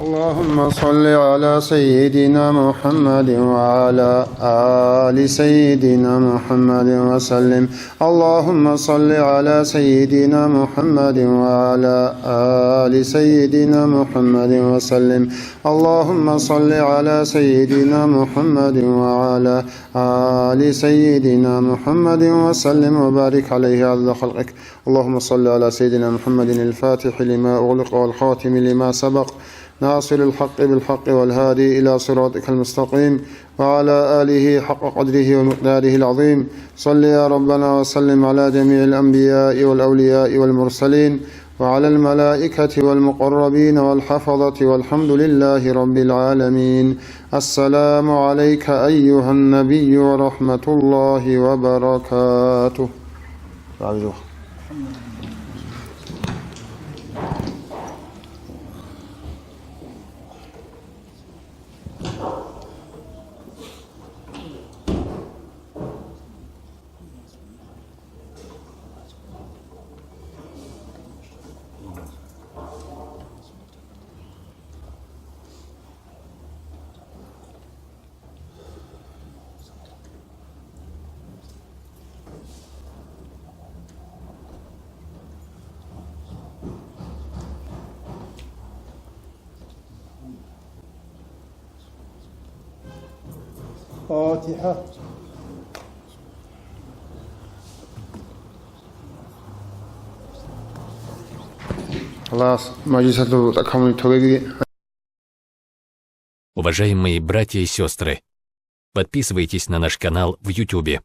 اللهم صل على سيدنا محمد وعلى آل سيدنا محمد وسلم اللهم صل على سيدنا محمد وعلى آل سيدنا محمد وسلم اللهم صل على سيدنا محمد وعلى آل سيدنا محمد وسلم وبارك عليه عز خلقك اللهم صل على سيدنا محمد الفاتح لما أغلق والخاتم لما سبق ناصر الحق بالحق والهادي إلى صراطك المستقيم وعلى آله حق قدره ومقداره العظيم صل يا ربنا وسلم على جميع الأنبياء والأولياء والمرسلين وعلى الملائكة والمقربين والحفظة والحمد لله رب العالمين السلام عليك أيها النبي ورحمة الله وبركاته. فاتحة. خلاص مجلسة تكمل توجي. Уважаемые братья и сестры, подписывайтесь на наш канал в YouTube.